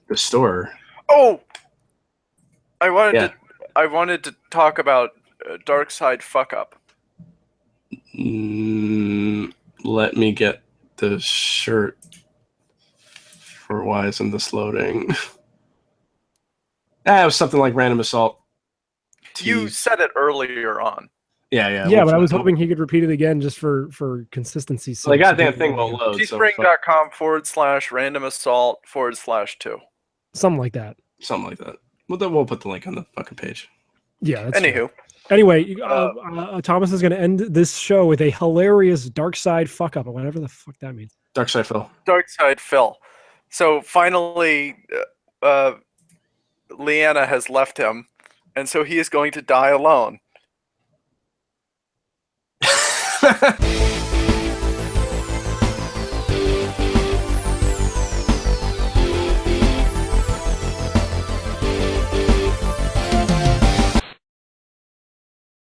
the store. Oh, I wanted to talk about Dark Side Fuck Up. Let me get the shirt. For why isn't this loading? It was something like Random Assault. You said it earlier on. Yeah, but I was hoping he could repeat it again just for consistency's sake. The goddamn thing won't load. Teespring.com/Random Assault /2. Something like that. Well, then we'll put the link on the fucking page. Yeah. That's Anywho. True. Anyway, Thomas is going to end this show with a hilarious Dark Side Fuck Up, or whatever the fuck that means. Dark Side Phil. So finally, Leanna has left him, and so he is going to die alone.